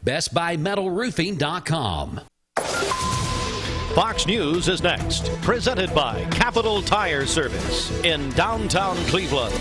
BestBuyMetalRoofing.com. Fox News is next, presented by Capital Tire Service in downtown Cleveland.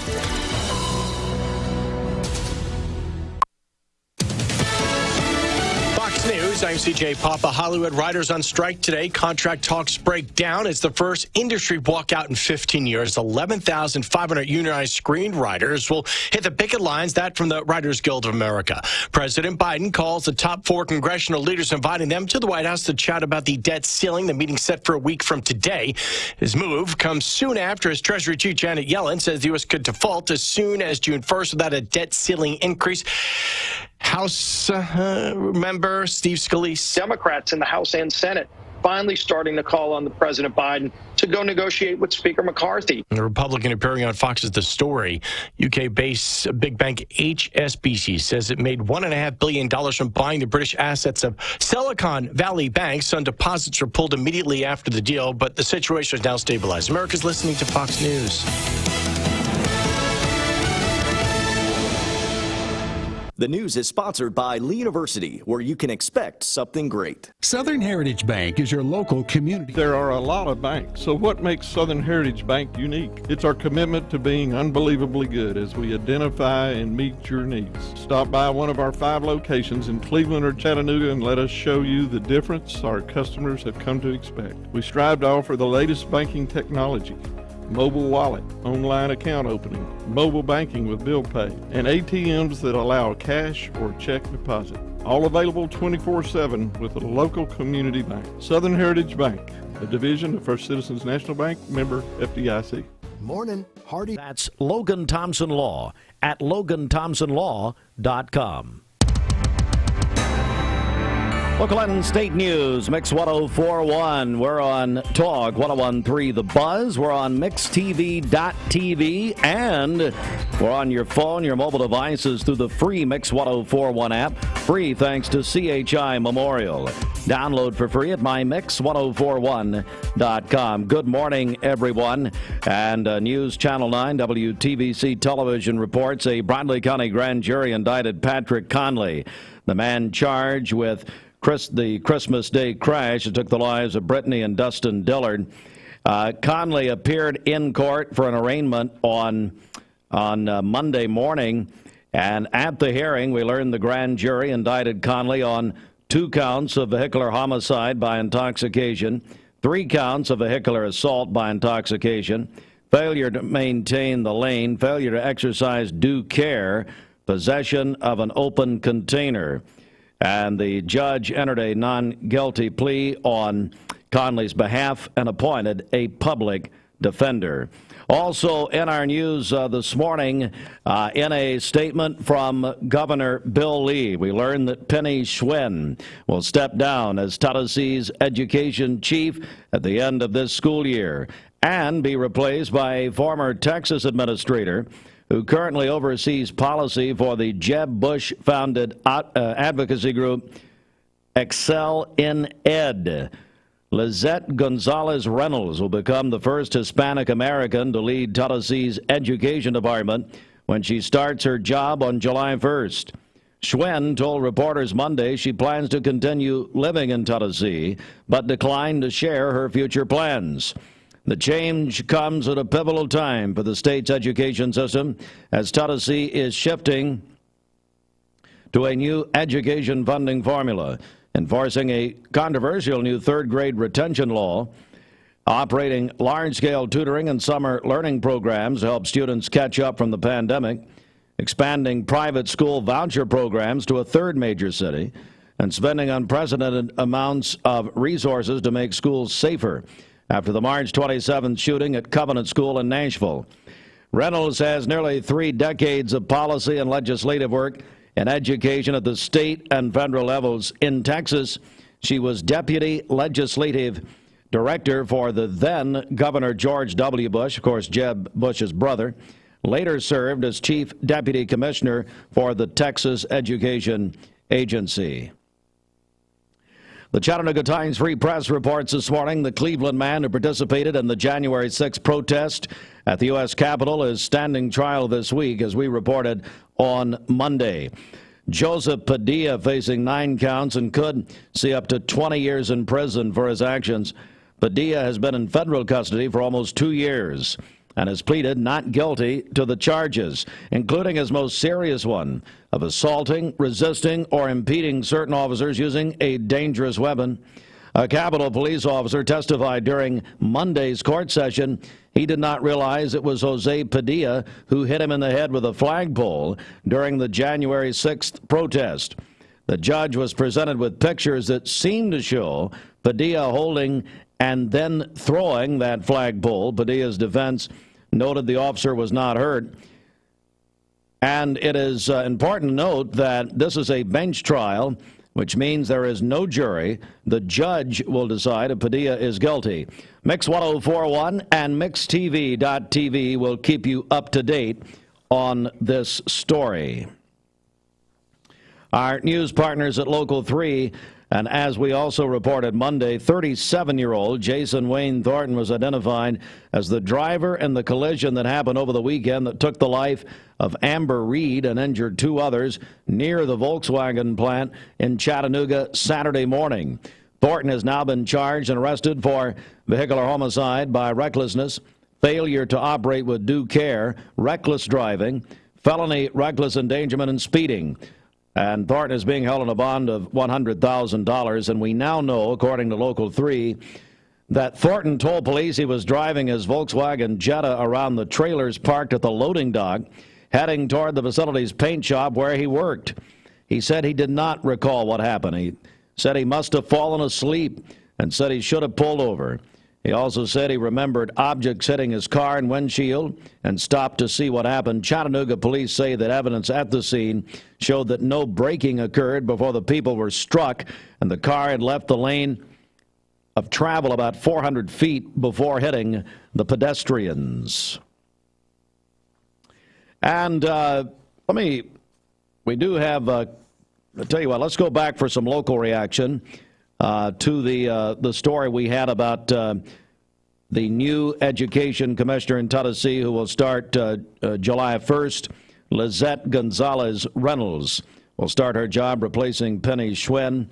Fox News, I'm CJ Papa. Hollywood writers on strike today. Contract talks break down. It's the first industry walkout in 15 years. 11,500 unionized screenwriters will hit the picket lines, that from the Writers Guild of America. President Biden calls the top 4 congressional leaders, inviting them to the White House to chat about the debt ceiling. The meeting set for a week from today. His move comes soon after his Treasury Chief Janet Yellen says the U.S. could default as soon as June 1st without a debt ceiling increase. House member Steve Scalise. Democrats in the House and Senate finally starting to call on the President Biden to go negotiate with Speaker McCarthy. The Republican appearing on Fox's The Story. UK-based big bank HSBC says it made $1.5 billion from buying the British assets of Silicon Valley Bank. Some deposits were pulled immediately after the deal, but the situation is now stabilized. America's listening to Fox News. The news is sponsored by Lee University, where you can expect something great. Southern Heritage Bank is your local community. There are a lot of banks, so what makes Southern Heritage Bank unique? It's our commitment to being unbelievably good as we identify and meet your needs. Stop by one of our 5 locations in Cleveland or Chattanooga and let us show you the difference our customers have come to expect. We strive to offer the latest banking technology, mobile wallet, online account opening, mobile banking with bill pay, and ATMs that allow cash or check deposit. All available 24/7 with a local community bank. Southern Heritage Bank, a division of First Citizens National Bank, member FDIC. Morning, Hardy. That's Logan Thompson Law at LoganThompsonLaw.com. Local and state news, Mix 104.1. We're on Talk 101.3 The Buzz. We're on MixTV.tv, and we're on your phone, your mobile devices through the free Mix 104.1 app. Free thanks to CHI Memorial. Download for free at mymix1041.com. Good morning, everyone. And News Channel 9 WTVC television reports a Bradley County grand jury indicted Patrick Conley, the man charged with the Christmas Day crash that took the lives of Brittany and Dustin Dillard. Conley appeared in court for an arraignment on Monday morning, and at the hearing, we learned the grand jury indicted Conley on 2 counts of vehicular homicide by intoxication, 3 counts of vehicular assault by intoxication, failure to maintain the lane, failure to exercise due care, possession of an open container. And the judge entered a non-guilty plea on Conley's behalf and appointed a public defender. Also in our news this morning, in a statement from Governor Bill Lee, we learned that Penny Schwinn will step down as Tennessee's education chief at the end of this school year and be replaced by a former Texas administrator who currently oversees policy for the Jeb Bush-founded advocacy group Excel in Ed. Lizette Gonzalez Reynolds will become the first Hispanic American to lead Tennessee's education department when she starts her job on July 1st. Schwinn told reporters Monday she plans to continue living in Tennessee, but declined to share her future plans. The change comes at a pivotal time for the state's education system as Tennessee is shifting to a new education funding formula, enforcing a controversial new third-grade retention law, operating large-scale tutoring and summer learning programs to help students catch up from the pandemic, expanding private school voucher programs to a 3rd major city, and spending unprecedented amounts of resources to make schools safer after the March 27th shooting at Covenant School in Nashville. Reynolds has nearly 3 decades of policy and legislative work in education at the state and federal levels. In Texas, she was deputy legislative director for the then Governor George W. Bush, of course, Jeb Bush's brother. Later served as chief deputy commissioner for the Texas Education Agency. The Chattanooga Times Free Press reports this morning the Cleveland man who participated in the January 6th protest at the U.S. Capitol is standing trial this week, as we reported on Monday. Joseph Padilla facing 9 counts and could see up to 20 years in prison for his actions. Padilla has been in federal custody for almost 2 years and has pleaded not guilty to the charges, including his most serious one of assaulting, resisting, or impeding certain officers using a dangerous weapon. A Capitol police officer testified during Monday's court session he did not realize it was Jose Padilla who hit him in the head with a flagpole during the January 6th protest. The judge was presented with pictures that seemed to show Padilla holding and then throwing that flagpole. Padilla's defense noted the officer was not hurt. And it is important to note that this is a bench trial, which means there is no jury. The judge will decide if Padilla is guilty. Mix 1041 and MixTV.tv will keep you up to date on this story. Our news partners at Local 3, and as we also reported Monday, 37-year-old Jason Wayne Thornton was identified as the driver in the collision that happened over the weekend that took the life of Amber Reed and injured 2 others near the Volkswagen plant in Chattanooga Saturday morning. Thornton has now been charged and arrested for vehicular homicide by recklessness, failure to operate with due care, reckless driving, felony reckless endangerment, and speeding. And Thornton is being held on a bond of $100,000. And we now know, according to Local 3, that Thornton told police he was driving his Volkswagen Jetta around the trailers parked at the loading dock, heading toward the facility's paint shop where he worked. He said he did not recall what happened. He said he must have fallen asleep and said he should have pulled over. He also said he remembered objects hitting his car and windshield and stopped to see what happened. Chattanooga police say that evidence at the scene showed that no braking occurred before the people were struck, and the car had left the lane of travel about 400 feet before hitting the pedestrians. And we do have, I'll tell you what, let's go back for some local reaction to the story we had about the new education commissioner in Tennessee who will start July 1st. Lizette Gonzalez Reynolds will start her job replacing Penny Schwinn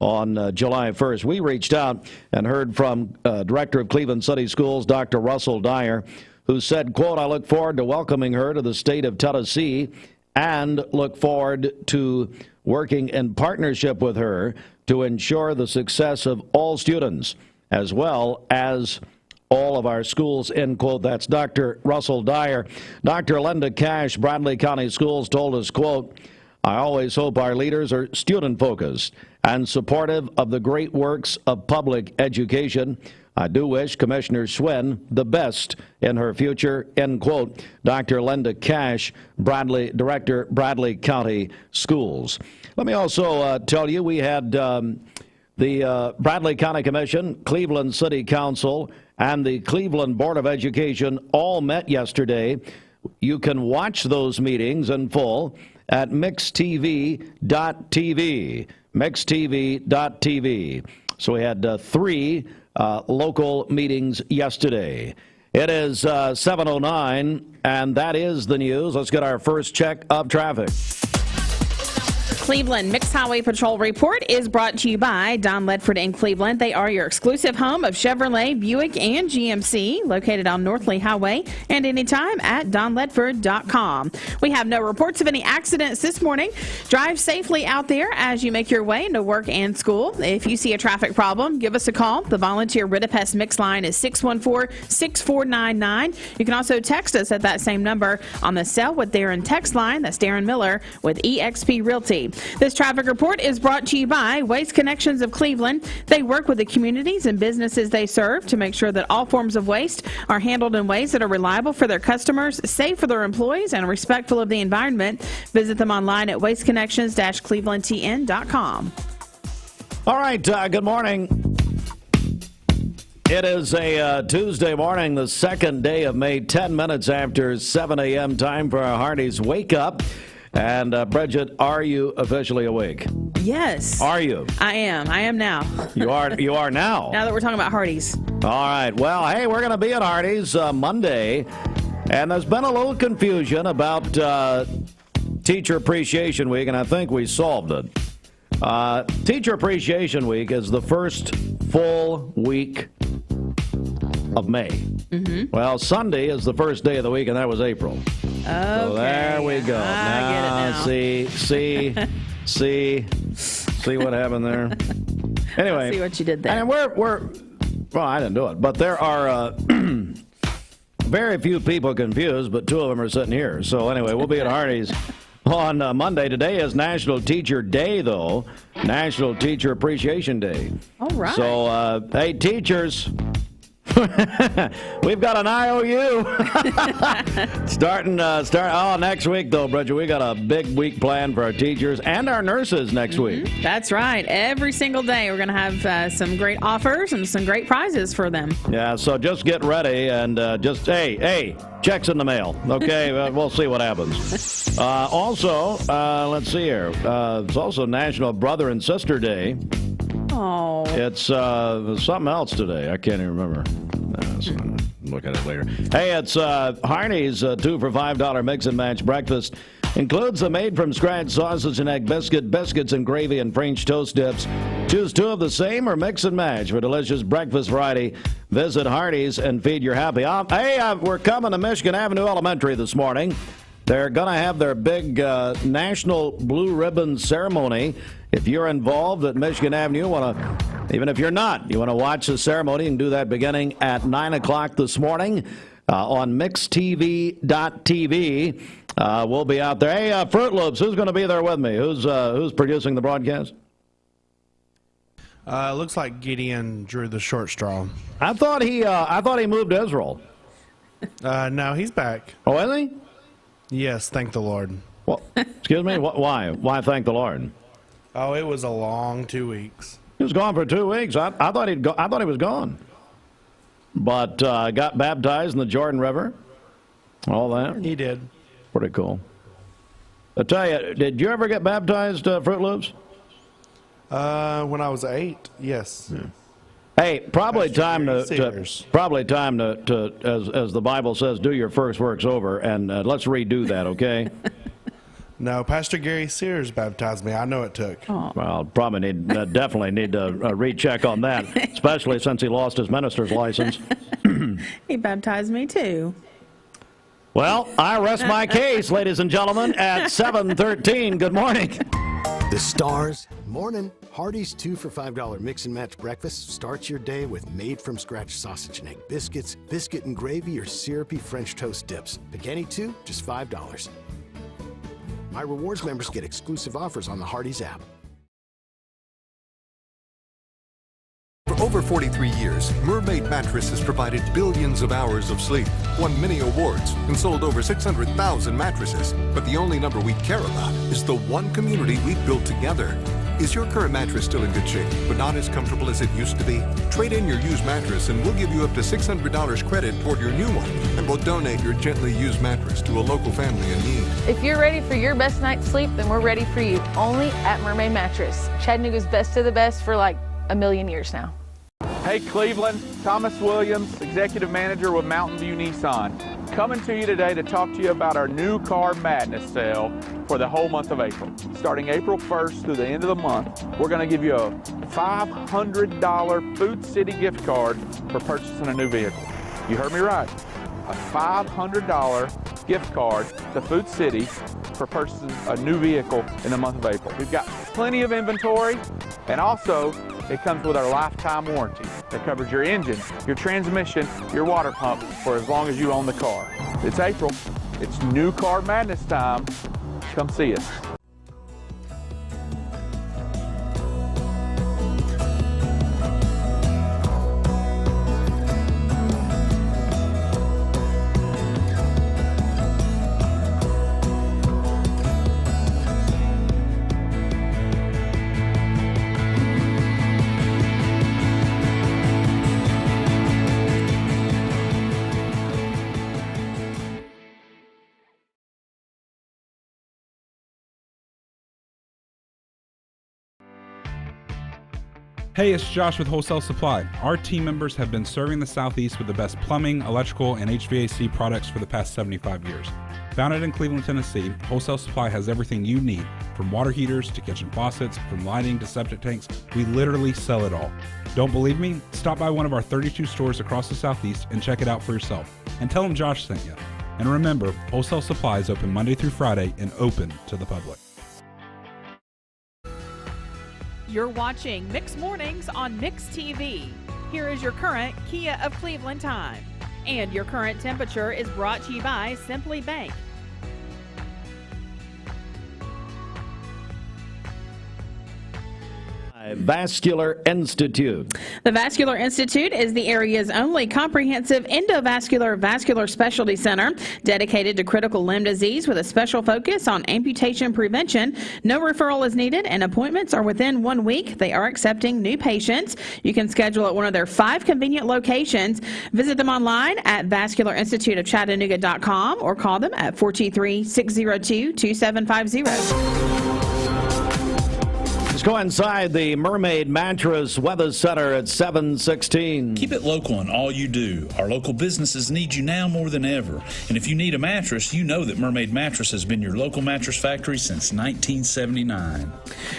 on July 1st. We reached out and heard from Director of Cleveland City Schools, Dr. Russell Dyer, who said, quote, "I look forward to welcoming her to the state of Tennessee and look forward to working in partnership with her to ensure the success of all students as well as all of our schools," end quote. That's Dr. Russell Dyer. Dr. Linda Cash, Bradley County Schools, told us, quote, "I always hope our leaders are student-focused and supportive of the great works of public education. I do wish Commissioner Schwinn the best in her future," end quote. Dr. Linda Cash, Director, Bradley County Schools. Let me also tell you, we had the Bradley County Commission, Cleveland City Council, and the Cleveland Board of Education all met yesterday. You can watch those meetings in full at MixTV.tv. MixTV.tv. So we had 3 local meetings yesterday. It is 7:09, and that is the news. Let's get our first check of traffic. Cleveland Mixed Highway Patrol Report is brought to you by Don Ledford in Cleveland. They are your exclusive home of Chevrolet, Buick, and GMC, located on North Lee Highway, and anytime at donledford.com. We have no reports of any accidents this morning. Drive safely out there as you make your way into work and school. If you see a traffic problem, give us a call. The volunteer Ridipest Mix line is 614-6499. You can also text us at that same number on the Sell with Darren text line. That's Darren Miller with eXp Realty. This traffic report is brought to you by Waste Connections of Cleveland. They work with the communities and businesses they serve to make sure that all forms of waste are handled in ways that are reliable for their customers, safe for their employees, and respectful of the environment. Visit them online at wasteconnections-clevelandtn.com. All right, good morning. It is a Tuesday morning, the second day of May, 10 minutes after 7 a.m. Time for our Hardee's Wake Up. And Bridget, are you officially awake? Yes. Are you? I am. I am now. You are now? Now that we're talking about Hardee's. All right. Well, hey, we're going to be at Hardee's Monday. And there's been a little confusion about Teacher Appreciation Week, and I think we solved it. Teacher Appreciation Week is the first full week of May. Well, Sunday is the first day of the week, and that was April. Okay. So there we go. I get it now. See what happened there? Anyway. I see what you did there. And well, I didn't do it, but there are very few people confused, but two of them are sitting here. So anyway, we'll be at Hardee's on Monday. Today is National Teacher Day, though. National Teacher Appreciation Day. All right. So, hey, teachers, we've got an IOU starting next week, though, Bridget. We got a big week planned for our teachers and our nurses next week. That's right. Every single day we're going to have some great offers and some great prizes for them. Yeah, so just get ready and hey, checks in the mail. Okay, we'll see what happens. Also, let's see here. It's also National Brother and Sister Day. Oh. It's something else today. I can't even remember. Look at it later. Hey, it's Hardee's 2 for $5 mix and match breakfast. Includes the made-from-scratch sausage and egg biscuit, biscuits and gravy, and French toast dips. Choose 2 of the same or mix and match for delicious breakfast variety. Visit Hardee's and feed your happy. We're coming to Michigan Avenue Elementary this morning. They're going to have their big National Blue Ribbon ceremony. If you're involved at Michigan Avenue, even if you're not, you want to watch the ceremony and do that beginning at 9 o'clock this morning on mixtv.tv. We'll be out there. Hey, Fruit Loops, who's going to be there with me? Who's producing the broadcast? Looks like Gideon drew the short straw. I thought he moved to Israel. No, he's back. Oh, is he? Yes, thank the Lord. Well, excuse me. Why? Why thank the Lord? Oh, it was a long 2 weeks. He was gone for 2 weeks. I thought he was gone, but got baptized in the Jordan River. All that. He did. Pretty cool. I tell you, did you ever get baptized, Fruit Loops? When I was 8, yes. Yeah. Hey, probably time to as the Bible says, do your first works over, and let's redo that, okay? No, Pastor Gary Sears baptized me. I know it took. Oh. Well, definitely need to recheck on that, especially since he lost his minister's license. He baptized me too. Well, I rest my case, ladies and gentlemen, at 7:13. Good morning. The stars. Morning. Hardee's 2 for $5 mix and match breakfast starts your day with made-from-scratch sausage and egg biscuits, biscuit and gravy, or syrupy French toast dips. Pick any 2, just $5. My rewards members get exclusive offers on the Hardee's app. For over 43 years, Mermaid Mattress has provided billions of hours of sleep, won many awards, and sold over 600,000 mattresses. But the only number we care about is the one community we've built together. Is your current mattress still in good shape, but not as comfortable as it used to be? Trade in your used mattress and we'll give you up to $600 credit toward your new one. And we'll donate your gently used mattress to a local family in need. If you're ready for your best night's sleep, then we're ready for you. Only at Mermaid Mattress. Chattanooga's best of the best for like a million years now. Hey Cleveland, Thomas Williams, Executive Manager with Mountain View Nissan. Coming to you today to talk to you about our new Car Madness sale for the whole month of April. Starting April 1st through the end of the month, we're going to give you a $500 Food City gift card for purchasing a new vehicle. You heard me right. A $500 gift card to Food City for purchasing a new vehicle in the month of April. We've got plenty of inventory, and also it comes with our lifetime warranty that covers your engine, your transmission, your water pump for as long as you own the car. It's April. It's new Car Madness time. Come see us. Hey, it's Josh with Wholesale Supply. Our team members have been serving the Southeast with the best plumbing, electrical, and HVAC products for the past 75 years. Founded in Cleveland, Tennessee, Wholesale Supply has everything you need, from water heaters to kitchen faucets, from lighting to septic tanks. We literally sell it all. Don't believe me? Stop by one of our 32 stores across the Southeast and check it out for yourself. And tell them Josh sent you. And remember, Wholesale Supply is open Monday through Friday and open to the public. You're watching Mix Mornings on Mix TV. Here is your current Kia of Cleveland time. And your current temperature is brought to you by Simply Bank. Vascular Institute. The Vascular Institute is the area's only comprehensive endovascular vascular specialty center dedicated to critical limb disease with a special focus on amputation prevention. No referral is needed and appointments are within 1 week. They are accepting new patients. You can schedule at one of their 5 convenient locations. Visit them online at vascularinstituteofchattanooga.com or call them at 423-602-2750. Let's go inside the Mermaid Mattress Weather Center at 7:16. Keep it local in all you do. Our local businesses need you now more than ever. And if you need a mattress, you know that Mermaid Mattress has been your local mattress factory since 1979.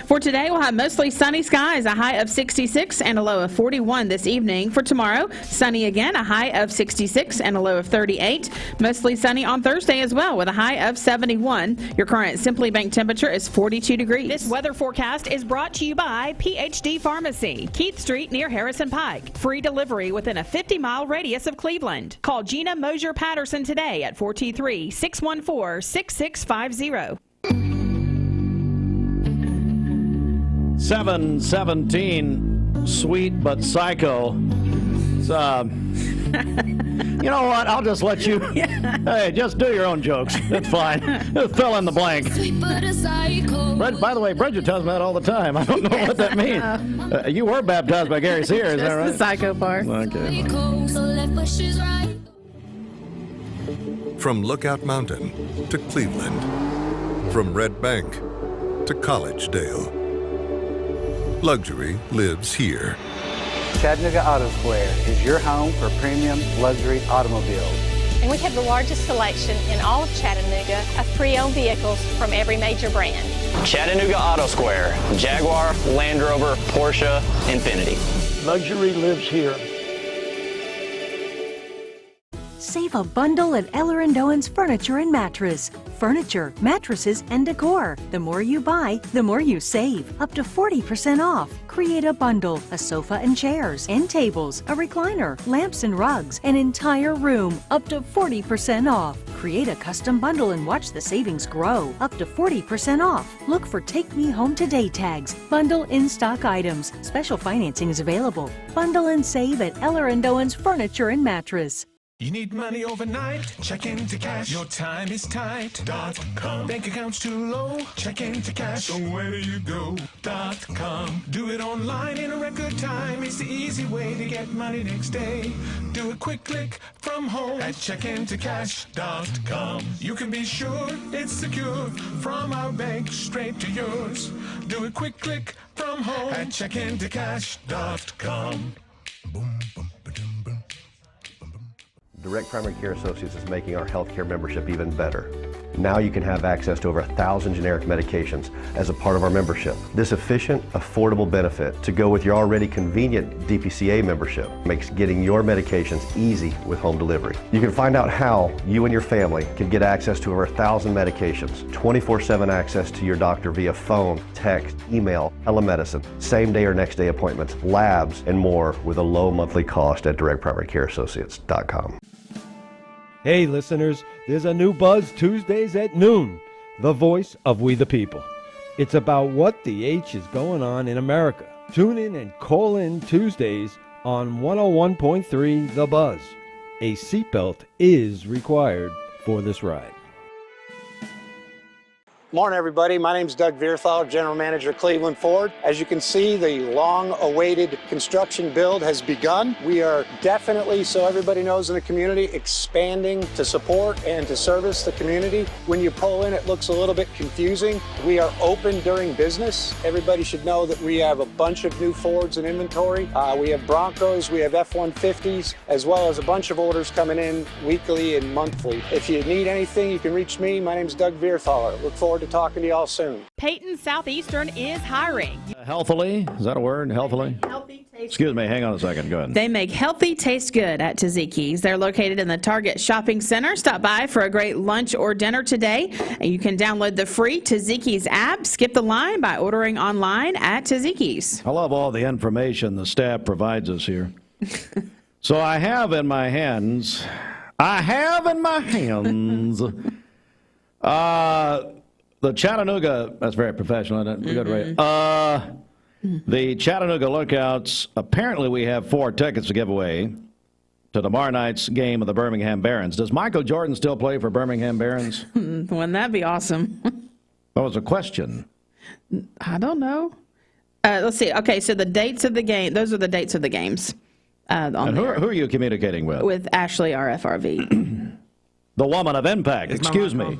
For today, we'll have mostly sunny skies, a high of 66 and a low of 41 this evening. For tomorrow, sunny again, a high of 66 and a low of 38. Mostly sunny on Thursday as well with a high of 71. Your current Simply Bank temperature is 42 degrees. This weather forecast is brought to you by PhD Pharmacy, Keith Street near Harrison Pike. Free delivery within a 50-mile radius of Cleveland. Call Gina Mosier Patterson today at 423-614-6650. 7:17, Sweet but Psycho. You know what? I'll just let you. Hey, just do your own jokes. It's fine. Just fill in the blank. By the way, Bridget tells me that all the time. I don't know what that means. You were baptized by Gary Sears, is that right? The psycho part. Okay. From Lookout Mountain to Cleveland, from Red Bank to Collegedale, luxury lives here. Chattanooga Auto Square is your home for premium luxury automobiles. And we have the largest selection in all of Chattanooga of pre-owned vehicles from every major brand. Chattanooga Auto Square, Jaguar, Land Rover, Porsche, Infiniti. Luxury lives here. Save a bundle at Eller & Owen's Furniture and Mattress. Furniture, mattresses, and decor. The more you buy, the more you save. Up to 40% off. Create a bundle, a sofa and chairs, end tables, a recliner, lamps and rugs, an entire room. Up to 40% off. Create a custom bundle and watch the savings grow. Up to 40% off. Look for Take Me Home Today tags. Bundle in-stock items. Special financing is available. Bundle and save at Eller & Owen's Furniture and Mattress. You need money overnight? Check into cash. Your time is tight. .com. Bank accounts too low? Check into cash. So where do you go? .com. Do it online in a record time. It's the easy way to get money next day. Do a quick click from home at checkintocash.com. You can be sure it's secure from our bank straight to yours. Do a quick click from home at checkintocash.com. Boom, boom. Direct Primary Care Associates is making our healthcare membership even better. Now you can have access to over 1,000 generic medications as a part of our membership. This efficient, affordable benefit to go with your already convenient DPCA membership makes getting your medications easy with home delivery. You can find out how you and your family can get access to over 1,000 medications, 24/7 access to your doctor via phone, text, email, telemedicine, same day or next day appointments, labs, and more with a low monthly cost at directprimarycareassociates.com. Hey listeners, there's a new Buzz Tuesdays at noon, the voice of We the People. It's about what the H is going on in America. Tune in and call in Tuesdays on 101.3 The Buzz. A seatbelt is required for this ride. Morning, everybody. My name is Doug Vierthal, General Manager, Cleveland Ford. As you can see, the long-awaited construction build has begun. We are definitely, so everybody knows in the community, expanding to support and to service the community. When you pull in, it looks a little bit confusing. We are open during business. Everybody should know that we have a bunch of new Fords in inventory. We have Broncos, we have F-150s, as well as a bunch of orders coming in weekly and monthly. If you need anything, you can reach me. My name is Doug Vierthaler. Look forward to talking to you all soon. Peyton Southeastern is hiring. Healthily? Is that a word? Healthily? Healthy taste. Excuse me. Hang on a second. Go ahead. They make healthy taste good at Tzatziki's. They're located in the Target Shopping Center. Stop by for a great lunch or dinner today. And you can download the free Tzatziki's app. Skip the line by ordering online at Tzatziki's. I love all the information the staff provides us here. So I have in my hands, the Chattanooga, that's very professional, isn't it? We got it right. The Chattanooga Lookouts, apparently we have 4 tickets to give away to tomorrow night's game of the Birmingham Barons. Does Michael Jordan still play for Birmingham Barons? Wouldn't that be awesome? That was a question. I don't know. Let's see. Okay, so the dates of the game, those are the dates of the games. And who are you communicating with? With Ashley, RFRV. The woman of impact. Excuse me.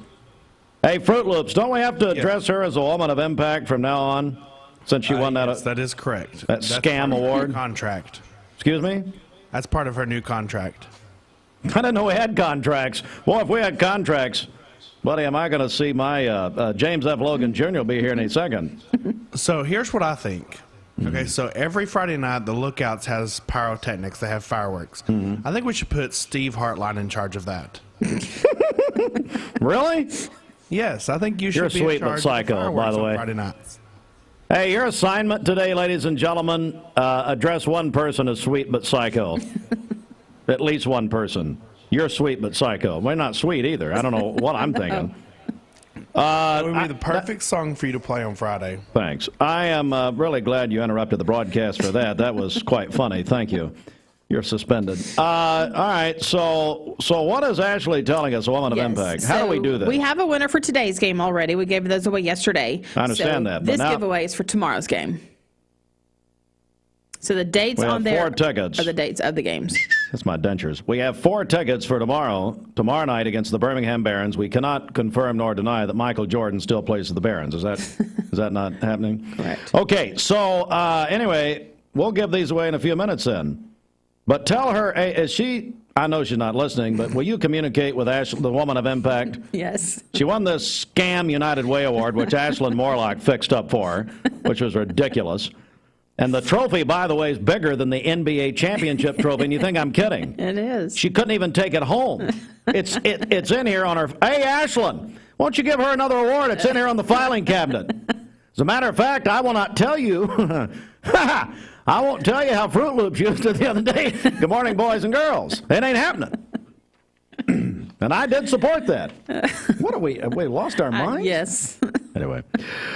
Hey, Fruit Loops, don't we have to address her as a woman of impact from now on, since she won that? Yes, that is correct. That scam award contract. Excuse me. That's part of her new contract. I didn't know we had contracts. Well, if we had contracts, buddy, am I going to see my James F. Logan Jr. will be here in a second. So here's what I think. Okay, so every Friday night, the Lookouts has pyrotechnics. They have fireworks. I think we should put Steve Hartline in charge of that. Really? Yes, I think you should You're be sweet in charge but psycho, of the fireworks by the way. on Friday nights. Hey, your assignment today, ladies and gentlemen, address one person as sweet but psycho. At least one person. You're sweet but psycho. We're not sweet either. I don't know what I'm thinking. It would be the perfect song for you to play on Friday. Thanks. I am really glad you interrupted the broadcast for that. That was quite funny. Thank you. You're suspended. All right. So what is Ashley telling us, a woman of impact? How do we do this? We have a winner for today's game already. We gave those away yesterday. I understand that. But This giveaway is for tomorrow's game. So the dates we have on there 4 tickets. are the dates of the games. That's my dentures. We have 4 tickets for tomorrow night against the Birmingham Barons. We cannot confirm nor deny that Michael Jordan still plays for the Barons. Is that not happening? Correct. Okay. So anyway, we'll give these away in a few minutes then. But tell her, is she? I know she's not listening, but will you communicate with Ashley, the woman of impact? Yes. She won this Scam United Way Award, which Ashlyn Morlock fixed up for her, which was ridiculous. And the trophy, by the way, is bigger than the NBA championship trophy, and you think I'm kidding. It is. She couldn't even take it home. It's in here on her. Hey, Ashlyn, won't you give her another award? It's in here on the filing cabinet. As a matter of fact, I will not tell you. I won't tell you how Fruit Loops used it the other day. Good morning, boys and girls. It ain't happening. And I did support that. What have we lost our minds? Yes. Anyway,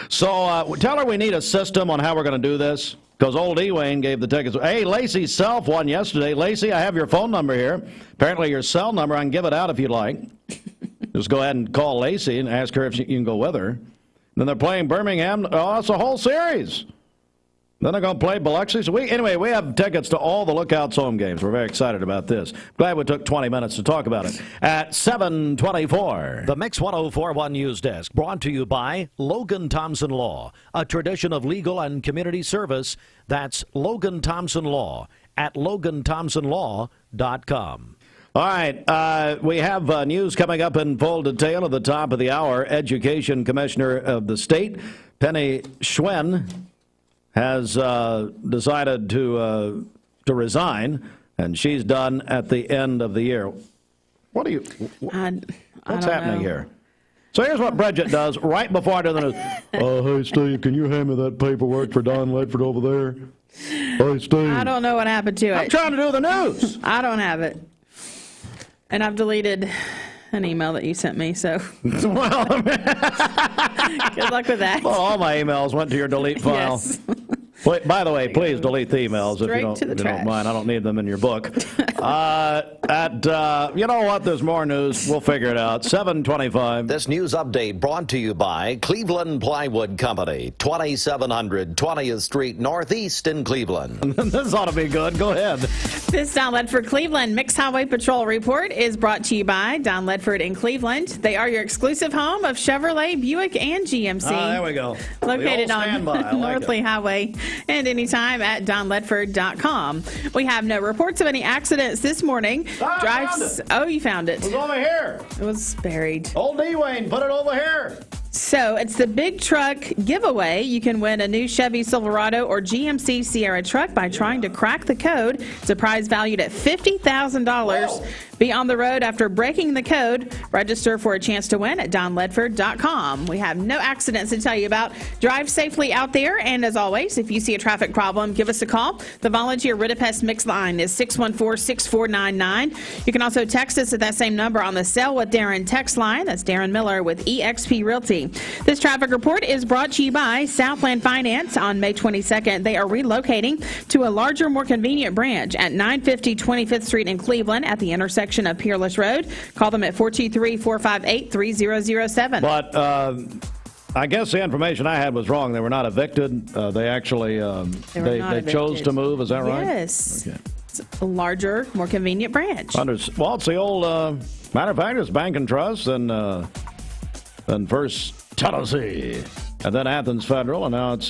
so tell her we need a system on how we're going to do this, because old Ewayne gave the tickets. Hey, Lacey's self won yesterday. Lacey, I have your phone number here. Apparently your cell number, I can give it out if you'd like. Just go ahead and call Lacey and ask her if you can go with her. Then they're playing Birmingham. Oh, that's a whole series. Then they're going to play Biloxi. So anyway, we have tickets to all the Lookouts home games. We're very excited about this. Glad we took 20 minutes to talk about it. At 7:24. The Mix 104.1 News Desk, brought to you by Logan Thompson Law, a tradition of legal and community service. That's Logan Thompson Law at LoganThompsonLaw.com. All right, we have news coming up in full detail at the top of the hour. Education Commissioner of the state, Penny Schwen, has decided to resign, and she's done at the end of the year. What's happening here? So here's what Bridget does right before I do the news. Hey, Steve, can you hand me that paperwork for Don Ledford over there? Hey, Steve. I don't know what happened to it. I'm trying to do the news. I don't have it. And I've deleted an email that you sent me, so well, good luck with that. Well, all my emails went to your delete file. Yes. By the way, please delete the emails if you Straight to the don't trash. mind. I don't need them in your book. You know what? There's more news. We'll figure it out. 7:25. This news update brought to you by Cleveland Plywood Company, 2700 20th Street Northeast in Cleveland. This ought to be good. Go ahead. This Don Ledford Cleveland Mixed Highway Patrol Report is brought to you by Don Ledford in Cleveland. They are your exclusive home of Chevrolet, Buick, and GMC. There we go. Located on Northley Highway and anytime at donledford.com. We have no reports of any accidents this morning. Oh, you found it. It was over here. It was buried. Old D. Wayne, put it over here. So it's the big truck giveaway. You can win a new Chevy Silverado or GMC Sierra truck by trying to crack the code. It's a prize valued at $50,000. Be on the road after breaking the code. Register for a chance to win at donledford.com. We have no accidents to tell you about. Drive safely out there. And as always, if you see a traffic problem, give us a call. The volunteer Ridipest Mix line is 614-6499. You can also text us at that same number on the Sell with Darren text line. That's Darren Miller with eXp Realty. This traffic report is brought to you by Southland Finance. On May 22nd, they are relocating to a larger, more convenient branch at 950 25th Street in Cleveland at the intersection of Peerless Road. Call them at 423-458-3007. But I guess the information I had was wrong. They were not evicted. They actually they chose to move. Is that right? Yes. Okay. It's a larger, more convenient branch. Well, it's the old matter of fact, it's Bank and Trust and First Tennessee, and then Athens Federal, and now it's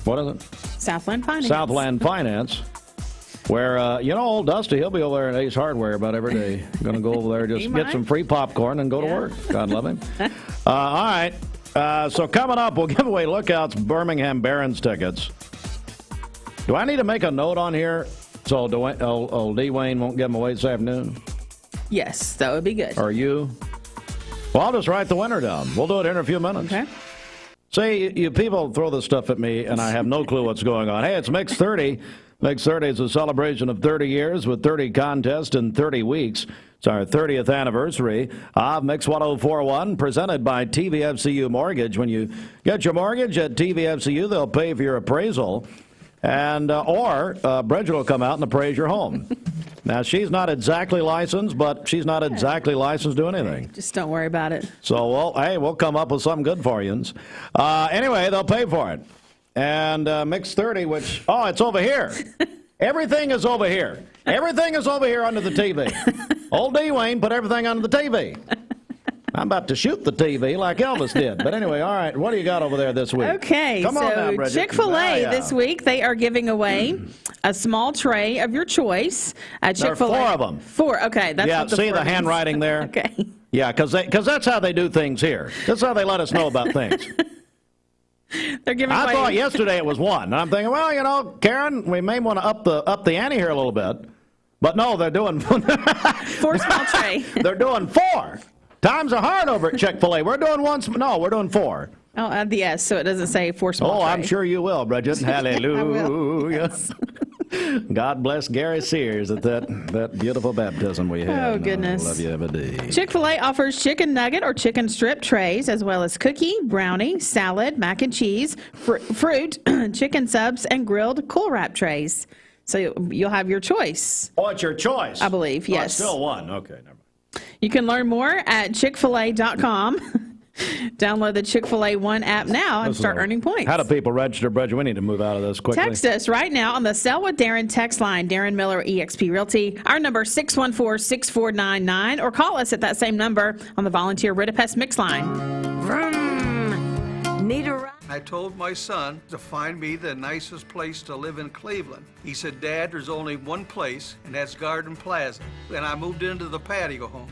what is it? Southland Finance. Southland Finance. Where, old Dusty, he'll be over there at Ace Hardware about every day. Going to go over there, just get some free popcorn and go to work. God love him. All right. So coming up, we'll give away Lookout's Birmingham Barons tickets. Do I need to make a note on here so old D. Wayne won't give them away this afternoon? Yes, that would be good. Or you? Well, I'll just write the winner down. We'll do it in a few minutes. Okay. See, you people throw this stuff at me, and I have no clue what's going on. Hey, it's Mix 30. Mix 30 is a celebration of 30 years with 30 contests in 30 weeks. It's our 30th anniversary of Mix 1041, presented by TVFCU Mortgage. When you get your mortgage at TVFCU, they'll pay for your appraisal, and or Bridget will come out and appraise your home. Now, she's not exactly licensed, but she's not exactly licensed to do anything. Just don't worry about it. So, we'll come up with something good for you. Anyway, they'll pay for it. And Mix 30, which, it's over here. Everything is over here. Everything is over here under the TV. Old D. Wayne put everything under the TV. I'm about to shoot the TV like Elvis did. But anyway, all right, what do you got over there this week? Okay, Come on now, Bridget. Chick-fil-A this week, they are giving away a small tray of your choice. Chick-fil-A. There are 4 of them. 4, okay. That's what see the handwriting there? Okay. Yeah, because that's how they do things here. That's how they let us know about things. They're giving away. I thought yesterday it was 1. And I'm thinking, well, Karen, we may want to up the ante here a little bit. But no, they're doing 4 small tray. They're doing 4. Times are hard over at Chick-fil-A. We're doing 1. No, we're doing 4. Oh, add the S so it doesn't say 4 small tray. I'm sure you will, Bridget. Hallelujah. Yes. God bless Gary Sears at that beautiful baptism we had. Oh, goodness. Love you every day. Chick-fil-A offers chicken nugget or chicken strip trays, as well as cookie, brownie, salad, mac and cheese, fruit, chicken subs, and grilled Cool Wrap trays. So you'll have your choice. Oh, it's your choice? I believe, yes. It's still 1. Okay, never mind. You can learn more at chickfil-a.com. Download the Chick-fil-A One app now and start earning points. How do people register, Bridget? We need to move out of this quickly. Text us right now on the Sell with Darren text line, Darren Miller, eXp Realty. Our number 614-6499, or call us at that same number on the volunteer Ridipest Mix line. Need a ride? I told my son to find me the nicest place to live in Cleveland. He said, Dad, there's only one place, and that's Garden Plaza. And I moved into the patio home.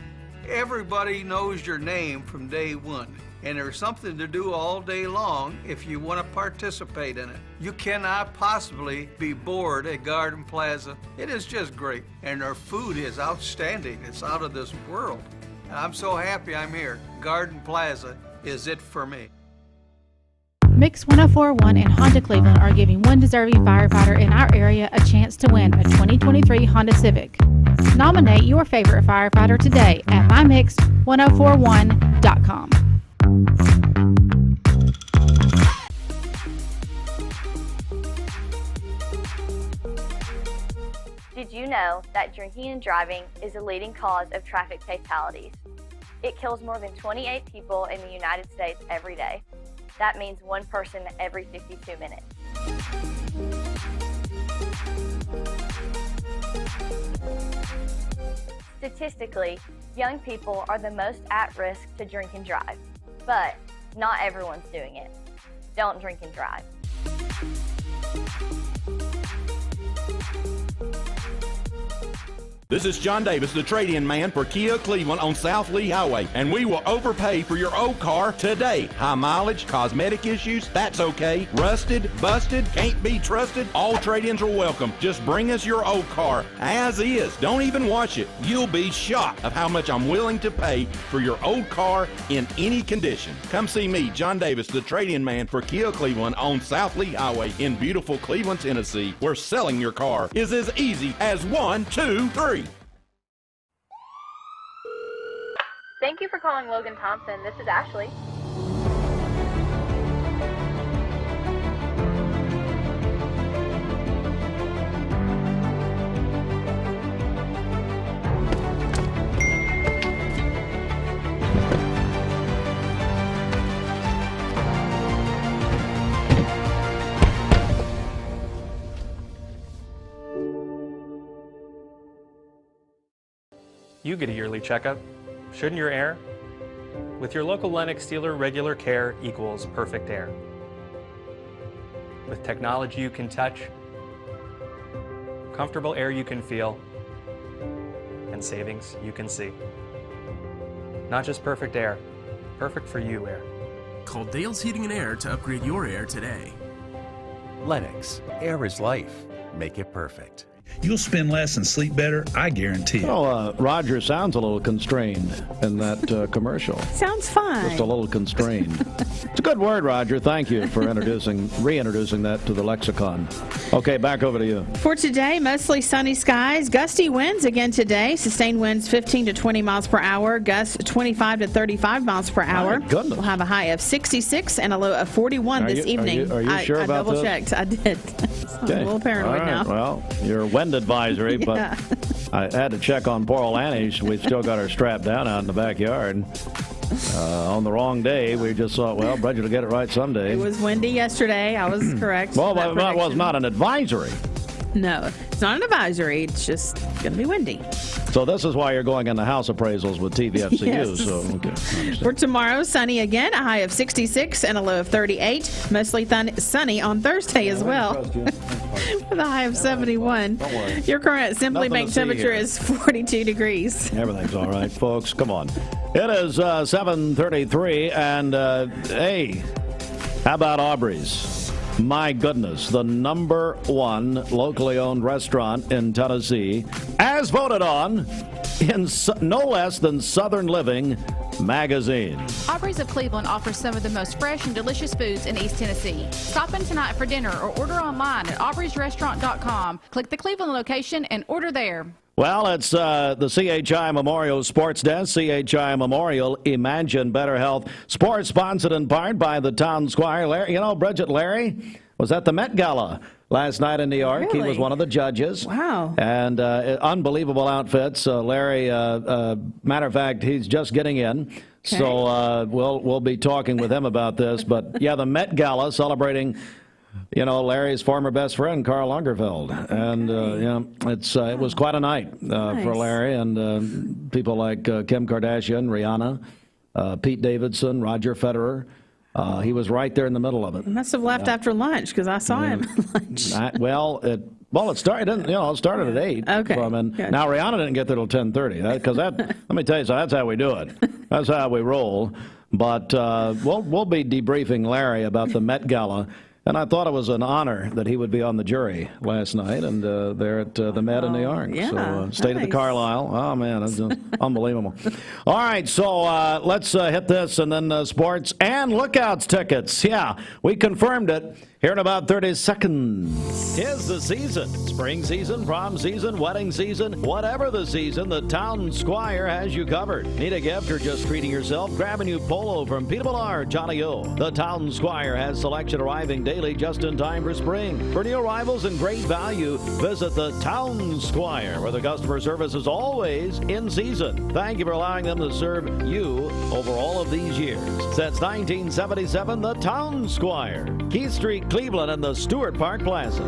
Everybody knows your name from day one, and there's something to do all day long if you want to participate in it. You cannot possibly be bored at Garden Plaza. It is just great, and their food is outstanding. It's out of this world. I'm so happy I'm here. Garden Plaza is it for me. Mix 1041 and Honda Cleveland are giving one deserving firefighter in our area a chance to win a 2023 Honda Civic. Nominate your favorite firefighter today at mymix1041.com. Did you know that drinking and driving is a leading cause of traffic fatalities? It kills more than 28 people in the United States every day. That means one person every 52 minutes. Statistically, young people are the most at risk to drink and drive, but not everyone's doing it. Don't drink and drive. This is John Davis, the trade-in man for Kia Cleveland on South Lee Highway, and we will overpay for your old car today. High mileage, cosmetic issues, that's okay. Rusted, busted, can't be trusted, all trade-ins are welcome. Just bring us your old car as is. Don't even wash it. You'll be shocked of how much I'm willing to pay for your old car in any condition. Come see me, John Davis, the trade-in man for Kia Cleveland on South Lee Highway in beautiful Cleveland, Tennessee, where selling your car is as easy as 1, 2, 3. Thank you for calling Logan Thompson. This is Ashley. You get a yearly checkup. Shouldn't your air? With your local Lennox dealer, regular care equals perfect air. With technology you can touch, comfortable air you can feel, and savings you can see. Not just perfect air, perfect for you air. Call Dale's Heating and Air to upgrade your air today. Lennox, air is life. Make it perfect. You'll spend less and sleep better, I guarantee it. Well, Roger sounds a little constrained in that commercial. Sounds fine. Just a little constrained. It's a good word, Roger. Thank you for reintroducing that to the lexicon. Okay, back over to you. For today, mostly sunny skies. Gusty winds again today. Sustained winds 15 to 20 miles per hour. Gusts 25 to 35 miles per hour. My goodness. We'll have a high of 66 and a low of 41 this evening. Are you sure about this? I double-checked. I did. I'm a little paranoid now. Well, you're wind advisory, but Yeah. I had to check on poor old Annie. We've still got her strapped down out in the backyard. On the wrong day, we just thought, well, Bridget will get it right someday. It was windy yesterday. I was correct. Well, that was not an advisory. No, it's not an advisory. It's just going to be windy. So this is why you're going in the house appraisals with TVFCU. Yes. So, okay. For tomorrow, sunny again, a high of 66 and a low of 38. Mostly sunny on Thursday as well, with a high of 71. Don't worry. Your current Simply Nothing to Bank see temperature here. is 42 degrees. Everything's all right, folks. Come on. It is 7:33, and hey, how about Aubrey's? My goodness, the number one locally owned restaurant in Tennessee, as voted on in no less than Southern Living magazine. Aubrey's of Cleveland offers some of the most fresh and delicious foods in East Tennessee. Stop in tonight for dinner or order online at aubreysrestaurant.com. Click the Cleveland location and order there. Well, it's the CHI Memorial Sports Desk, CHI Memorial Imagine Better Health. Sports sponsored in part by the town squire. Larry, you know, Bridget, Larry was at the Met Gala last night in New York. Really? He was one of the judges. Wow. And unbelievable outfits. Larry, matter of fact, he's just getting in. Okay. So we'll be talking with him about this. But, yeah, the Met Gala celebrating, you know, Larry's former best friend, Karl Lagerfeld. And, it was quite a night for Larry and people like Kim Kardashian, Rihanna, Pete Davidson, Roger Federer. He was right there in the middle of it. He must have left after lunch because I saw him at lunch. It started. It started at 8. Okay. Gotcha. Now Rihanna didn't get there till 10:30. Because let me tell you, so that's how we do it. That's how we roll. But we'll be debriefing Larry about the Met Gala. And I thought it was an honor that he would be on the jury last night and there at the Met in New York. Yeah, so stayed at the Carlisle. Oh, man, that's just unbelievable. All right, so let's hit this and then sports and Lookouts tickets. Yeah, we confirmed it. Here in about 30 seconds. 'Tis the season. Spring season, prom season, wedding season. Whatever the season, the Town Squire has you covered. Need a gift or just treating yourself? Grab a new polo from Peter Millar, Johnny O. The Town Squire has selection arriving daily just in time for spring. For new arrivals and great value, visit the Town Squire, where the customer service is always in season. Thank you for allowing them to serve you over all of these years. Since 1977, the Town Squire. Keith Street, Cleveland, and the Stuart Park Plaza.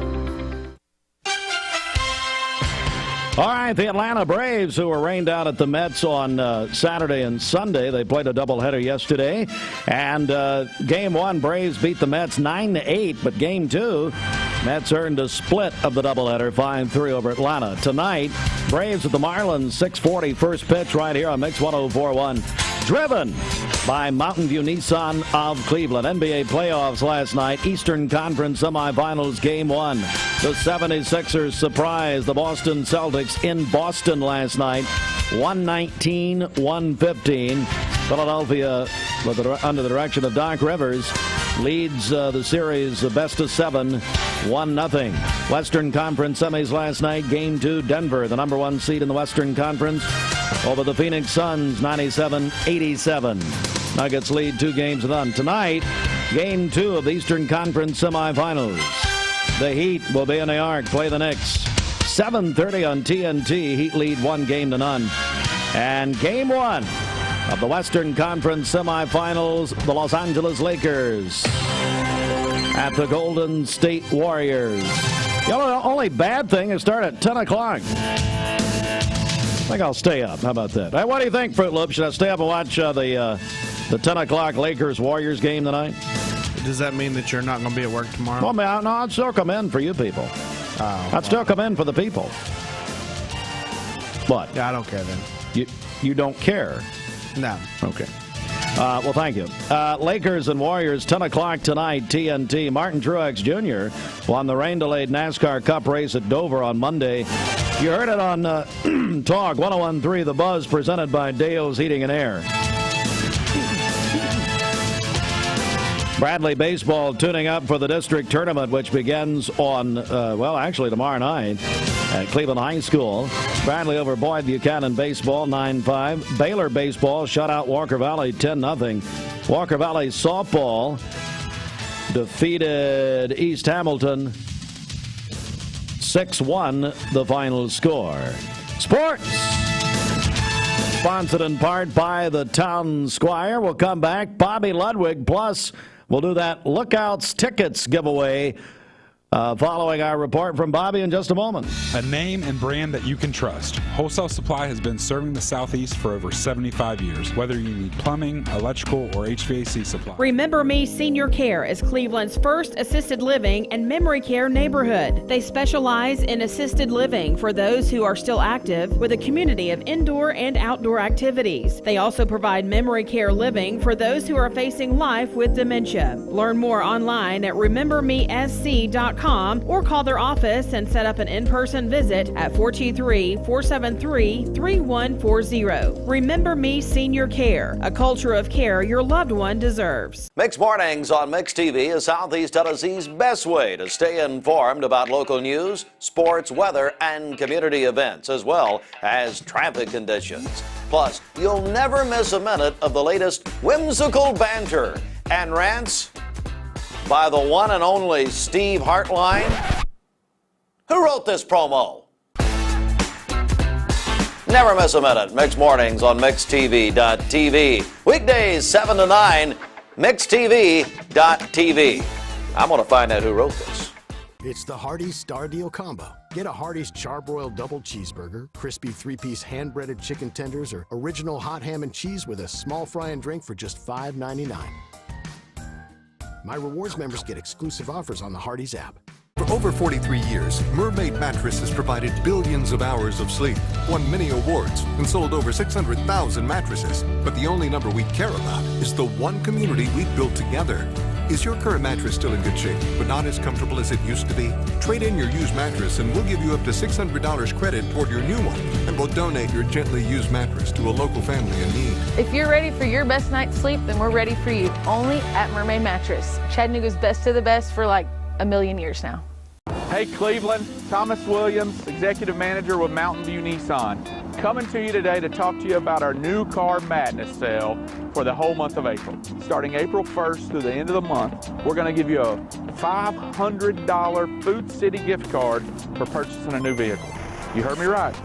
All right, the Atlanta Braves, who were rained out at the Mets on Saturday and Sunday. They played a doubleheader yesterday. And Game 1, Braves beat the Mets 9-8. But Game 2, Mets earned a split of the doubleheader, 5-3 over Atlanta. Tonight, Braves at the Marlins, 6:40 first pitch right here on Mix 104.1. Driven by Mountain View Nissan of Cleveland. NBA playoffs last night. Eastern Conference semifinals Game 1. The 76ers surprised the Boston Celtics in Boston last night. 119-115. Philadelphia, under the direction of Doc Rivers, leads the series best of 7, 1-0. Western Conference semis last night. Game 2, Denver, the number 1 seed in the Western Conference, over the Phoenix Suns, 97-87. Nuggets lead 2-0. Tonight, Game 2 of the Eastern Conference semifinals. The Heat will be in New York, play the Knicks. 7:30 on TNT. Heat lead 1-0. And Game 1 of the Western Conference semifinals, the Los Angeles Lakers at the Golden State Warriors. The only bad thing is start at 10 o'clock. I think I'll stay up. How about that? Hey, what do you think, Fruit Loop? Should I stay up and watch the 10 o'clock Lakers-Warriors game tonight? Does that mean that you're not going to be at work tomorrow? Well, no, I'd still come in for you people. I'd still come in for the people. What? Yeah, I don't care then. You don't care? No. Okay. Well, thank you. Lakers and Warriors, 10 o'clock tonight, TNT. Martin Truex Jr. won the rain-delayed NASCAR Cup race at Dover on Monday. You heard it on Talk 101.3 The Buzz, presented by Deo's Heating and Air. Bradley Baseball tuning up for the district tournament, which begins on, actually tomorrow night at Cleveland High School. Bradley over Boyd Buchanan Baseball, 9-5. Baylor Baseball shut out Walker Valley, 10-0. Walker Valley Softball defeated East Hamilton, 6-1, the final score. Sports, sponsored in part by the Town Squire. We'll come back. Bobby Ludwig, plus we'll do that Lookouts tickets giveaway following our report from Bobby in just a moment. A name and brand that you can trust. Wholesale Supply has been serving the Southeast for over 75 years. Whether you need plumbing, electrical, or HVAC supply. Remember Me Senior Care is Cleveland's first assisted living and memory care neighborhood. They specialize in assisted living for those who are still active, with a community of indoor and outdoor activities. They also provide memory care living for those who are facing life with dementia. Learn more online at remembermesc.com or call their office and set up an in-person visit at 423-473-3140. Remember Me Senior Care, a culture of care your loved one deserves. Mix Mornings on Mix TV is Southeast Tennessee's best way to stay informed about local news, sports, weather, and community events, as well as traffic conditions. Plus, you'll never miss a minute of the latest whimsical banter and rants by the one and only Steve Hartline. Who wrote this promo? Never miss a minute. Mix Mornings on MixTV.tv. Weekdays 7 to 9, MixTV.tv. I'm going to find out who wrote this. It's the Hardee's Star Deal Combo. Get a Hardee's Charbroiled Double Cheeseburger, crispy 3-piece hand-breaded chicken tenders, or original hot ham and cheese with a small fry and drink for just $5.99. My rewards members get exclusive offers on the Hardee's app. For over 43 years, Mermaid Mattress has provided billions of hours of sleep, won many awards, and sold over 600,000 mattresses. But the only number we care about is the one community we've built together. Is your current mattress still in good shape, but not as comfortable as it used to be? Trade in your used mattress and we'll give you up to $600 credit toward your new one. And we'll donate your gently used mattress to a local family in need. If you're ready for your best night's sleep, then we're ready for you. Only at Mermaid Mattress. Chattanooga's best of the best for like a million years now. Hey Cleveland, Thomas Williams, Executive Manager with Mountain View Nissan. Coming to you today to talk to you about our new Car Madness sale for the whole month of April. Starting April 1st through the end of the month, we're going to give you a $500 Food City gift card for purchasing a new vehicle. You heard me right.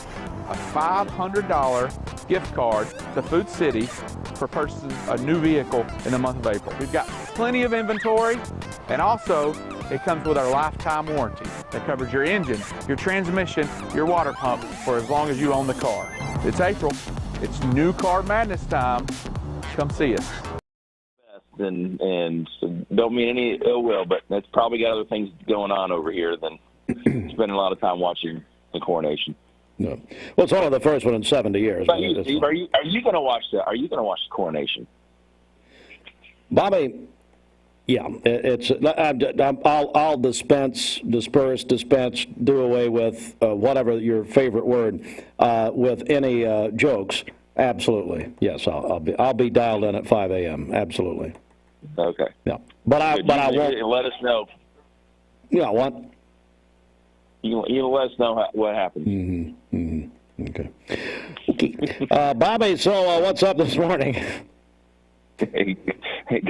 A $500 gift card to Food City for purchasing a new vehicle in the month of April. We've got plenty of inventory, and also it comes with our lifetime warranty that covers your engine, your transmission, your water pump for as long as you own the car. It's April. It's new Car Madness time. Come see us. And don't mean any ill will, but that's probably got other things going on over here than spending a lot of time watching the coronation. No. Well, it's only the first one in 70 years. But you, Steve, are you going to watch the coronation? Bobby, yeah, I'll dispense, do away with whatever your favorite word with any jokes. Absolutely, yes. I'll be dialed in at 5 a.m. Absolutely. Okay. Yeah, but I won't. Let us know. Yeah, what? You let us know what happens. Okay. Bobby, so what's up this morning? Hey,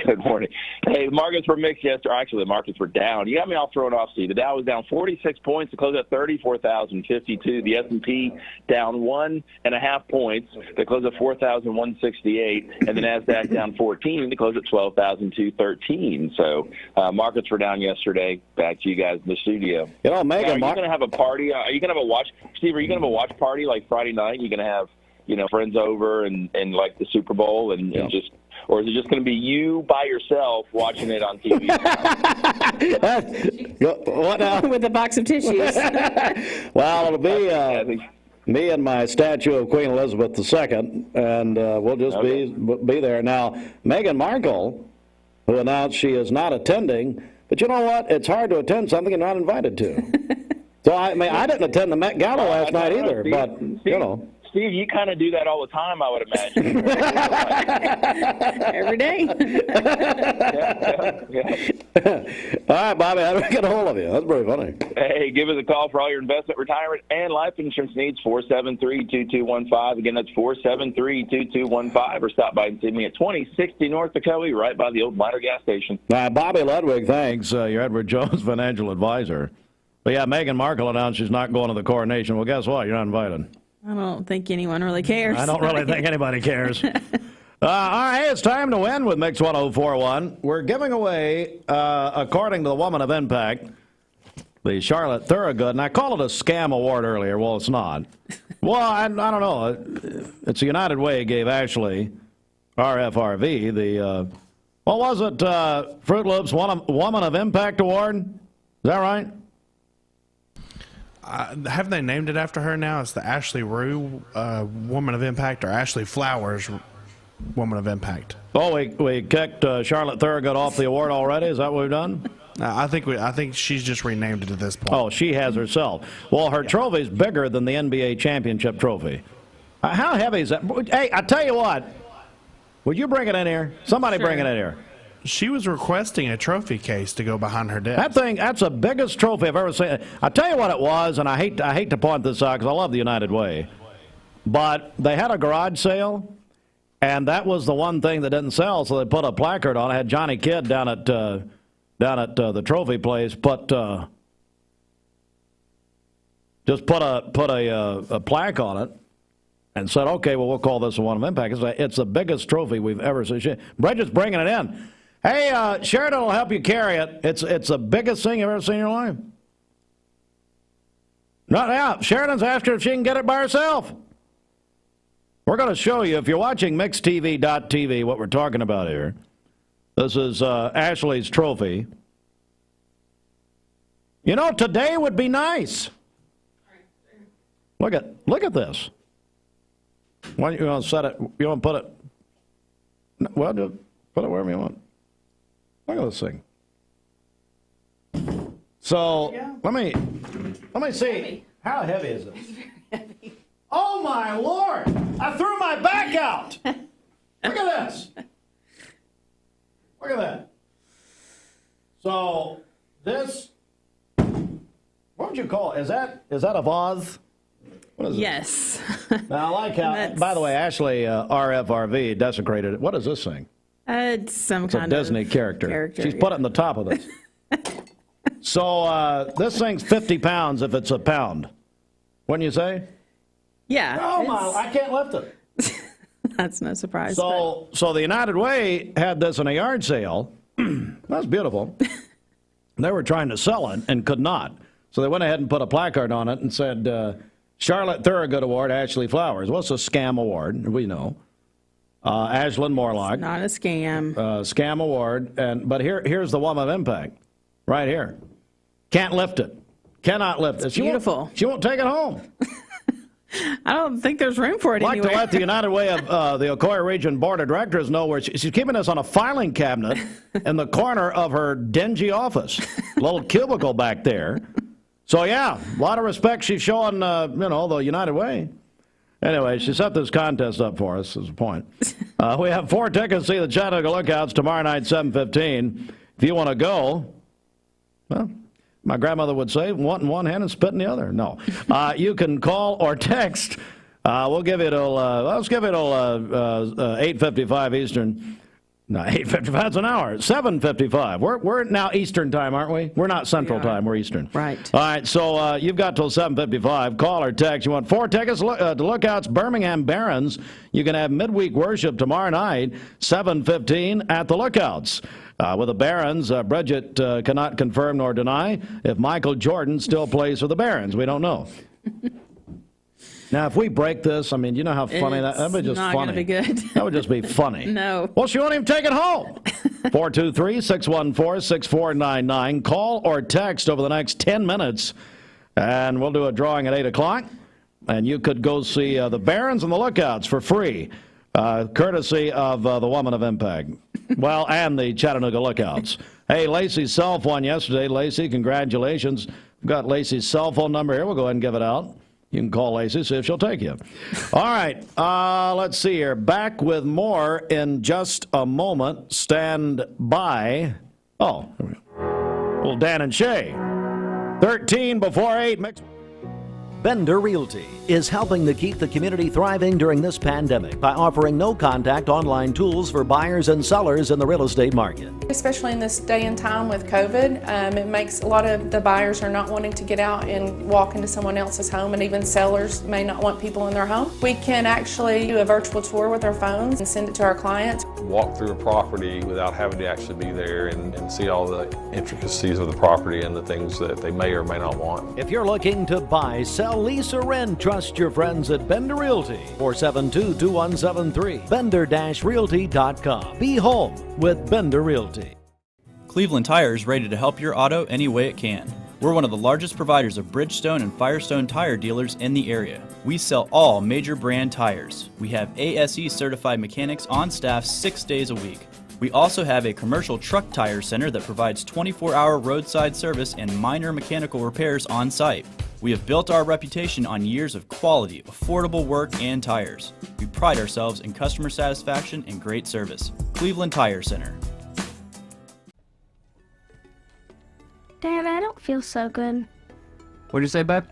good morning. Hey, the markets were mixed yesterday. Actually, the markets were down. You got me all thrown off, Steve. The Dow was down 46 points to close at 34,052. The S&P down 1.5 points to close at 4,168. And the NASDAQ down 14 to close at 12,213. So markets were down yesterday. Back to you guys in the studio. You know, Megan, are you going to have a party? Are you going to have a watch? Steve, are you going to have a watch party like Friday night? You're going to have, friends over and like the Super Bowl and just... Or is it just going to be you by yourself watching it on TV? What now? With a box of tissues. Well, it'll be me and my statue of Queen Elizabeth II, and we'll just be there. Now, Meghan Markle, who announced she is not attending, but you know what? It's hard to attend something you're not invited to. So, I didn't attend the Met Gala last night either, but, Steve, you kind of do that all the time, I would imagine. Every day. All right, Bobby, how do we get a hold of you? That's pretty funny. Hey, give us a call for all your investment, retirement, and life insurance needs, 473-2215. Again, that's 473-2215. Or stop by and see me at 2060 North Dakota, right by the old Miner gas station. Bobby Ludwig, thanks. You're Edward Jones' financial advisor. But, yeah, Meghan Markle announced she's not going to the coronation. Well, guess what? You're not invited. I don't think anyone really cares. I don't really think anybody cares. All right, it's time to win with Mix 1041. We're giving away, according to the Woman of Impact, the Charlotte Thorogood, and I called it a scam award earlier. Well, it's not. Well, I don't know. It's the United Way gave Ashley, RFRV, the, what was it, Fruit Loops Woman of Impact Award? Is that right? Haven't they named it after her now? It's the Ashley Rue Woman of Impact, or Ashley Flowers Woman of Impact. Oh, we kicked Charlotte Thorogood off the award already? Is that what we've done? I think she's just renamed it at this point. Oh, she has herself. Well, her trophy's bigger than the NBA championship trophy. How heavy is that? Hey, I tell you what. Would you bring it in here? Somebody bring it in here. She was requesting a trophy case to go behind her desk. That's the biggest trophy I've ever seen. I tell you what it was, and I hate to point this out because I love the United Way, but they had a garage sale, and that was the one thing that didn't sell, so they put a placard on it. Had Johnny Kidd down at the trophy place just put a plaque on it and said, okay, well, we'll call this a One of Impact. It's the biggest trophy we've ever seen. Bridget's bringing it in. Hey, Sheridan will help you carry it. It's the biggest thing you've ever seen in your life. Not out. Sheridan's asked her if she can get it by herself. We're going to show you, if you're watching mixtv.tv, what we're talking about here. This is Ashley's trophy. You know, today would be nice. Look at this. Why don't you want to set it? You want to put it? Well, just put it wherever you want. Look at this thing. So let me see. How heavy is it? It's very heavy. Oh my Lord! I threw my back out. Look at this. Look at that. So this would you call it? Is that a vase? What is yes. it? Now, I like how, by the way, Ashley RFRV desecrated it. What is this thing? It's some kind of Disney character. She's yeah. put it in the top of this. So this thing's 50 pounds if it's a pound. Wouldn't you say? Yeah. Oh, my, I can't lift it. That's no surprise. So the United Way had this in a yard sale. That's beautiful. They were trying to sell it and could not. So they went ahead and put a placard on it and said, Charlotte Thorogood Award, Ashley Flowers. What's a scam award? We know. Ashlyn Morlock. It's not a scam. Scam award. But here's the woman of impact. Right here. Can't lift it. Cannot lift it. It's beautiful. She won't take it home. I don't think there's room for it I'd like anywhere. to let the United Way of the Ocoee Region Board of Directors know where she's keeping this on a filing cabinet in the corner of her dingy office. A little cubicle back there. So, yeah, a lot of respect she's showing, the United Way. Anyway, she set this contest up for us, is the point. We have 4 tickets to see the Chattanooga Lookouts tomorrow night, 7:15. If you want to go, well, my grandmother would say, want in one hand and spit in the other. No. You can call or text. We'll give it till, let's give it till 8:55 Eastern. No, 8:55, that's an hour. 7:55. We're now Eastern time, aren't we? We're not Central time. We're Eastern. Right. All right, so you've got till 7:55. Call or text. You want 4 tickets to Lookouts Birmingham Barons. You can have midweek worship tomorrow night, 7:15 at the Lookouts. With the Barons, Bridget cannot confirm nor deny if Michael Jordan still plays for the Barons. We don't know. Now, if we break this, I mean, you know how funny that would be. Just not funny. Gonna be good. That would just be funny. No. Well, she won't even take it home. 423-614-6499. Call or text over the next 10 minutes, and we'll do a drawing at 8 o'clock. And you could go see the Barons and the Lookouts for free, courtesy of the Woman of Impact. Well, and the Chattanooga Lookouts. Hey, Lacey's cell phone yesterday. Lacey, congratulations. We've got Lacey's cell phone number here. We'll go ahead and give it out. You can call Lacey, see if she'll take you. All right, let's see here. Back with more in just a moment. Stand by. Oh, here we go. Little Dan and Shay. 13 before 8. Mix. Bender Realty is helping to keep the community thriving during this pandemic by offering no-contact online tools for buyers and sellers in the real estate market. Especially in this day and time with COVID, it makes a lot of the buyers are not wanting to get out and walk into someone else's home, and even sellers may not want people in their home. We can actually do a virtual tour with our phones and send it to our clients. Walk through a property without having to actually be there and see all the intricacies of the property and the things that they may or may not want. If you're looking to buy, sell, lease, or rent, trust your friends at Bender Realty. 472-2173. Bender-Realty.com. Be home with Bender Realty. Cleveland Tire is ready to help your auto any way it can. We're one of the largest providers of Bridgestone and Firestone tire dealers in the area. We sell all major brand tires. We have ASE certified mechanics on staff 6 days a week. We also have a commercial truck tire center that provides 24-hour roadside service and minor mechanical repairs on site. We have built our reputation on years of quality, affordable work and tires. We pride ourselves in customer satisfaction and great service. Cleveland Tire Center. Dad, I don't feel so good. What'd you say, babe?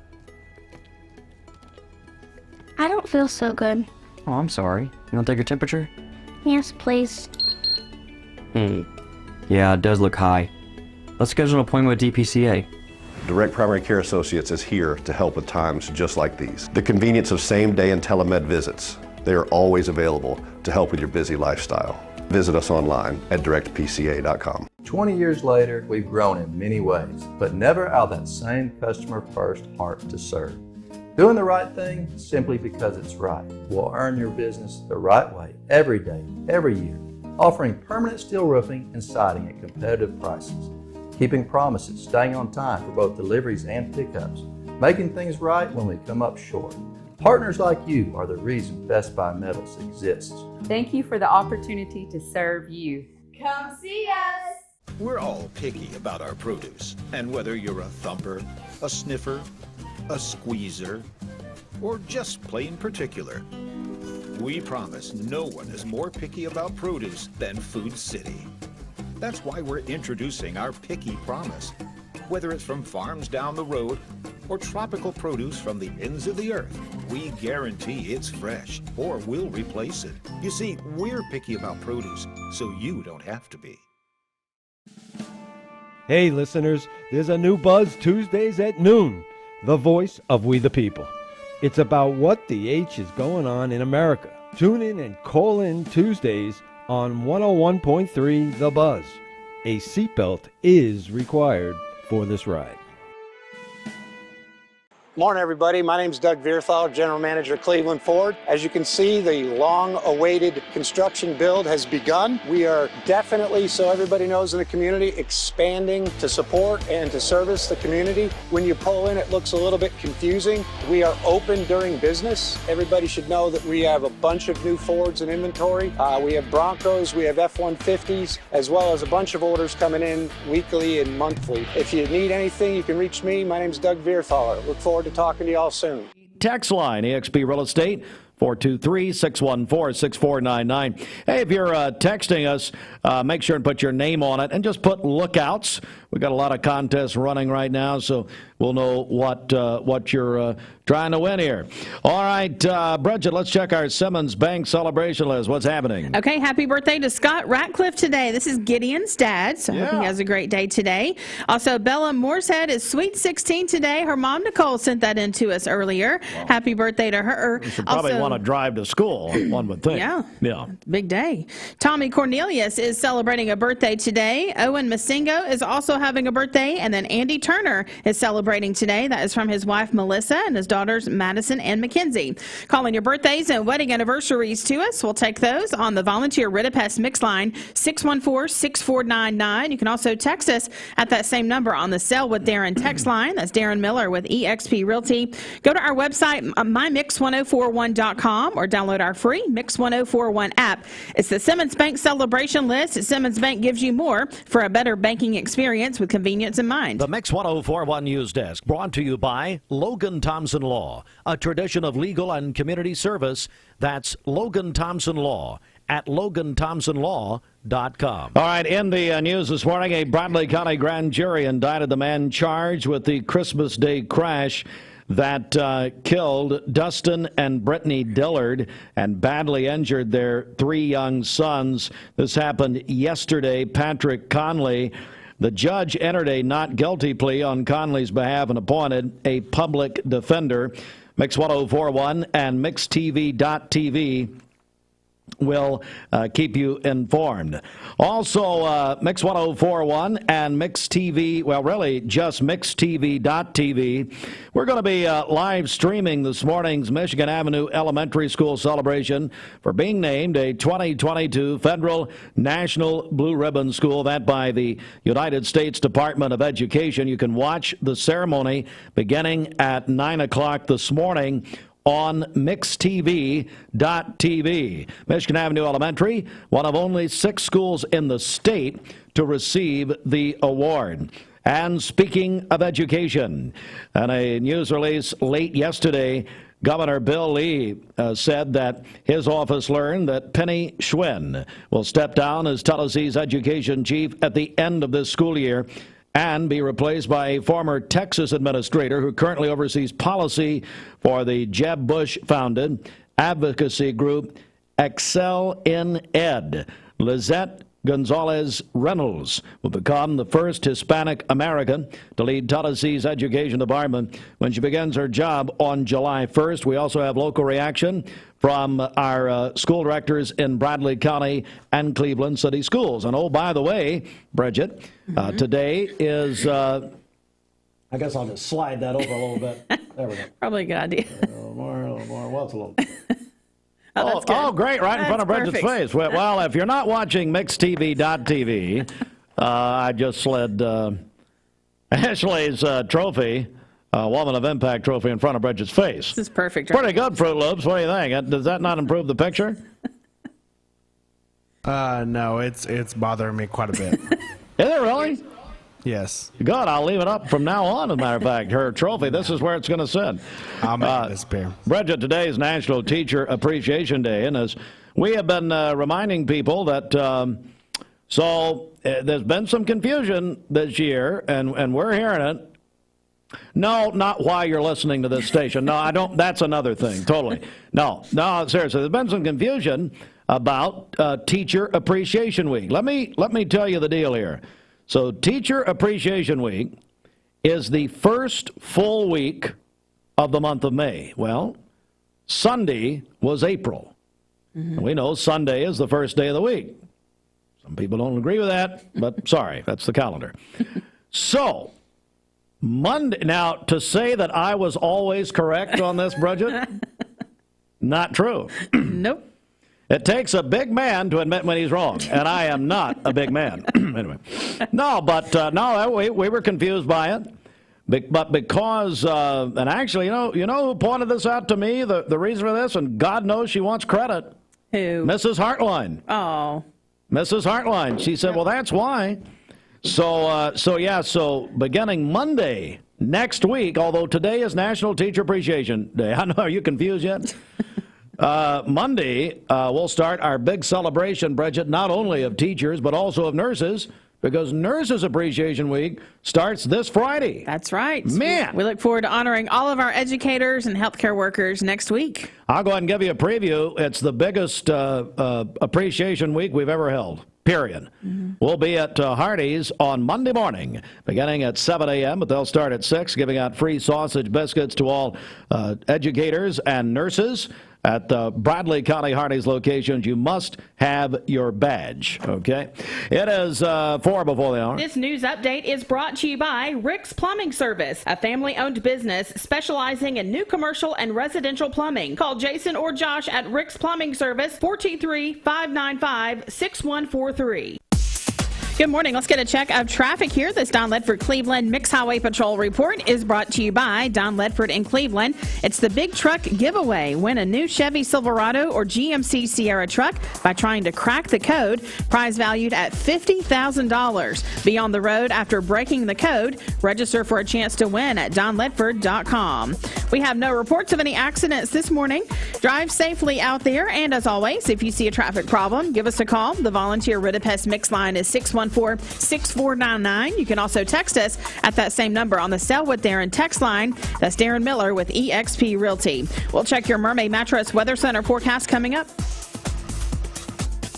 I don't feel so good. Oh, I'm sorry. You want to take your temperature? Yes, please. Yeah, it does look high. Let's schedule an appointment with DPCA. Direct Primary Care Associates is here to help with times just like these. The convenience of same-day and telemed visits. They are always available to help with your busy lifestyle. Visit us online at directpca.com. 20 years later, we've grown in many ways, but never out of that same customer-first heart to serve. Doing the right thing simply because it's right will earn your business the right way every day, every year. Offering permanent steel roofing and siding at competitive prices. Keeping promises, staying on time for both deliveries and pickups. Making things right when we come up short. Partners like you are the reason Best Buy Metals exists. Thank you for the opportunity to serve you. Come see us! We're all picky about our produce, and whether you're a thumper, a sniffer, a squeezer, or just plain particular, we promise no one is more picky about produce than Food City. That's why we're introducing our Picky Promise. Whether it's from farms down the road or tropical produce from the ends of the earth, we guarantee it's fresh or we'll replace it. You see, we're picky about produce, so you don't have to be. Hey listeners, there's a new Buzz Tuesdays at noon, the voice of we the people. It's about what the H is going on in America. Tune in and call in Tuesdays on 101.3 The Buzz. A seatbelt is required for this ride. Morning, everybody. My name is Doug Vierthal, General Manager, Cleveland Ford. As you can see, the long-awaited construction build has begun. We are definitely, so everybody knows in the community, expanding to support and to service the community. When you pull in, it looks a little bit confusing. We are open during business. Everybody should know that we have a bunch of new Fords in inventory. We have Broncos, we have F-150s, as well as a bunch of orders coming in weekly and monthly. If you need anything, you can reach me. My name is Doug Vierthaler. Look forward to talking to you all soon. Text line, eXp Real Estate, 423-614-6499. Hey, if you're texting us, make sure and put your name on it and just put lookouts. We've got a lot of contests running right now, so we'll know what you're trying to win here. All right, Bridget, let's check our Simmons Bank celebration list. What's happening? Okay, happy birthday to Scott Ratcliffe today. This is Gideon's dad, so I hope he has a great day today. Also, Bella Moorehead is sweet 16 today. Her mom, Nicole, sent that in to us earlier. Wow. Happy birthday to her. You should probably want to drive to school, one would think. Yeah. Big day. Tommy Cornelius is celebrating a birthday today. Owen Masingo is also having a birthday, and then Andy Turner is celebrating today. That is from his wife, Melissa, and his daughters, Madison and Mackenzie. Calling your birthdays and wedding anniversaries to us. We'll take those on the Volunteer Ritapest Mix line, 614-6499. You can also text us at that same number on the Sell with Darren text line. That's Darren Miller with eXp Realty. Go to our website, mymix1041.com, or download our free Mix 1041 app. It's the Simmons Bank celebration list. Simmons Bank gives you more for a better banking experience with convenience in mind. The Mix 1041 News Desk brought to you by Logan Thompson Law, a tradition of legal and community service. That's Logan Thompson Law at LoganThompsonLaw.com. All right, in the news this morning, a Bradley County grand jury indicted the man charged with the Christmas Day crash that killed Dustin and Brittany Dillard and badly injured their 3 young sons. This happened yesterday. Patrick Conley, the judge, entered a not guilty plea on Conley's behalf and appointed a public defender. Mix 1041 and MixTV.tv will keep you informed. Also, Mix 1041 and Mix TV, well, really just MixTV.tv. We're going to be live streaming this morning's Michigan Avenue Elementary School celebration for being named a 2022 Federal National Blue Ribbon School, that by the United States Department of Education. You can watch the ceremony beginning at 9 o'clock this morning on MixTV.tv. Michigan Avenue Elementary, one of only 6 schools in the state to receive the award. And speaking of education, in a news release late yesterday, Governor Bill Lee said that his office learned that Penny Schwinn will step down as Tennessee's education chief at the end of this school year and be replaced by a former Texas administrator who currently oversees policy for the Jeb Bush-founded advocacy group Excel in Ed. Lizette Gonzalez Reynolds will become the first Hispanic American to lead Tennessee's education department when she begins her job on July 1st. We also have local reaction from our school directors in Bradley County and Cleveland City Schools. And oh, by the way, Bridget, today is, I guess I'll just slide that over a little bit. There we go. Probably a good idea. A little more. Well, it's a little. Oh, great, right in front of Bridget's face. Well, if you're not watching MixTV.tv, I just slid Ashley's trophy, Woman of Impact trophy, in front of Bridget's face. This is perfect. Right? Pretty good, Fruit Loops. What do you think? Does that not improve the picture? No, it's bothering me quite a bit. Is it really? Yes. Good. I'll leave it up from now on, as a matter of fact. Her trophy, this is where it's going to sit. I'll make it disappear. Bridget, today is National Teacher Appreciation Day, and as we have been reminding people that, there's been some confusion this year, and we're hearing it. No, not why you're listening to this station. No, I don't. That's another thing. Totally. No, seriously. There's been some confusion about Teacher Appreciation Week. Let me tell you the deal here. So Teacher Appreciation Week is the first full week of the month of May. Well, Sunday was April. Mm-hmm. We know Sunday is the first day of the week. Some people don't agree with that, but sorry, that's the calendar. So, Monday, now to say that I was always correct on this, Bridget, not true. Nope. It takes a big man to admit when he's wrong, and I am not a big man. Anyway, we were confused by it. But because, and actually, you know who pointed this out to me, the reason for this, and God knows she wants credit. Who? Mrs. Hartline. Oh. Mrs. Hartline. She said, well, that's why. So beginning Monday next week, although today is National Teacher Appreciation Day. I know, are you confused yet? Monday, we'll start our big celebration, Bridget, not only of teachers, but also of nurses, because Nurses Appreciation Week starts this Friday. That's right. Man. We look forward to honoring all of our educators and healthcare workers next week. I'll go ahead and give you a preview. It's the biggest appreciation week we've ever held, period. Mm-hmm. We'll be at Hardee's on Monday morning, beginning at 7 a.m., but they'll start at 6, giving out free sausage biscuits to all educators and nurses. At the Bradley County Hardee's locations, you must have your badge, okay? It is 4 before the hour. This news update is brought to you by Rick's Plumbing Service, a family-owned business specializing in new commercial and residential plumbing. Call Jason or Josh at Rick's Plumbing Service, 423-595-6143. Good morning. Let's get a check of traffic here. This Don Ledford Cleveland Mixed Highway Patrol report is brought to you by Don Ledford in Cleveland. It's the Big Truck Giveaway. Win a new Chevy Silverado or GMC Sierra truck by trying to crack the code. Prize valued at $50,000. Be on the road after breaking the code. Register for a chance to win at donledford.com. We have no reports of any accidents this morning. Drive safely out there. And as always, if you see a traffic problem, give us a call. The volunteer Ridipest Mix line is 614-6499. You can also text us at that same number on the Sell with Darren text line. That's Darren Miller with eXp Realty. We'll check your Mermaid Mattress Weather Center forecast coming up.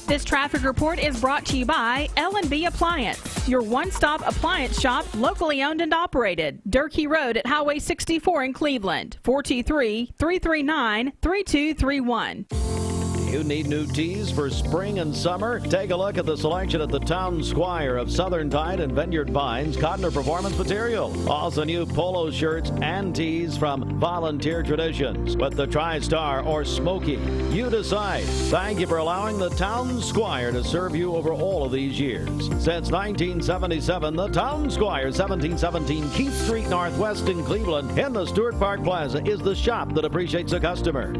This traffic report is brought to you by L&B Appliance, your one-stop appliance shop, locally owned and operated. Durkee Road at Highway 64 in Cleveland, 423-339-3231. You need new tees for spring and summer? Take a look at the selection at the Town Squire of Southern Tide and Vineyard Vines Cotton or Performance Material. Also new polo shirts and tees from Volunteer Traditions with the TriStar or Smoky. You decide. Thank you for allowing the Town Squire to serve you over all of these years. Since 1977, the Town Squire, 1717 Keith Street Northwest in Cleveland in the Stuart Park Plaza, is the shop that appreciates the customer.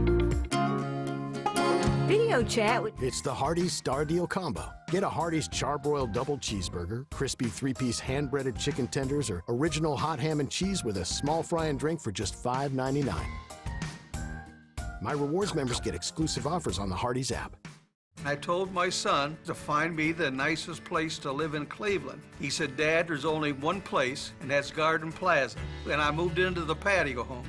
Video chat. It's the Hardee's Star Deal Combo. Get a Hardee's Charbroiled Double Cheeseburger, crispy 3-piece hand-breaded chicken tenders, or original hot ham and cheese with a small fry and drink for just $5.99. My rewards members get exclusive offers on the Hardee's app. I told my son to find me the nicest place to live in Cleveland. He said, Dad, there's only one place, and that's Garden Plaza. And I moved into the patio home.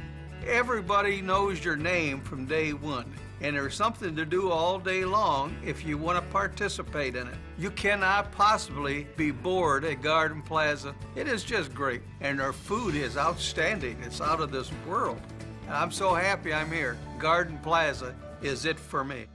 Everybody knows your name from day one. And there's something to do all day long if you want to participate in it. You cannot possibly be bored at Garden Plaza. It is just great. And their food is outstanding. It's out of this world. And I'm so happy I'm here. Garden Plaza is it for me.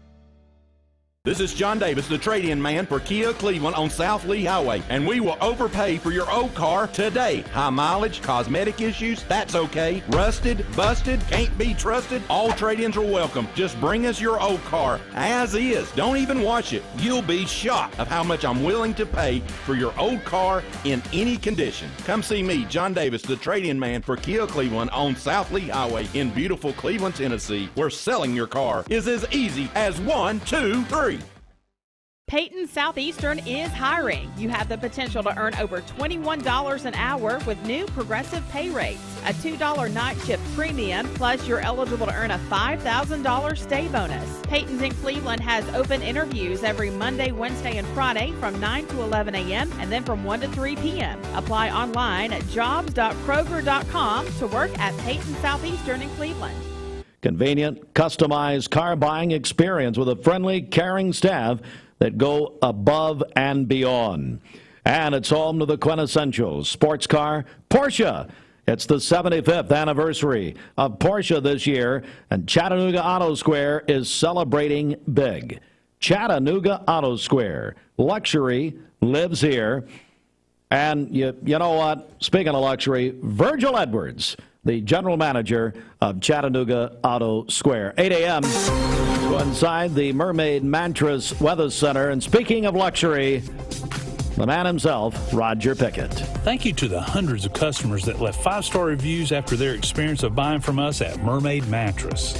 This is John Davis, the trade-in man for Kia Cleveland on South Lee Highway, and we will overpay for your old car today. High mileage, cosmetic issues, that's okay. Rusted, busted, can't be trusted, all trade-ins are welcome. Just bring us your old car as is. Don't even wash it. You'll be shocked of how much I'm willing to pay for your old car in any condition. Come see me, John Davis, the trade-in man for Kia Cleveland on South Lee Highway in beautiful Cleveland, Tennessee, where selling your car is as easy as 1, 2, 3. Peyton Southeastern is hiring. You have the potential to earn over $21 an hour with new progressive pay rates. A $2 night shift premium, plus you're eligible to earn a $5,000 stay bonus. Peyton's in Cleveland has open interviews every Monday, Wednesday, and Friday from 9 to 11 a.m. and then from 1 to 3 p.m. Apply online at jobs.kroger.com to work at Peyton Southeastern in Cleveland. Convenient, customized car buying experience with a friendly, caring staff that go above and beyond. And it's home to the quintessential sports car, Porsche. It's the 75th anniversary of Porsche this year, and Chattanooga Auto Square is celebrating big. Chattanooga Auto Square. Luxury lives here. And you know what? Speaking of luxury, Virgil Edwards, the general manager of Chattanooga Auto Square. 8 a.m. Go inside the Mermaid Mattress Weather Center. And speaking of luxury, the man himself, Roger Pickett. Thank you to the hundreds of customers that left 5-star reviews after their experience of buying from us at Mermaid Mattress.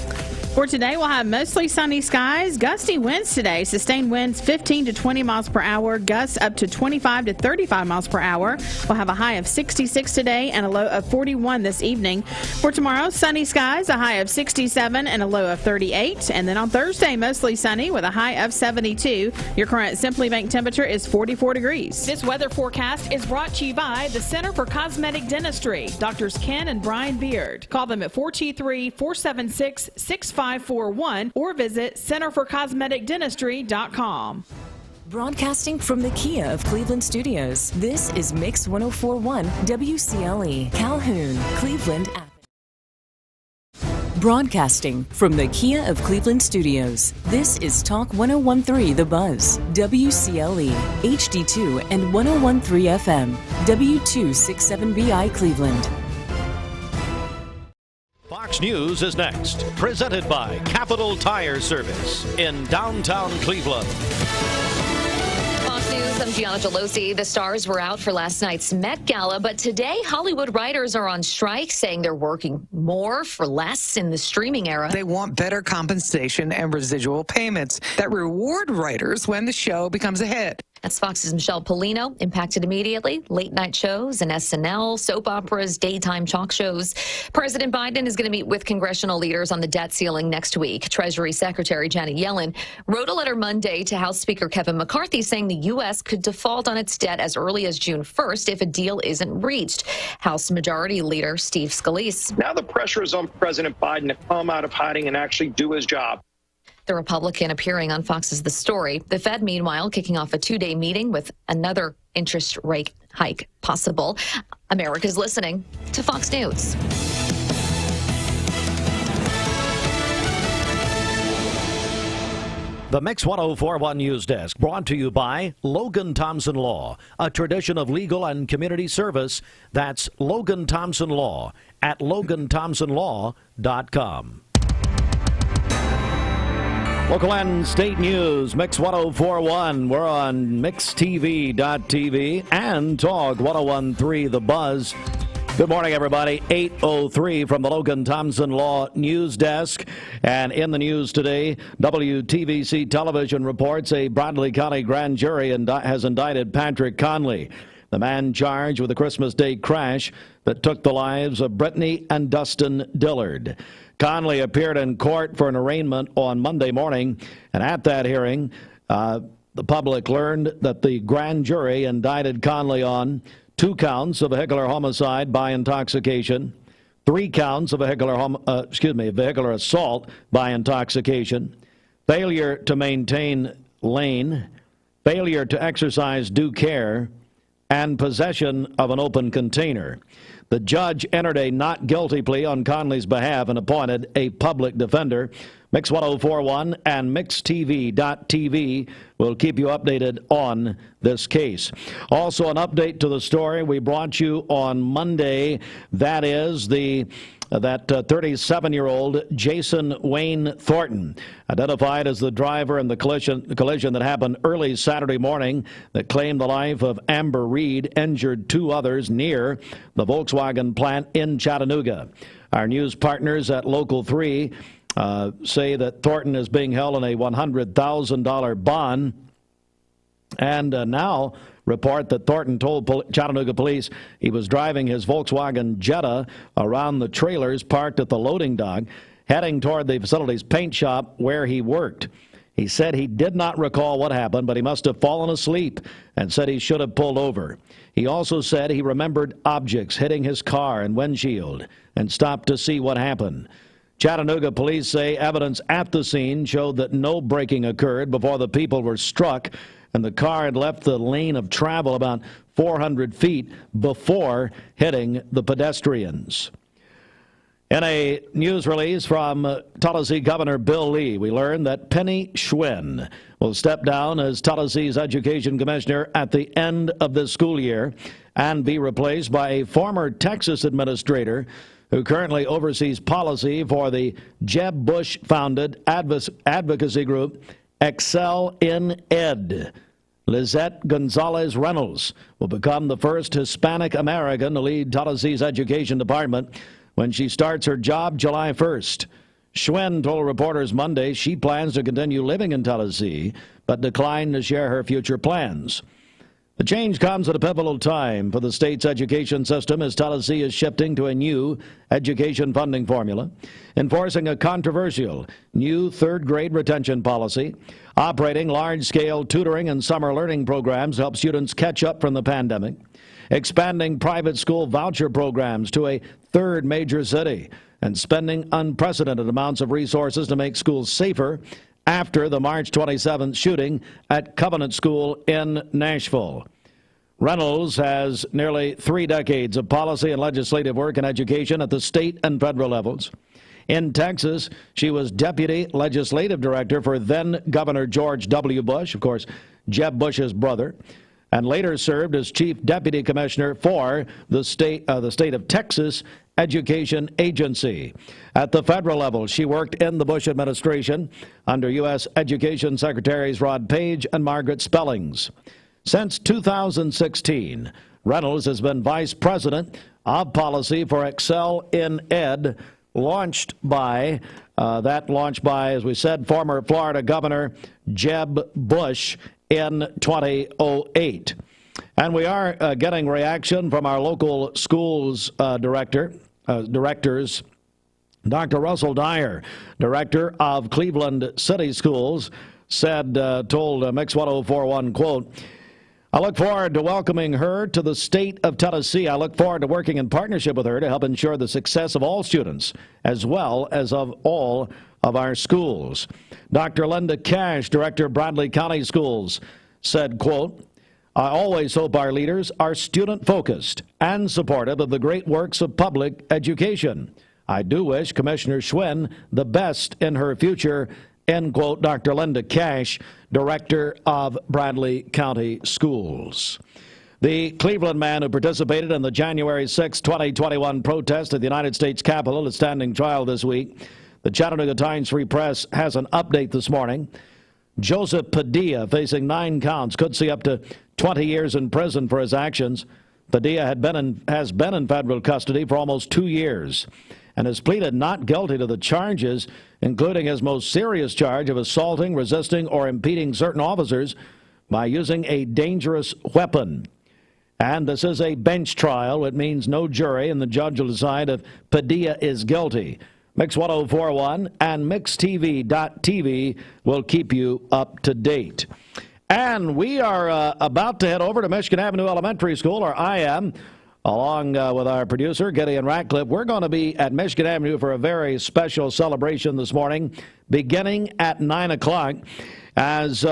For today, we'll have mostly sunny skies, gusty winds today, sustained winds 15 to 20 miles per hour, gusts up to 25 to 35 miles per hour. We'll have a high of 66 today and a low of 41 this evening. For tomorrow, sunny skies, a high of 67 and a low of 38. And then on Thursday, mostly sunny with a high of 72. Your current Simply Bank temperature is 44 degrees. This weather forecast is brought to you by the Center for Cosmetic Dentistry, Doctors Ken and Brian Beard. Call them at 423-476-6541 or visit centerforcosmeticdentistry.com. Broadcasting from the Kia of Cleveland Studios, this is Mix 104.1 WCLE, Calhoun, Cleveland. Broadcasting from the Kia of Cleveland Studios, this is Talk 101.3 The Buzz, WCLE, HD2 and 101.3 FM, W267BI Cleveland. Fox News is next, presented by Capital Tire Service in downtown Cleveland. Fox News, I'm Gianna Gelosi. The stars were out for last night's Met Gala, but today Hollywood writers are on strike, saying they're working more for less in the streaming era. They want better compensation and residual payments that reward writers when the show becomes a hit. That's Fox's Michelle Polino, impacted immediately. Late night shows and SNL, soap operas, daytime talk shows. President Biden is going to meet with congressional leaders on the debt ceiling next week. Treasury Secretary Janet Yellen wrote a letter Monday to House Speaker Kevin McCarthy saying the U.S. could default on its debt as early as June 1st if a deal isn't reached. House Majority Leader Steve Scalise. Now the pressure is on President Biden to come out of hiding and actually do his job. The Republican appearing on Fox's The Story. The Fed, meanwhile, kicking off a 2-day meeting with another interest rate hike possible. America's listening to Fox News. The Mix 104.1 News Desk brought to you by Logan Thompson Law, a tradition of legal and community service. That's Logan Thompson Law at LoganThompsonLaw.com. Local and state news, Mix 104.1. We're on MixTV.tv and Talk 101.3 The Buzz. Good morning, everybody. 8:03 from the Logan Thompson Law News Desk. And in the news today, WTVC Television reports a Bradley County grand jury has indicted Patrick Conley, the man charged with the Christmas Day crash that took the lives of Brittany and Dustin Dillard. Conley appeared in court for an arraignment on Monday morning, and at that hearing, the public learned that the grand jury indicted Conley on 2 counts of vehicular homicide by intoxication, 3 counts of vehicular assault by intoxication, failure to maintain lane, failure to exercise due care, and possession of an open container. The judge entered a not guilty plea on Conley's behalf and appointed a public defender. Mix 104.1 and MixTV.tv will keep you updated on this case. Also, an update to the story we brought you on Monday. That is that 37-year-old Jason Wayne Thornton, identified as the driver in the collision that happened early Saturday morning that claimed the life of Amber Reed, injured 2 others near the Volkswagen plant in Chattanooga. Our news partners at Local 3 say that Thornton is being held on a $100,000 bond. And now report that Thornton told Chattanooga police he was driving his Volkswagen Jetta around the trailers parked at the loading dock, heading toward the facility's paint shop where he worked. He said he did not recall what happened, but he must have fallen asleep and said he should have pulled over. He also said he remembered objects hitting his car and windshield and stopped to see what happened. Chattanooga police say evidence at the scene showed that no braking occurred before the people were struck, and the car had left the lane of travel about 400 feet before hitting the pedestrians. In a news release from Tallahassee Governor Bill Lee, we learned that Penny Schwinn will step down as Tallahassee's education commissioner at the end of this school year and be replaced by a former Texas administrator who currently oversees policy for the Jeb Bush-founded advocacy group Excel in Ed. Lizette Gonzalez Reynolds will become the first Hispanic American to lead Tallahassee's education department when she starts her job July 1st. Schwinn told reporters Monday she plans to continue living in Tallahassee, but declined to share her future plans. The change comes at a pivotal time for the state's education system as Tallahassee is shifting to a new education funding formula, enforcing a controversial new third-grade retention policy, operating large-scale tutoring and summer learning programs to help students catch up from the pandemic, expanding private school voucher programs to a third major city, and spending unprecedented amounts of resources to make schools safer after the March 27th shooting at Covenant School in Nashville. Reynolds has nearly 3 decades of policy and legislative work in education at the state and federal levels. In Texas, she was deputy legislative director for then-Governor George W. Bush, of course, Jeb Bush's brother, and later served as chief deputy commissioner for the state of Texas Education Agency. At the federal level, she worked in the Bush administration under U.S. Education Secretaries Rod Page and Margaret Spellings. Since 2016, Reynolds has been vice president of policy for Excel in Ed, launched by, as we said, former Florida Governor Jeb Bush in 2008. And we are getting reaction from our local schools directors. Dr. Russell Dyer, director of Cleveland City Schools, told Mix 1041, quote, "I look forward to welcoming her to the state of Tennessee. I look forward to working in partnership with her to help ensure the success of all students, as well as of all of our schools." Dr. Linda Cash, director of Bradley County Schools, said, quote, "I always hope our leaders are student-focused and supportive of the great works of public education. I do wish Commissioner Schwinn the best in her future," end quote. Dr. Linda Cash, director of Bradley County Schools. The Cleveland man who participated in the January 6, 2021 protest at the United States Capitol is standing trial this week. The Chattanooga Times-Free Press has an update this morning. Joseph Padilla, facing 9 counts, could see up to 20 years in prison for his actions. Padilla has been in federal custody for almost 2 years and has pleaded not guilty to the charges, including his most serious charge of assaulting, resisting, or impeding certain officers by using a dangerous weapon. And this is a bench trial. It means no jury, and the judge will decide if Padilla is guilty. Mix 1041 and MixTV.tv will keep you up to date. And we are about to head over to Michigan Avenue Elementary School, or I am, along with our producer, Gideon Ratcliffe. We're going to be at Michigan Avenue for a very special celebration this morning, beginning at 9 o'clock, as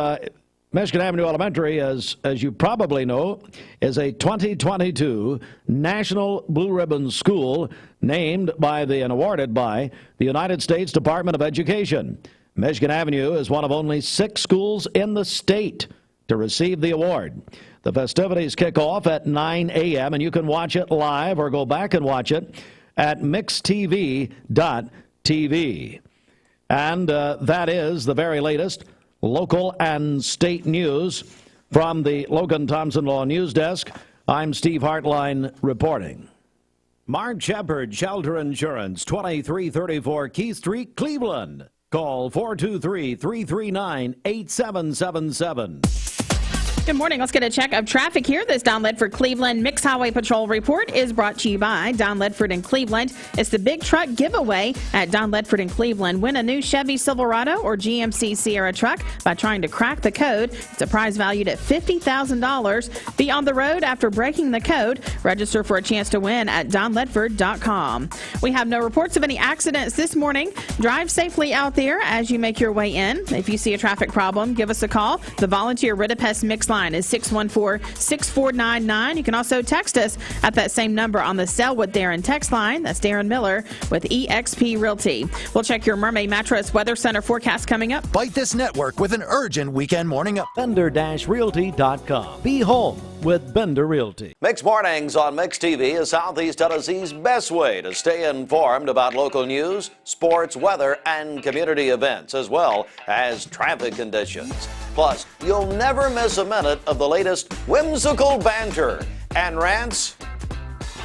Michigan Avenue Elementary, as you probably know, is a 2022 National Blue Ribbon School named by and awarded by the United States Department of Education. Michigan Avenue is one of only 6 schools in the state to receive the award. The festivities kick off at 9 a.m., and you can watch it live or go back and watch it at MixTV.tv. And that is the very latest local and state news from the Logan Thompson Law News Desk. I'm Steve Hartline reporting. Mark Shepard, Shelter Insurance, 2334 Keith Street, Cleveland. Call 423-339-8777. Good morning. Let's get a check of traffic here. This Don Ledford Cleveland Mixed Highway Patrol report is brought to you by Don Ledford in Cleveland. It's the big truck giveaway at Don Ledford in Cleveland. Win a new Chevy Silverado or GMC Sierra truck by trying to crack the code. It's a prize valued at $50,000. Be on the road after breaking the code. Register for a chance to win at donledford.com. We have no reports of any accidents this morning. Drive safely out there as you make your way in. If you see a traffic problem, give us a call. The volunteer Ritapest Mix line is 614-6499. You can also text us at that same number on the Sell with Darren text line. That's Darren Miller with eXp Realty. We'll check your Mermaid Mattress Weather Center forecast coming up. Bite this network with an urgent weekend morning up. Bender-realty.com. Be home with Bender Realty. Mixed Mornings on Mixed TV is Southeast Tennessee's best way to stay informed about local news, sports, weather, and community events, as well as traffic conditions. Plus, you'll never miss a minute of the latest whimsical banter and rants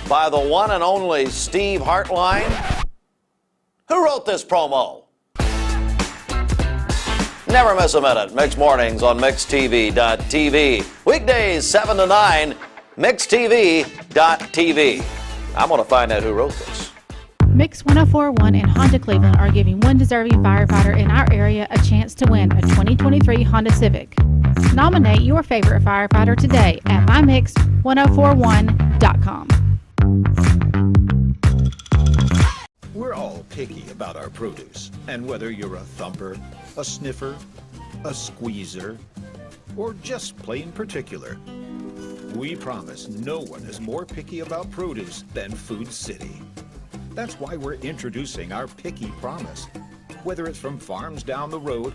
by the one and only Steve Hartline. Who wrote this promo? Never miss a minute. Mixed Mornings on MixedTV.tv. Weekdays 7 to 9, MixedTV.tv. I'm going to find out who wrote this. Mix 104.1 and Honda Cleveland are giving one deserving firefighter in our area a chance to win a 2023 Honda Civic. Nominate your favorite firefighter today at mymix1041.com. We're all picky about our produce, and whether you're a thumper, a sniffer, a squeezer, or just plain particular, we promise no one is more picky about produce than Food City. That's why we're introducing our Picky Promise. Whether it's from farms down the road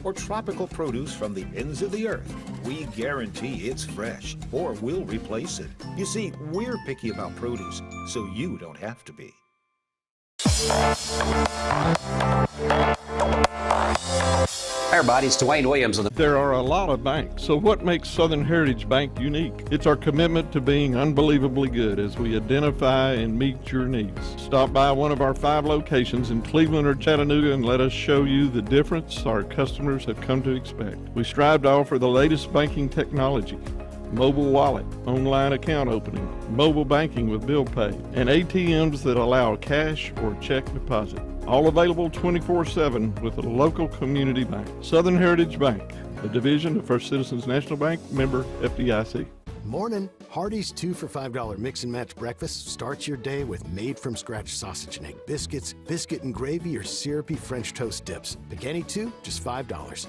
or tropical produce from the ends of the earth, we guarantee it's fresh or we'll replace it. You see, we're picky about produce, so you don't have to be. Hey everybody, it's Dwayne Williams. There are a lot of banks, so what makes Southern Heritage Bank unique? It's our commitment to being unbelievably good as we identify and meet your needs. Stop by one of our 5 locations in Cleveland or Chattanooga and let us show you the difference our customers have come to expect. We strive to offer the latest banking technology, mobile wallet, online account opening, mobile banking with bill pay, and ATMs that allow cash or check deposit. All available 24/7 with a local community bank. Southern Heritage Bank, a division of First Citizens National Bank, member FDIC. Morning. Hardee's 2 for $5 mix and match breakfast starts your day with made-from-scratch sausage and egg biscuits, biscuit and gravy, or syrupy French toast dips. Pick any 2, just $5.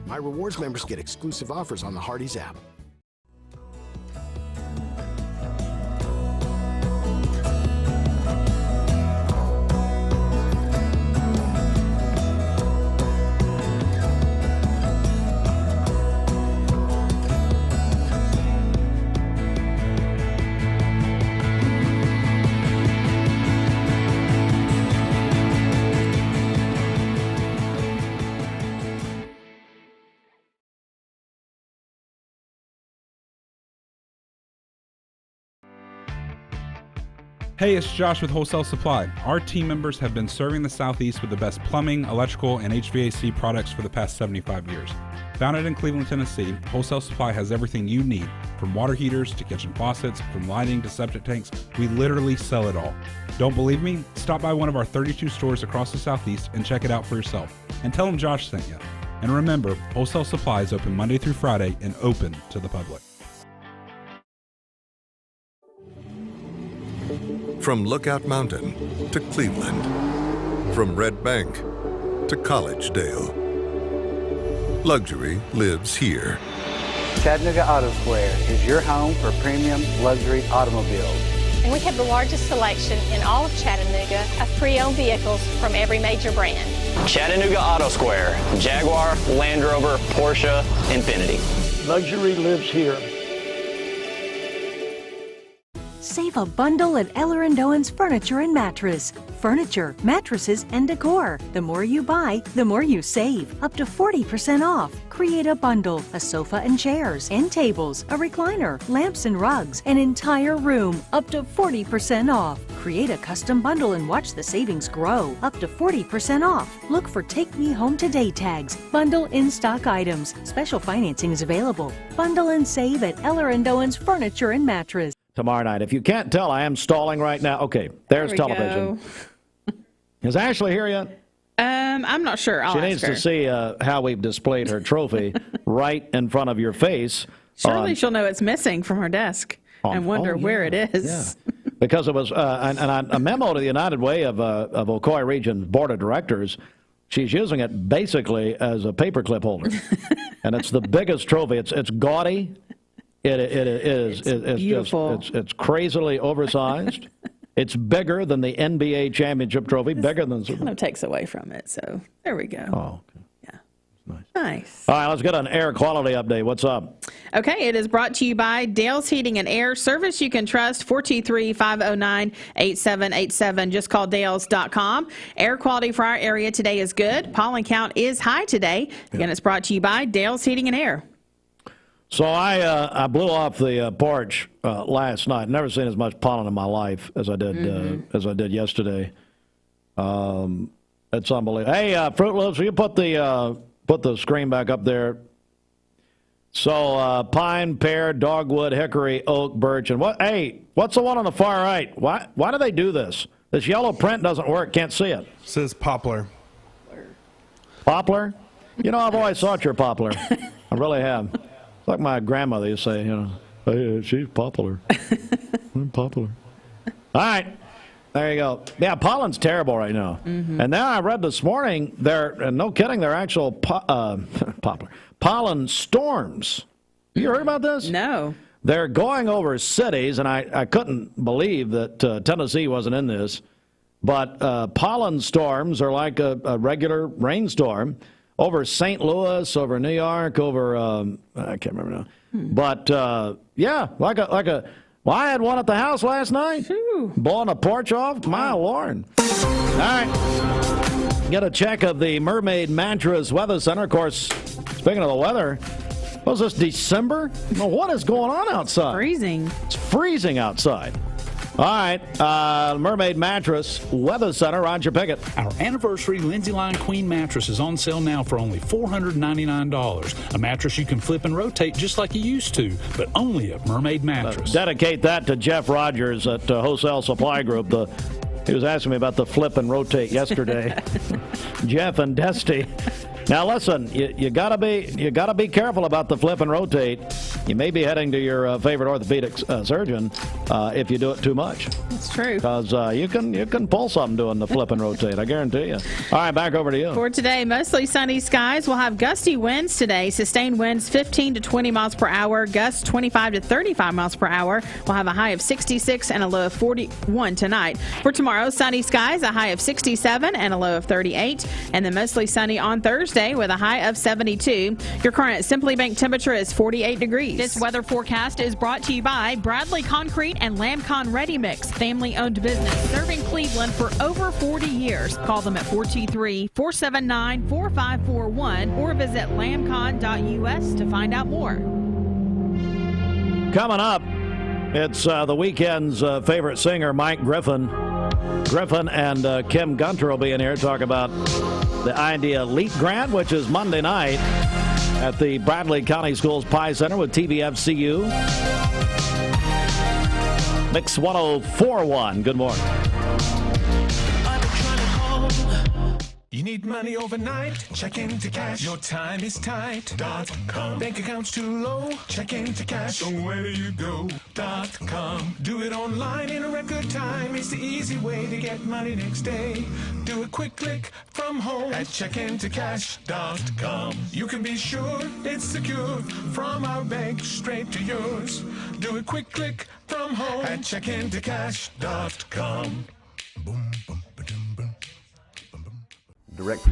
My rewards members get exclusive offers on the Hardee's app. Hey, it's Josh with Wholesale Supply. Our team members have been serving the Southeast with the best plumbing, electrical, and HVAC products for the past 75 years. Founded in Cleveland, Tennessee, Wholesale Supply has everything you need, from water heaters to kitchen faucets, from lighting to septic tanks. We literally sell it all. Don't believe me? Stop by one of our 32 stores across the Southeast and check it out for yourself. And tell them Josh sent you. And remember, Wholesale Supply is open Monday through Friday and open to the public. From Lookout Mountain to Cleveland, from Red Bank to Collegedale, luxury lives here. Chattanooga Auto Square is your home for premium luxury automobiles. And we have the largest selection in all of Chattanooga of pre-owned vehicles from every major brand. Chattanooga Auto Square, Jaguar, Land Rover, Porsche, Infiniti. Luxury lives here. Save a bundle at Eller & Owen's Furniture and Mattress. Furniture, mattresses, and decor. The more you buy, the more you save. Up to 40% off. Create a bundle, a sofa and chairs, end tables, a recliner, lamps and rugs, an entire room. Up to 40% off. Create a custom bundle and watch the savings grow. Up to 40% off. Look for Take Me Home Today tags. Bundle in-stock items. Special financing is available. Bundle and save at Eller & Owen's Furniture and Mattress. Tomorrow night. If you can't tell, I am stalling right now. Okay, there's television. Is Ashley here yet? I'm not sure. She needs to see how we've displayed her trophy right in front of your face. Surely she'll know it's missing from her desk and wonder where it is. Yeah. Because it was a memo to the United Way of Ocoee Region Board of Directors. She's using it basically as a paperclip holder, and it's the biggest trophy. It's gaudy. It is. It's beautiful. It's crazily oversized. It's bigger than the NBA championship trophy. Bigger than. Kind of takes away from it. So there we go. Oh, okay. Yeah. Nice. All right, let's get an air quality update. What's up? Okay, it is brought to you by Dale's Heating and Air. Service you can trust, 423-509-8787. Just call Dales.com. Air quality for our area today is good. Pollen count is high today. Again, it's brought to you by Dale's Heating and Air. So I blew off the porch last night. Never seen as much pollen in my life as I did yesterday. It's unbelievable. Hey, Fruit Loops, will you put the screen back up there? So pine, pear, dogwood, hickory, oak, birch, and what? Hey, what's the one on the far right? Why do they do this? This yellow print doesn't work. Can't see it. Says poplar. Poplar? You know, I've always thought you're poplar. I really have. It's like my grandmother used to say, you know, hey, she's popular. I'm popular. All right. There you go. Yeah, pollen's terrible right now. Mm-hmm. And now I read this morning, no kidding, they're actual pollen storms. You heard about this? No. They're going over cities, and I couldn't believe that Tennessee wasn't in this, but pollen storms are like a regular rainstorm. Over St. Louis, over New York, over I can't remember now. But yeah, like a. Well, I had one at the house last night. Blowing a porch off. My Lord. All right. Get a check of the Mermaid Mattress Weather Center. Of course, speaking of the weather, was this December? Well, what is going on outside? Freezing. It's freezing outside. All right, Mermaid Mattress Weather Center, Roger Pickett. Our anniversary Lindsay Line Queen mattress is on sale now for only $499. A mattress you can flip and rotate just like you used to, but only at Mermaid Mattress. Dedicate that to Jeff Rogers at Wholesale Supply Group. He was asking me about the flip and rotate yesterday. Jeff and Desty. Now listen, you gotta be careful about the flip and rotate. You may be heading to your favorite orthopedic surgeon if you do it too much. That's true. Because you can pull something doing the flip and rotate. I guarantee you. All right, back over to you. For today, mostly sunny skies. We'll have gusty winds today. Sustained winds 15 to 20 miles per hour. Gusts 25 to 35 miles per hour. We'll have a high of 66 and a low of 41 tonight. For tomorrow, sunny skies, a high of 67 and a low of 38. And then mostly sunny on Thursday with a high of 72. Your current Simply Bank temperature is 48 degrees. This weather forecast is brought to you by Bradley Concrete and Lamcon Ready Mix, family-owned business serving Cleveland for over 40 years. Call them at 423-479-4541 or visit lamcon.us to find out more. Coming up, it's the weekend's favorite singer, Mike Griffin. Griffin and Kim Gunter will be in here to talk about the Idea Elite Grant, which is Monday night at the Bradley County Schools Pie Center with TVFCU. Mix 104.1. Good morning. You need money overnight? Check into cash. Your time is tight. .com. Bank account's too low? Check into cash. So where do you go? .com. Do it online in a record time. It's the easy way to get money next day. Do a quick click from home at checkintocash.com. You can be sure it's secure from our bank straight to yours. Do a quick click from home at checkintocash.com. Boom, boom, ba-dum, boom. Direct.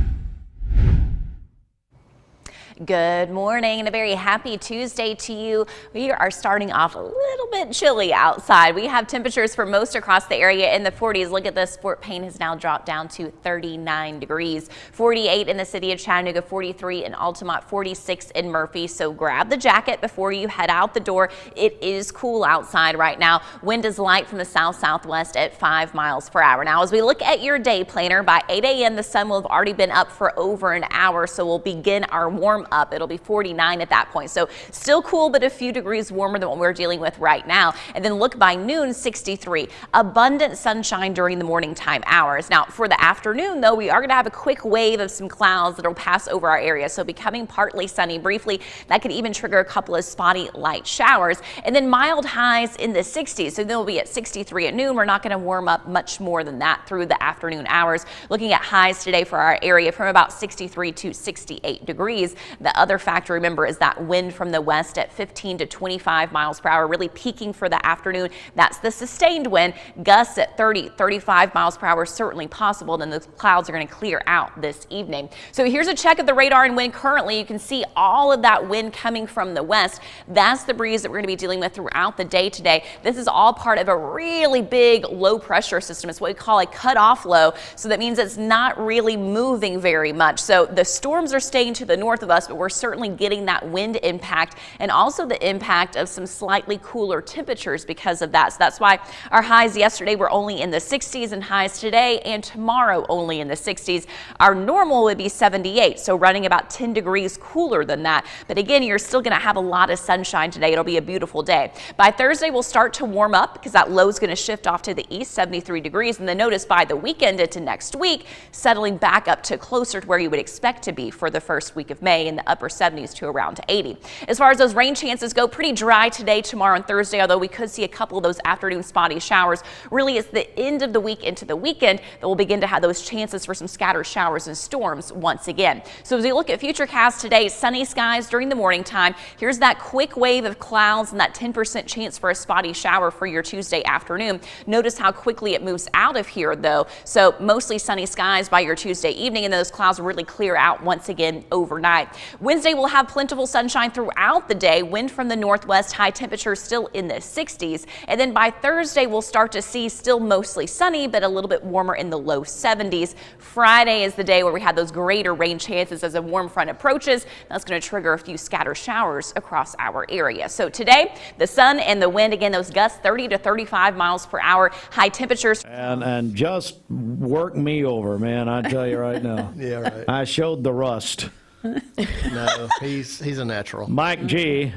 Good morning and a very happy Tuesday to you. We are starting off a little bit chilly outside. We have temperatures for most across the area in the 40s. Look at this. Fort Payne has now dropped down to 39 degrees. 48 in the city of Chattanooga, 43 in Altamont, 46 in Murphy. So grab the jacket before you head out the door. It is cool outside right now. Wind is light from the south-southwest at 5 miles per hour. Now, as we look at your day planner, by 8 a.m. the sun will have already been up for over an hour. So we'll begin our warm up. It'll be 49 at that point. So still cool, but a few degrees warmer than what we're dealing with right now. And then look, by noon, 63. Abundant sunshine during the morning time hours. Now for the afternoon, though, we are going to have a quick wave of some clouds that will pass over our area. So becoming partly sunny briefly. That could even trigger a couple of spotty light showers. And then mild highs in the 60s. So they'll be at 63 at noon. We're not going to warm up much more than that through the afternoon hours. Looking at highs today for our area from about 63 to 68 degrees. The other factor, remember, is that wind from the west at 15 to 25 miles per hour, really peaking for the afternoon. That's the sustained wind. Gusts at 30, 35 miles per hour, certainly possible. Then the clouds are going to clear out this evening. So here's a check of the radar and wind currently. You can see all of that wind coming from the west. That's the breeze that we're going to be dealing with throughout the day today. This is all part of a really big low pressure system. It's what we call a cutoff low. So that means it's not really moving very much. So the storms are staying to the north of us, but we're certainly getting that wind impact and also the impact of some slightly cooler temperatures because of that. So that's why our highs yesterday were only in the 60s and highs today and tomorrow only in the 60s. Our normal would be 78, so running about 10 degrees cooler than that. But again, you're still going to have a lot of sunshine today. It'll be a beautiful day. By Thursday, we'll start to warm up because that low is going to shift off to the east, 73 degrees. And then notice by the weekend into next week, settling back up to closer to where you would expect to be for the first week of May in the upper 70s to around 80. As far as those rain chances go, pretty dry today, tomorrow, and Thursday, although we could see a couple of those afternoon spotty showers. Really, it's the end of the week into the weekend that we'll begin to have those chances for some scattered showers and storms once again. So as we look at futurecast today, sunny skies during the morning time. Here's that quick wave of clouds and that 10% chance for a spotty shower for your Tuesday afternoon. Notice how quickly it moves out of here, though. So mostly sunny skies by your Tuesday evening, and those clouds will really clear out once again overnight. Wednesday will have plentiful sunshine throughout the day. Wind from the northwest, high temperatures still in the 60s. And then by Thursday, we'll start to see still mostly sunny, but a little bit warmer in the low 70s. Friday is the day where we have those greater rain chances as a warm front approaches. That's going to trigger a few scattered showers across our area. So today, the sun and the wind, again, those gusts 30 to 35 miles per hour, high temperatures. And just work me over, man, I tell you right now. Yeah, right. I showed the rust. No, he's a natural. Mike G.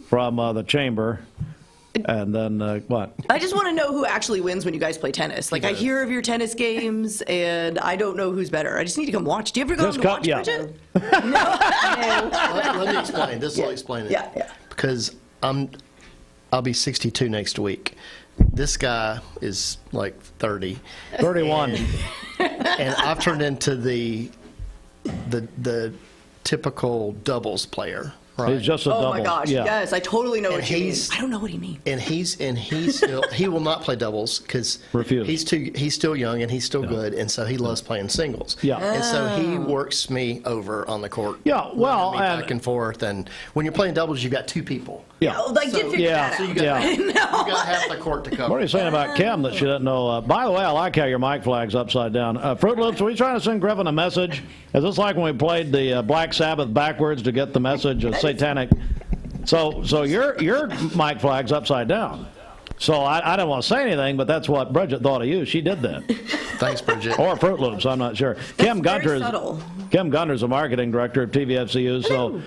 from the chamber. And then what? I just want to know who actually wins when you guys play tennis. Like, I hear of your tennis games, and I don't know who's better. I just need to come watch. Do you ever go to watch, Bridget? No. Let me explain. This will explain it. Yeah. Because I'll be 62 next week. This guy is like 30. 31. And I've turned into the typical doubles player. Right. He's just a double. Oh my gosh! Yeah. Yes, I totally know what you mean. I don't know what he means. And he will not play doubles because he's still young and he's still good, and so he loves playing singles. Yeah. And so he works me over on the court. Yeah. Well, back and forth, and when you're playing doubles, you've got two people. Yeah. I did figure that out. So you got half the court to cover. What are you saying about Kim that she doesn't know? By the way, I like how your mic flag's upside down. Fruit Loops, are we trying to send Griffin a message? Is this like when we played the Black Sabbath backwards to get the message of satanic? So your mic flag's upside down. So I didn't want to say anything, but that's what Bridget thought of you. She did that. Thanks, Bridget. Or Fruit Loops, I'm not sure. Kim Gunter's a marketing director at TVFCU. So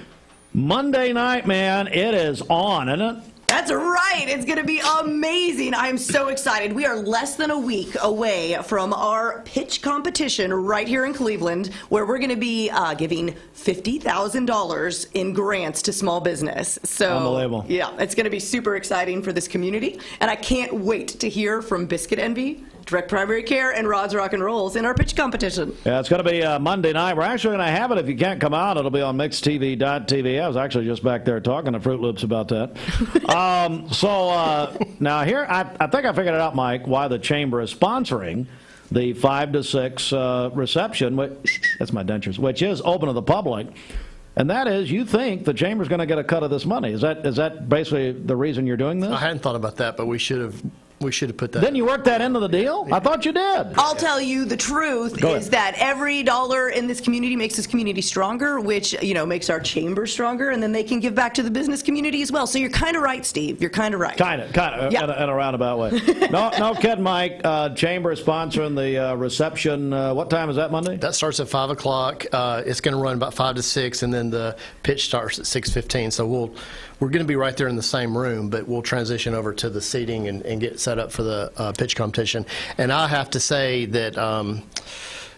Monday night, man, it is on, isn't it? That's right. It's going to be amazing. I am so excited. We are less than a week away from our pitch competition right here in Cleveland, where we're going to be giving $50,000 in grants to small business. So, unbelievable. Yeah, it's going to be super exciting for this community. And I can't wait to hear from Biscuit Envy, Direct Primary Care, and Rod's Rock and Rolls in our pitch competition. Yeah, it's going to be Monday night. We're actually going to have it. If you can't come out, it'll be on mixtv.tv. I was actually just back there talking to Fruit Loops about that. Now here, I think I figured it out, Mike, why the chamber is sponsoring the 5 to 6 reception. That's my dentures, which is open to the public. And that is, you think the chamber's going to get a cut of this money. Is that basically the reason you're doing this? I hadn't thought about that, but we should have put that. Didn't you work that into the deal? I thought you did. I'll tell you the truth is that every dollar in this community makes this community stronger, which, makes our chamber stronger, and then they can give back to the business community as well. So you're kind of right, Steve. You're kind of right. Kind of, yeah. in a roundabout way. No kidding, Mike. Chamber is sponsoring the reception. What time is that Monday? That starts at 5 o'clock. It's going to run about 5 to 6, and then the pitch starts at 6:15. So we're going to be right there in the same room, but we'll transition over to the seating and get set up for the pitch competition. And I have to say that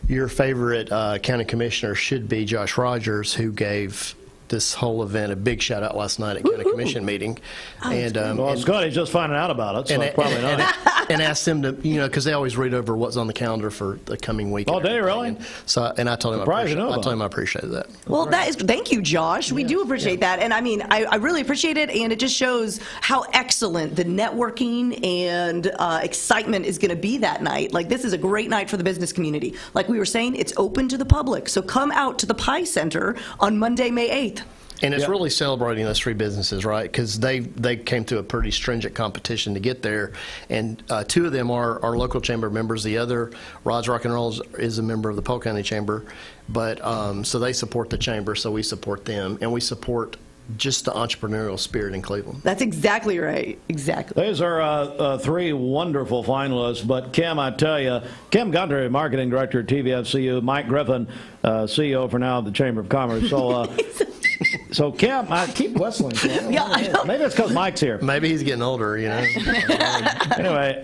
your favorite county commissioner should be Josh Rogers, who gave this whole event a big shout out last night at county commission meeting. Well, it's good. He's just finding out about it, so it's probably not. And asked him to, because they always read over what's on the calendar for the coming week. Oh, did he really? And I told him I appreciated that. Well, thank you, Josh. We do appreciate that. And I really appreciate it. And it just shows how excellent the networking and excitement is going to be that night. Like, this is a great night for the business community. Like we were saying, it's open to the public. So come out to the Pie Center on Monday, May 8th. And it's really celebrating those 3 businesses, right? Because they came through a pretty stringent competition to get there, and 2 of them are local chamber members. The other, Rod's Rock and Roll, is a member of the Polk County Chamber, but so they support the chamber, so we support them, and we support just the entrepreneurial spirit in Cleveland. That's exactly right. Exactly. These are 3 wonderful finalists, but Kim, I tell you, Kim Gunter, Marketing Director at TVFCU, Mike Griffin, CEO for now of the Chamber of Commerce. So Kim, I keep whistling. Maybe it's because Mike's here. Maybe he's getting older, Anyway,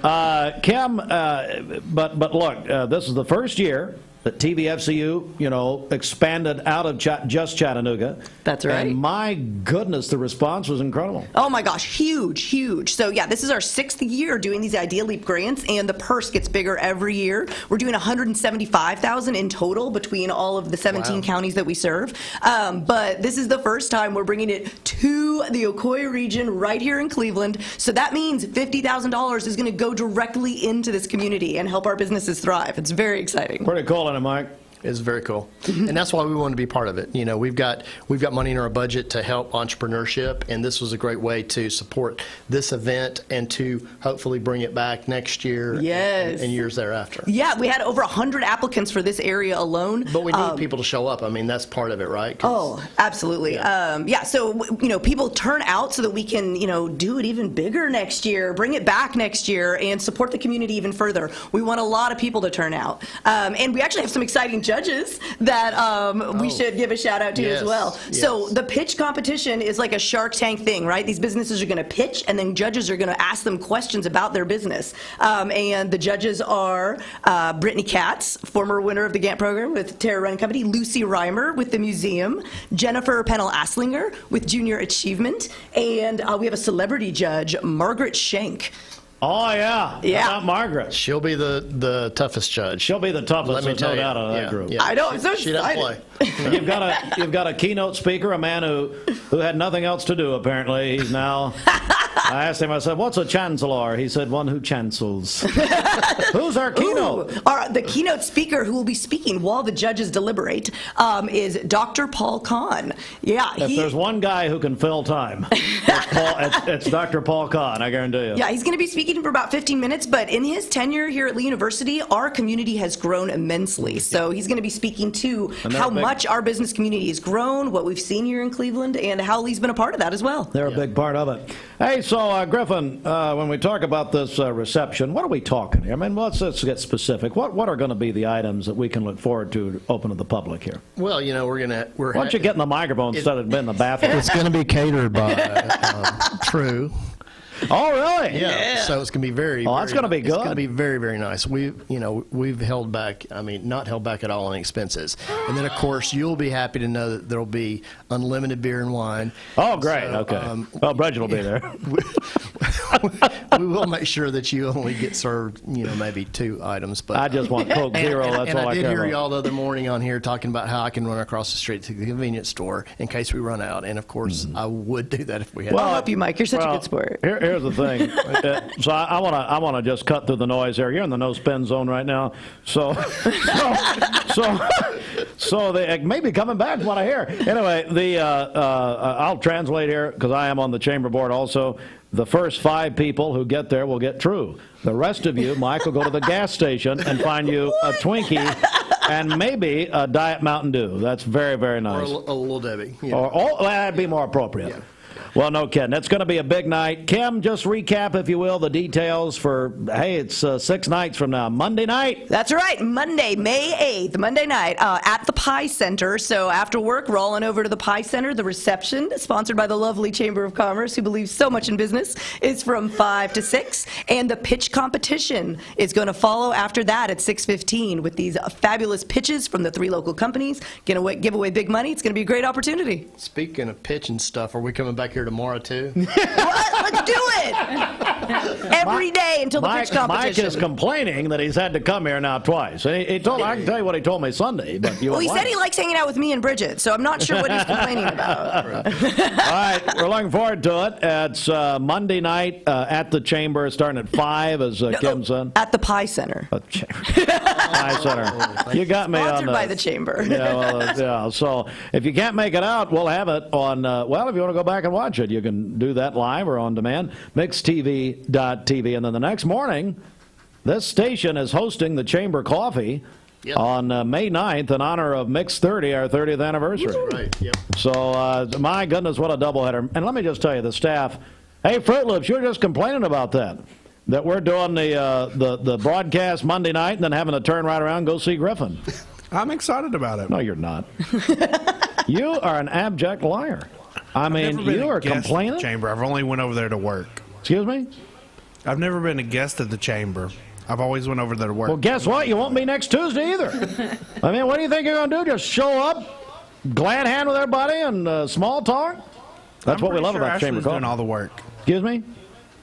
Kim, but look, this is the first year that TVFCU, expanded out of just Chattanooga. That's right. And my goodness, the response was incredible. Oh my gosh, huge. So yeah, this is our 6th year doing these Idea Leap grants, and the purse gets bigger every year. We're doing $175,000 in total between all of the 17 counties that we serve. But this is the first time we're bringing it to the Ocoee region right here in Cleveland. So that means $50,000 is going to go directly into this community and help our businesses thrive. It's very exciting. Pretty cool. Mike. It's very cool, and that's why we want to be part of it. We've got money in our budget to help entrepreneurship, and this was a great way to support this event and to hopefully bring it back next year and years thereafter. Yeah, we had over 100 applicants for this area alone. But we need people to show up. That's part of it, right? Oh, absolutely. So, people turn out so that we can, do it even bigger next year, bring it back next year, and support the community even further. We want a lot of people to turn out. And we actually have some exciting judges that we should give a shout out to as well. So the pitch competition is like a Shark Tank thing, right? These businesses are going to pitch, and then judges are going to ask them questions about their business. And the judges are Brittany Katz, former winner of the Gantt program with Terra Run Company, Lucy Reimer with the museum, Jennifer Pennell-Aslinger with Junior Achievement, and we have a celebrity judge, Margaret Schenk. Oh, yeah. Yeah. About Margaret. She'll be the toughest judge. She'll be the toughest, no doubt, out of that group. Yeah. I know. I'm so she doesn't play. You've got a keynote speaker, a man who had nothing else to do, apparently. He's now... I asked him, I said, what's a chancellor? He said, one who chancels. Who's our keynote? The keynote speaker who will be speaking while the judges deliberate is Dr. Paul Kahn. Yeah. If there's one guy who can fill time, it's Dr. Paul Kahn, I guarantee you. Yeah, he's going to be speaking for about 15 minutes, but in his tenure here at Lee University, our community has grown immensely. So he's going to be speaking to how much our business community has grown, what we've seen here in Cleveland, and how Lee's been a part of that as well. They're a big part of it. Hey, so Griffin, when we talk about this reception, what are we talking here? Let's get specific. What are going to be the items that we can look forward to open to the public here? Well, why don't you get in the microphone instead of being in the bathroom? It's going to be catered by True. Oh, really? Yeah. So it's going to be very. Oh, that's going to be good. It's going to be very, very nice. We've held back. Not held back at all on expenses. And then, of course, you'll be happy to know that there'll be unlimited beer and wine. Oh, great. Okay. Well, Bridget will be there. we will make sure that you only get served, maybe 2 items. But I just want Coke Zero. That's all I care about. I did hear y'all the other morning on here talking about how I can run across the street to the convenience store in case we run out. And, of course, I would do that if we had. Well, I'll help you, Mike. You're such a good sport. Here's the thing. So I want to just cut through the noise here. You're in the no spin zone right now. So they may be coming back, what I hear. Anyway, I'll translate here because I am on the chamber board also. The first 5 people who get there will get true. The rest of you, Mike, will go to the gas station and find you a Twinkie and maybe a Diet Mountain Dew. That's very, very nice. Or a Little Debbie. Or that'd be more appropriate. Yeah. Well, no kidding. It's going to be a big night. Kim, just recap, if you will, the details for, it's 6 nights from now. Monday night. That's right. Monday, May 8th, Monday night, at the Pie Center. So after work, rolling over to the Pie Center. The reception, sponsored by the lovely Chamber of Commerce, who believes so much in business, is from 5 to 6. And the pitch competition is going to follow after that at 6:15 with these fabulous pitches from the 3 local companies. Going to give away big money. It's going to be a great opportunity. Speaking of pitch and stuff, are we coming back here tomorrow too? Let's do it every day until the pitch competition. Mike is complaining that he's had to come here now twice. He told, I can tell you what he told me Sunday. But he said he likes hanging out with me and Bridget, so I'm not sure what he's complaining about. All right, we're looking forward to it. It's Monday night at the Chamber, starting at 5, as Kim said. At the Pie Center. Pie Center. You got me Sponsored on by the Chamber. Yeah. So if you can't make it out, we'll have it on. If you want to go back and watch it, you can do that live or on demand. MixTV.tv, and then the next morning, this station is hosting the Chamber Coffee. Yep. On May 9th in honor of Mix 30, our 30th anniversary. That's right. Yep. So, my goodness, what a doubleheader. And let me just tell you, the staff, hey, Fruit Loops, you were just complaining about that we're doing the broadcast Monday night and then having to turn right around and go see Griffin. I'm excited about it. No, you're not. You are an abject liar. I mean, you are complaining? At the Chamber. I've only went over there to work. Excuse me? I've never been a guest at the Chamber. I've always went over there to work. Well, guess what? You won't be next Tuesday either. I mean, what do you think you're going to do? Just show up, glad hand with everybody, and small talk? That's what we love about Chamber Coffee. Doing all the work. Excuse me?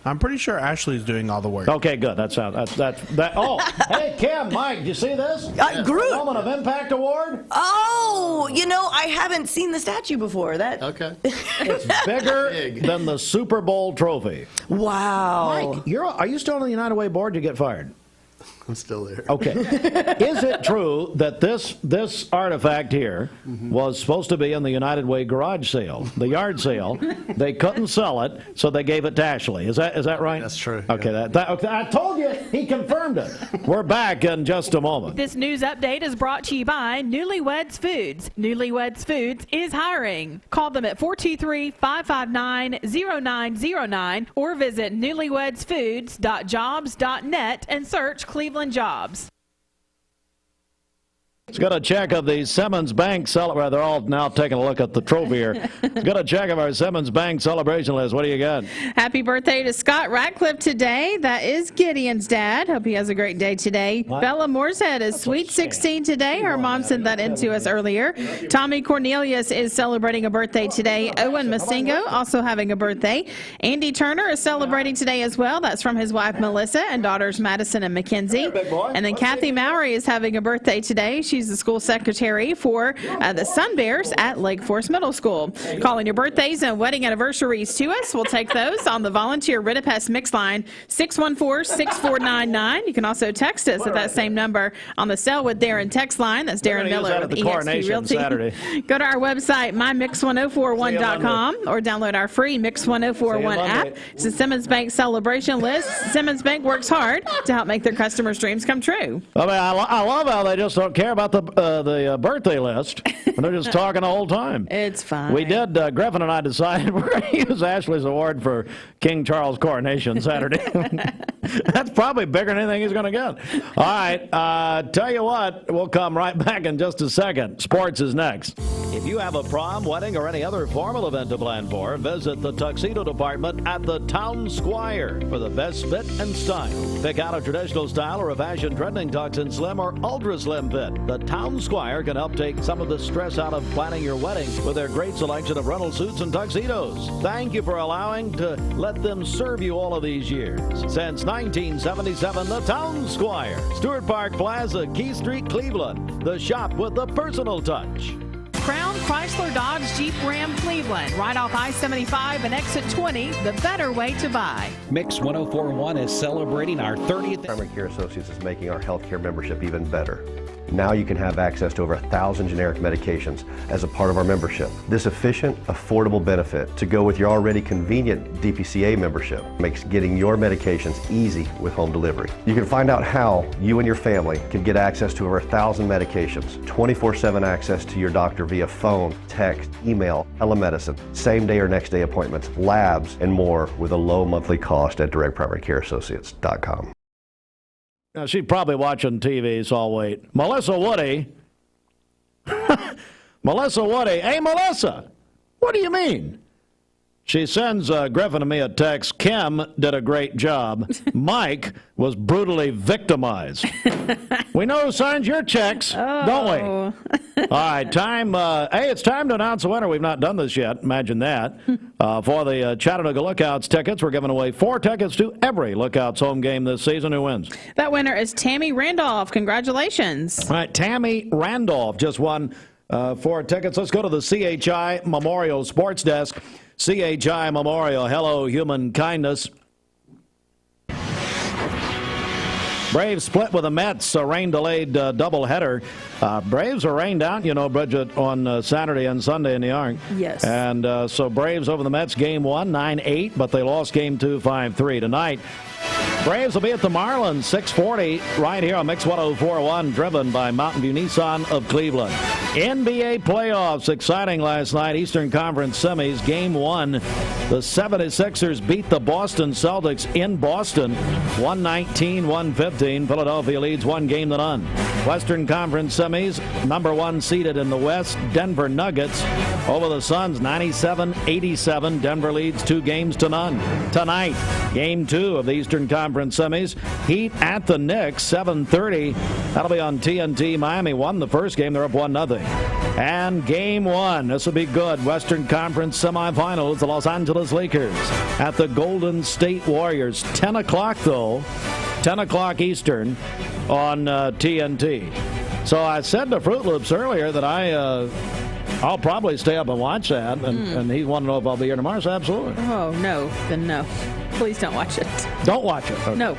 I'm pretty sure Ashley's doing all the work. Okay, good. Oh, hey, Kim, Mike, did you see this? Groot. Moment of Impact Award. Oh, I haven't seen the statue before. Okay. It's bigger than the Super Bowl trophy. Wow. Mike, are you still on the United Way board? You get fired. I'm still there. Okay. Is it true that this artifact here was supposed to be in the United Way garage sale, the yard sale? They couldn't sell it, so they gave it to Ashley. Is that right? That's true. Okay. Yeah. Okay, I told you. He confirmed it. We're back in just a moment. This news update is brought to you by Newlyweds Foods. Newlyweds Foods is hiring. Call them at 423-559-0909 or visit newlywedsfoods.jobs.net and search Cleveland Jobs. Let's get a check of the Simmons Bank celebration. They're all now taking a look at the trophy here. Let's get a check of our Simmons Bank celebration list. What do you got? Happy birthday to Scott Ratcliffe today. That is Gideon's dad. Hope he has a great day today. What? Bella Moorehead is sweet 16 today. Her mom sent that in to us earlier. Tommy Cornelius is celebrating a birthday today. Owen Masingo also having a birthday. Andy Turner is celebrating today as well. That's from his wife Melissa and daughters Madison and Mackenzie. And then Kathy Mowry is having a birthday today. She's the school secretary for the Sun Bears at Lake Forest Middle School. Calling your birthdays and wedding anniversaries to us. We'll take those on the volunteer Ritapest mix line 614-6499. You can also text us at that same number on the Sell with Darren text line. That's Darren Miller with eXp Realty. Go to our website, mymix1041.com, or download our free Mix 1041 app. It's a Simmons Bank celebration list. Simmons Bank works hard to help make their customers' dreams come true. I mean, I love how they just don't care about the birthday list. They're just talking the whole time. It's fine. We did, Griffin and I decided we're going to use Ashley's award for King Charles' coronation Saturday. That's probably bigger than anything he's going to get. All right, tell you what, we'll come right back in just a second. Sports is next. If you have a prom, wedding, or any other formal event to plan for, visit the Tuxedo Department at the Town Squire for the best fit and style. Pick out a traditional style or a fashion trending tux in slim or ultra slim fit. The the Town Squire can help take some of the stress out of planning your wedding with their great selection of rental suits and tuxedos. Thank you for allowing to let them serve you all of these years. Since 1977, the Town Squire, Stuart Park Plaza, Key Street, Cleveland. The shop with the personal touch. Crown Chrysler Dodge Jeep Ram Cleveland, right off I-75 and exit 20, the better way to buy. Mix 104.1 is celebrating our 30th. Primary Care Associates is making our healthcare membership even better. Now you can have access to over 1,000 generic medications as a part of our membership. This efficient, affordable benefit to go with your already convenient DPCA membership makes getting your medications easy with home delivery. You can find out how you and your family can get access to over 1,000 medications, 24/7 access to your doctor via phone, text, email, telemedicine, same day or next day appointments, labs, and more with a low monthly cost at directprimarycareassociates.com. Now, she's probably watching TV, so I'll wait. Melissa Woody. Melissa Woody. Hey, Melissa, what do you mean? She sends Griffin and me a text. Kim did a great job. Mike was brutally victimized. We know who signs your checks, don't we? All right, time. Hey, it's time to announce the winner. We've not done this yet. Imagine that. For the Chattanooga Lookouts tickets, we're giving away 4 tickets to every Lookouts home game this season. Who wins? That winner is Tammy Randolph. Congratulations. All right, Tammy Randolph just won 4 tickets. Let's go to the CHI Memorial Sports Desk. CHI Memorial, hello, human kindness. Braves split with the Mets, a rain-delayed doubleheader. Braves are rained out, you know, Bridget, on Saturday and Sunday in the Arc. Yes. And so Braves over the Mets, Game 1, 9-8, but they lost Game 2, 5-3. Tonight, Braves will be at the Marlins, 6:40, right here on Mix 104.1, driven by Mountain View Nissan of Cleveland. NBA playoffs, exciting last night. Eastern Conference semis, Game 1. The 76ers beat the Boston Celtics in Boston, 119-115. Philadelphia leads 1-0. Western Conference semis, number 1 seeded in the West, Denver Nuggets over the Suns, 97-87. Denver leads 2-0. Tonight, Game 2 of the Eastern Conference semis, Heat at the Knicks, 7:30. That'll be on TNT. Miami won the first game. They're up 1-0. And Game 1, this will be good. Western Conference semifinals, the Los Angeles Lakers at the Golden State Warriors. 10 o'clock, though. 10 o'clock Eastern on TNT. So I said to Fruit Loops earlier that I'll probably stay up and watch that, and he wanted to know if I'll be here tomorrow, so absolutely. Oh, no, then no. Please don't watch it. Don't watch it. Okay. No.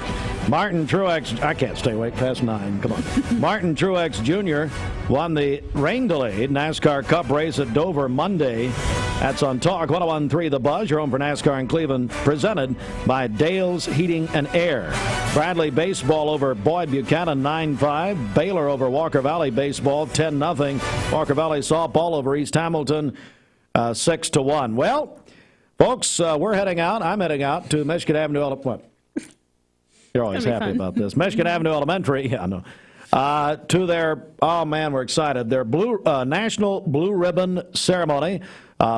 Martin Truex, I can't stay awake past 9. Come on. Martin Truex Jr. won the rain-delayed NASCAR Cup race at Dover Monday. That's on Talk 101.3 The Buzz, your home for NASCAR in Cleveland, presented by Dale's Heating and Air. Bradley baseball over Boyd Buchanan 9-5. Baylor over Walker Valley baseball 10-0. Walker Valley softball over East Hamilton 6-1. Well, folks, we're heading out. I'm heading out to Michigan Avenue. What? You're always happy about this. Michigan Avenue Elementary. Yeah, I know. To their, oh man, we're excited. Their National Blue Ribbon Ceremony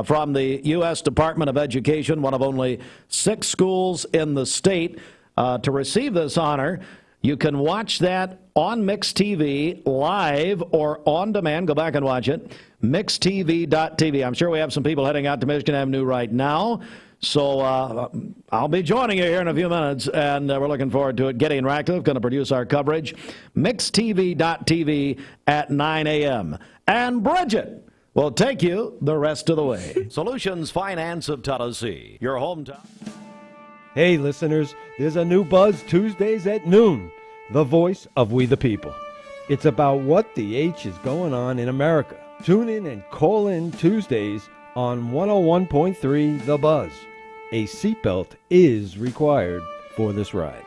from the U.S. Department of Education, one of only 6 schools in the state to receive this honor. You can watch that on Mix TV live or on demand. Go back and watch it. MixTV.tv. I'm sure we have some people heading out to Michigan Avenue right now. So I'll be joining you here in a few minutes, and we're looking forward to it. Getty Ratcliffe going to produce our coverage. MixTV.tv at 9 a.m. And Bridget will take you the rest of the way. Solutions Finance of Tennessee, your hometown. Hey, listeners, there's a new Buzz Tuesdays at noon, the voice of We the People. It's about what the H is going on in America. Tune in and call in Tuesdays on 101.3 The Buzz. A seatbelt is required for this ride.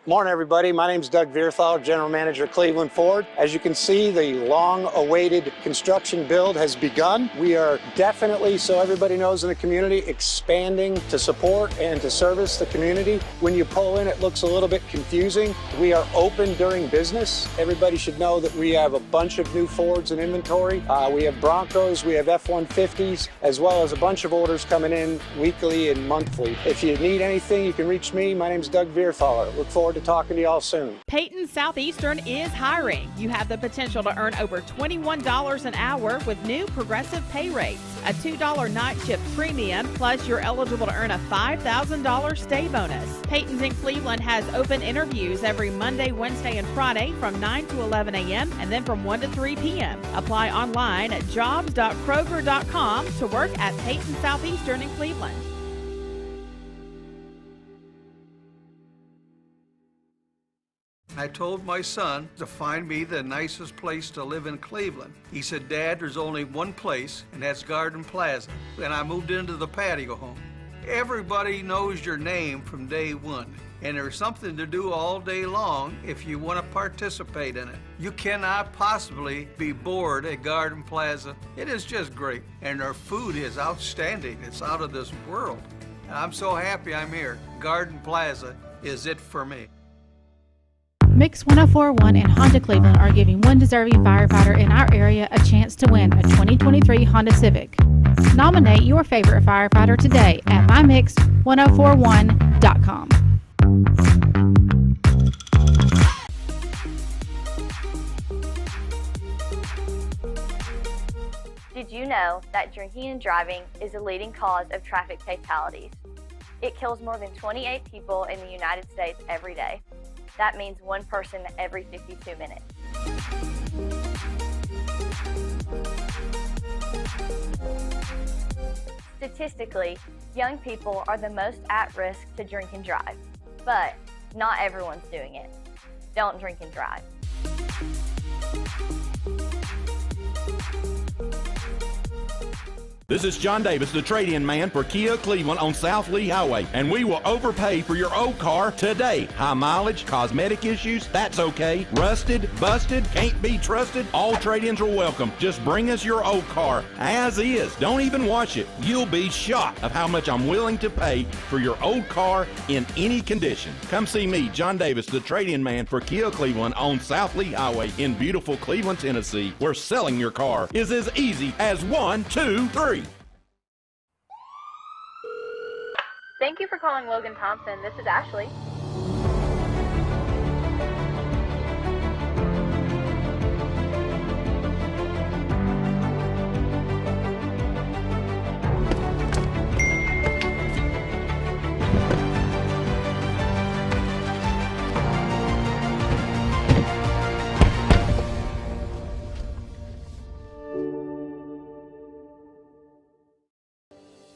Morning, everybody. My name is Doug Vierthal, General Manager, Cleveland Ford. As you can see, the long-awaited construction build has begun. We are definitely, so everybody knows in the community, expanding to support and to service the community. When you pull in, it looks a little bit confusing. We are open during business. Everybody should know that we have a bunch of new Fords in inventory. We have Broncos, we have F-150s, as well as a bunch of orders coming in weekly and monthly. If you need anything, you can reach me. My name is Doug Vierthal. Look forward forward to talking to y'all soon. Peyton Southeastern is hiring. You have the potential to earn over $21 an hour with new progressive pay rates. A $2 night shift premium, plus you're eligible to earn a $5,000 stay bonus. Peyton's in Cleveland has open interviews every Monday, Wednesday, and Friday from 9 to 11 a.m. and then from 1 to 3 p.m. Apply online at jobs.kroger.com to work at Peyton Southeastern in Cleveland. I told my son to find me the nicest place to live in Cleveland. He said, Dad, there's only one place, and that's Garden Plaza. And I moved into the patio home. Everybody knows your name from day one, and there's something to do all day long if you want to participate in it. You cannot possibly be bored at Garden Plaza. It is just great, and their food is outstanding. It's out of this world. And I'm so happy I'm here. Garden Plaza is it for me. Mix 104.1 and Honda Cleveland are giving one deserving firefighter in our area a chance to win a 2023 Honda Civic. Nominate your favorite firefighter today at mymix1041.com. Did you know that drinking and driving is the leading cause of traffic fatalities? It kills more than 28 people in the United States every day. That means one person every 52 minutes. Statistically, young people are the most at risk to drink and drive, but not everyone's doing it. Don't drink and drive. This is John Davis, the trade-in man for Kia Cleveland on South Lee Highway, and we will overpay for your old car today. High mileage, cosmetic issues, that's okay. Rusted, busted, can't be trusted, all trade-ins are welcome. Just bring us your old car as is. Don't even wash it. You'll be shocked of how much I'm willing to pay for your old car in any condition. Come see me, John Davis, the trade-in man for Kia Cleveland on South Lee Highway in beautiful Cleveland, Tennessee, where selling your car is as easy as 1, 2, 3. Thank you for calling Logan Thompson. This is Ashley.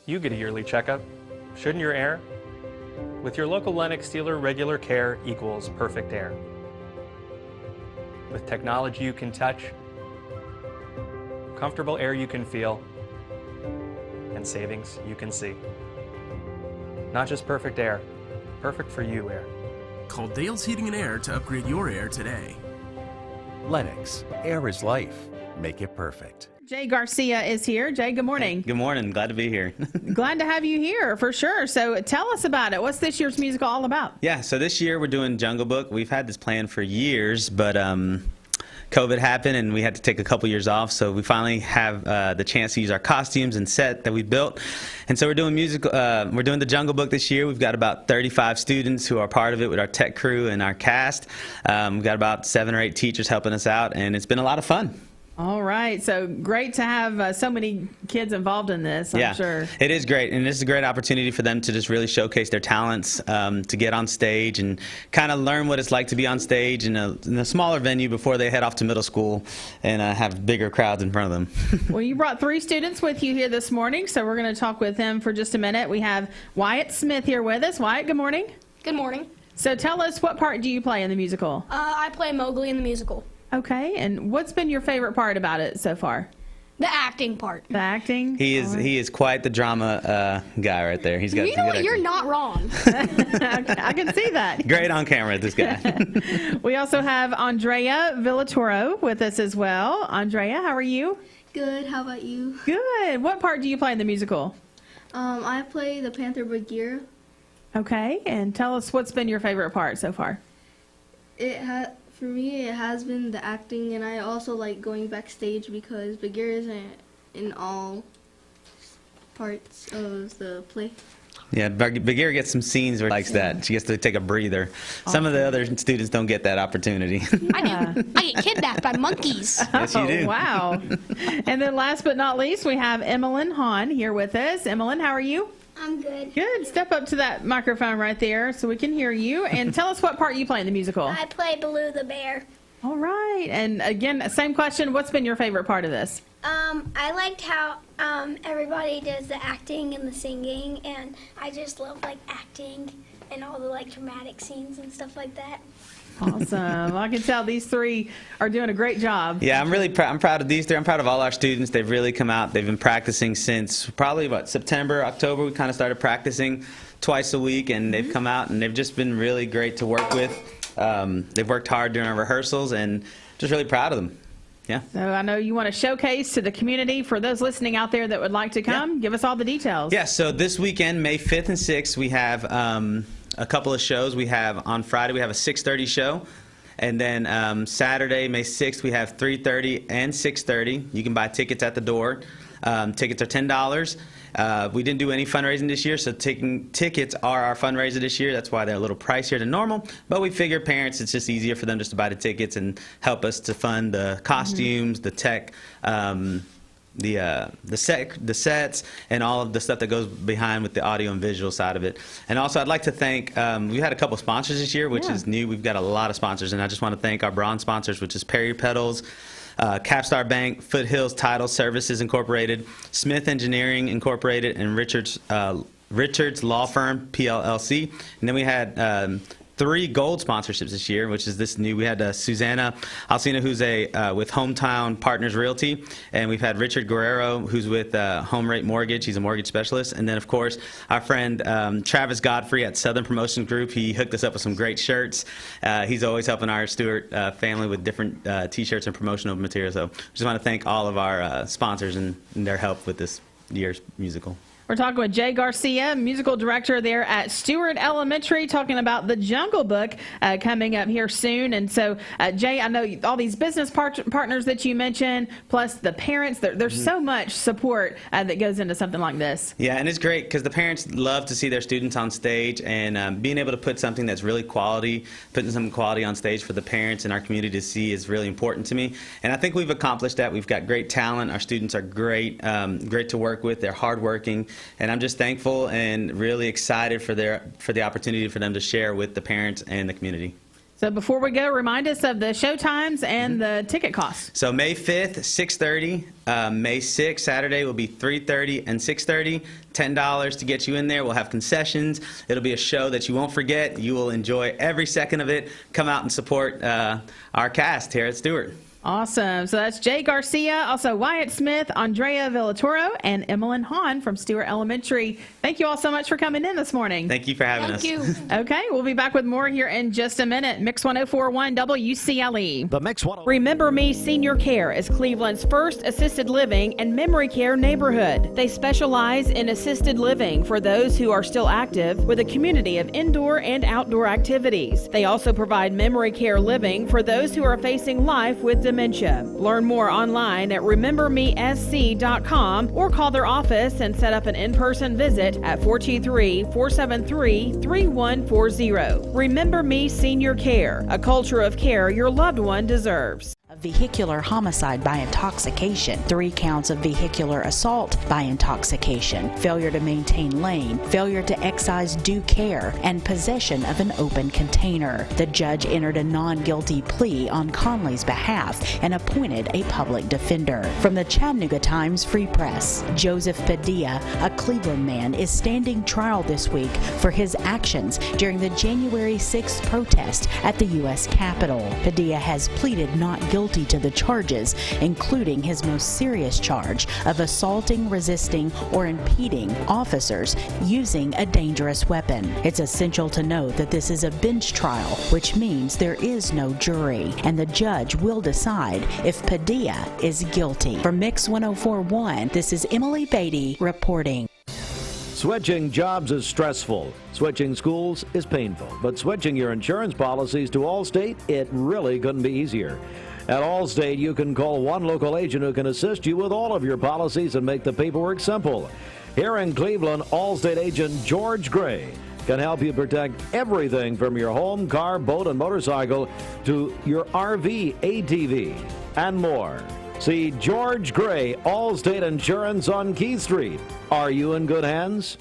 You get a yearly checkup. Shouldn't your air? With your local Lennox dealer, regular care equals perfect air. With technology you can touch, comfortable air you can feel, and savings you can see. Not just perfect air, perfect for you air. Call Dale's Heating and Air to upgrade your air today. Lennox, air is life. Make it perfect. Jay Garcia is here. Jay, good morning. Good morning. Glad to be here. Glad to have you here for sure. So tell us about it. What's this year's musical all about? Yeah, so this year we're doing Jungle Book. We've had this plan for years, but COVID happened and we had to take a couple years off. So we finally have the chance to use our costumes and set that we built. And so we're doing we're doing the Jungle Book this year. We've got about 35 students who are part of it with our tech crew and our cast. We've got about 7 or 8 teachers helping us out, and it's been a lot of fun. All right. So great to have so many kids involved in this, I'm sure. It is great. And this is a great opportunity for them to just really showcase their talents, to get on stage and kind of learn what it's like to be on stage in a smaller venue before they head off to middle school and have bigger crowds in front of them. Well, you brought 3 students with you here this morning, so we're going to talk with them for just a minute. We have Wyatt Smith here with us. Wyatt, good morning. Good morning. So tell us, what part do you play in the musical? I play Mowgli in the musical. Okay, and what's been your favorite part about it so far? The acting part. The acting? He is quite the drama guy right there. He's got you know what? You're not wrong. I can see that. Great on camera, this guy. We also have Andrea Villatoro with us as well. Andrea, how are you? Good. How about you? Good. What part do you play in the musical? I play the Panther Bagheera. Okay, and tell us what's been your favorite part so far. For me, it has been the acting, and I also like going backstage because Bagheera isn't in all parts of the play. Yeah, Bagheera gets some scenes where she likes that. She gets to take a breather. Some of the other students don't get that opportunity. I do. I get kidnapped by monkeys. Yes, you do. Oh, wow. And then last but not least, we have Emmeline Hahn here with us. Emmeline, how are you? I'm good. Good. Step up to that microphone right there so we can hear you. And tell us what part you play in the musical. I play Baloo the bear. All right. And again, same question. What's been your favorite part of this? I liked how everybody does the acting and the singing, and I just love like acting and all the like dramatic scenes and stuff like that. Awesome. I can tell these three are doing a great job. Yeah, I'm proud of these three. I'm proud of all our students. They've really come out. They've been practicing since probably September, October. We kind of started practicing twice a week, and they've come out and they've just been really great to work with. They've worked hard during our rehearsals, and just really proud of them. Yeah. So I know you want to showcase to the community for those listening out there that would like to come. Yeah. Give us all the details. Yeah, so this weekend, May 5th and 6th, we have a couple of shows. We have on Friday, we have a 6:30 show. And then Saturday, May 6th, we have 3:30 and 6:30. You can buy tickets at the door. Tickets are $10. We didn't do any fundraising this year, so tickets are our fundraiser this year. That's why they're a little pricier than normal. But we figure parents, it's just easier for them just to buy the tickets and help us to fund the costumes, the tech, the sets, and all of the stuff that goes behind with the audio and visual side of it. And also, I'd like to thank, we had a couple sponsors this year, which is new. We've got a lot of sponsors, and I just want to thank our bronze sponsors, which is Perry Pedals, Capstar Bank, Foothills Title Services Incorporated, Smith Engineering Incorporated, and Richards Law Firm PLLC. And then we had 3 gold sponsorships this year, which is this new. We had Susanna Alcina, who's with Hometown Partners Realty, and we've had Richard Guerrero, who's with Home Rate Mortgage. He's a mortgage specialist. And then, of course, our friend Travis Godfrey at Southern Promotion Group. He hooked us up with some great shirts. He's always helping our Stuart family with different T-shirts and promotional material. So just want to thank all of our sponsors and their help with this year's musical. We're talking with Jay Garcia, musical director there at Stuart Elementary, talking about the Jungle Book coming up here soon. And so, Jay, I know all these business partners that you mentioned, plus the parents, there's so much support that goes into something like this. Yeah, and it's great because the parents love to see their students on stage, and being able to put something that's really quality, putting some quality on stage for the parents and our community to see is really important to me. And I think we've accomplished that. We've got great talent. Our students are great, great to work with. They're hardworking. And I'm just thankful and really excited for the opportunity for them to share with the parents and the community. So before we go, remind us of the show times and the ticket costs. So May 5th, 6:30. May 6th, Saturday, will be 3:30 and 6:30. $10 to get you in there. We'll have concessions. It'll be a show that you won't forget. You will enjoy every second of it. Come out and support our cast here at Stuart. Awesome. So that's Jay Garcia, also Wyatt Smith, Andrea Villatoro, and Emmeline Hahn from Stuart Elementary. Thank you all so much for coming in this morning. Thank you for having us. Thank you. Okay, we'll be back with more here in just a minute. Mix 104.1 WCLE. The Mix 104. Remember Me Senior Care is Cleveland's first assisted living and memory care neighborhood. They specialize in assisted living for those who are still active with a community of indoor and outdoor activities. They also provide memory care living for those who are facing life with dementia. Learn more online at remembermesc.com or call their office and set up an in-person visit at 423-473-3140. Remember Me Senior Care, a culture of care your loved one deserves. Vehicular homicide by intoxication, 3 counts of vehicular assault by intoxication, failure to maintain lane, failure to exercise due care, and possession of an open container. The judge entered a non-guilty plea on Conley's behalf and appointed a public defender. From the Chattanooga Times Free Press, Joseph Padilla, a Cleveland man, is standing trial this week for his actions during the January 6th protest at the U.S. Capitol. Padilla has pleaded not guilty to the charges, including his most serious charge of assaulting, resisting, or impeding officers using a dangerous weapon. It's essential to note that this is a bench trial, which means there is no jury, and the judge will decide if Padilla is guilty. For Mix 104.1, this is Emily Beatty reporting. Switching jobs is stressful. Switching schools is painful. But switching your insurance policies to Allstate, it really couldn't be easier. At Allstate, you can call one local agent who can assist you with all of your policies and make the paperwork simple. Here in Cleveland, Allstate agent George Gray can help you protect everything from your home, car, boat, and motorcycle to your RV, ATV, and more. See George Gray, Allstate Insurance on Key Street. Are you in good hands?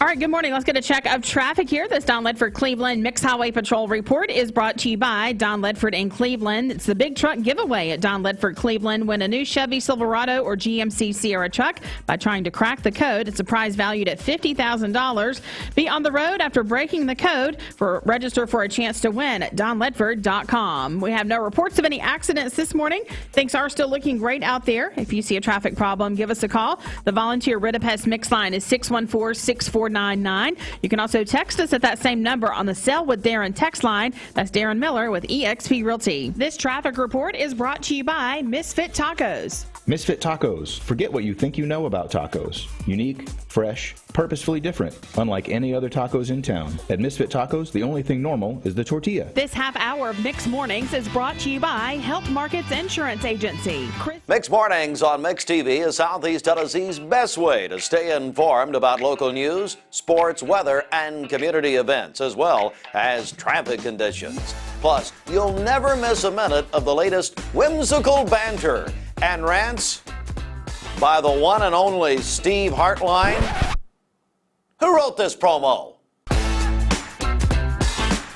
All right, good morning. Let's get a check of traffic here. This Don Ledford Cleveland Mixed Highway Patrol report is brought to you by Don Ledford in Cleveland. It's the big truck giveaway at Don Ledford Cleveland. Win a new Chevy Silverado or GMC Sierra truck by trying to crack the code. It's a prize valued at $50,000. Be on the road after breaking the code. Register for a chance to win at donledford.com. We have no reports of any accidents this morning. Things are still looking great out there. If you see a traffic problem, give us a call. The volunteer Rid-A-Pest mix line is 614-6499. You can also text us at that same number on the Sell with Darren text line. That's Darren Miller with eXp Realty. This traffic report is brought to you by Misfit Tacos. Misfit Tacos. Forget what you think you know about tacos. Unique, fresh, purposefully different, unlike any other tacos in town. At Misfit Tacos, the only thing normal is the tortilla. This half hour of Mixed Mornings is brought to you by Health Markets Insurance Agency. Mixed Mornings on Mixed TV is Southeast Tennessee's best way to stay informed about local news, sports, weather, and community events, as well as traffic conditions. Plus, you'll never miss a minute of the latest whimsical banter and rants by the one and only Steve Hartline. Who wrote this promo?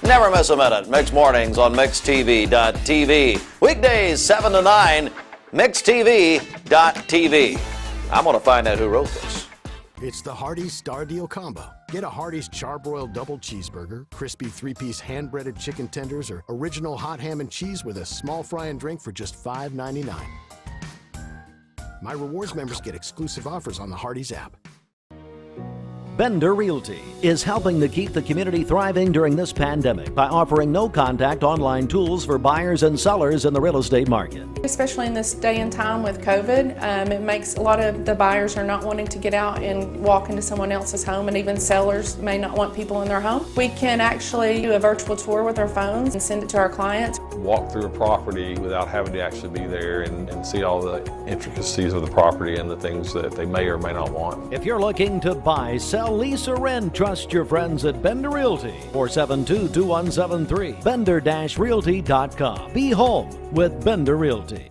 Never miss a minute. Mixed Mornings on MixedTV.tv. Weekdays 7 to 9, MixedTV.tv. I'm going to find out who wrote this. It's the Hardee's Star Deal Combo. Get a Hardee's Charbroiled Double Cheeseburger, crispy 3-piece hand-breaded chicken tenders, or original hot ham and cheese with a small fry and drink for just $5.99. My rewards members get exclusive offers on the Hardee's app. Bender Realty is helping to keep the community thriving during this pandemic by offering no-contact online tools for buyers and sellers in the real estate market. Especially in this day and time with COVID, it makes a lot of the buyers are not wanting to get out and walk into someone else's home, and even sellers may not want people in their home. We can actually do a virtual tour with our phones and send it to our clients. Walk through a property without having to actually be there and see all the intricacies of the property and the things that they may or may not want. If you're looking to buy, sell, lease, or rent, trust your friends at Bender Realty. 472-2173. Bender-Realty.com. Be home with Bender Realty.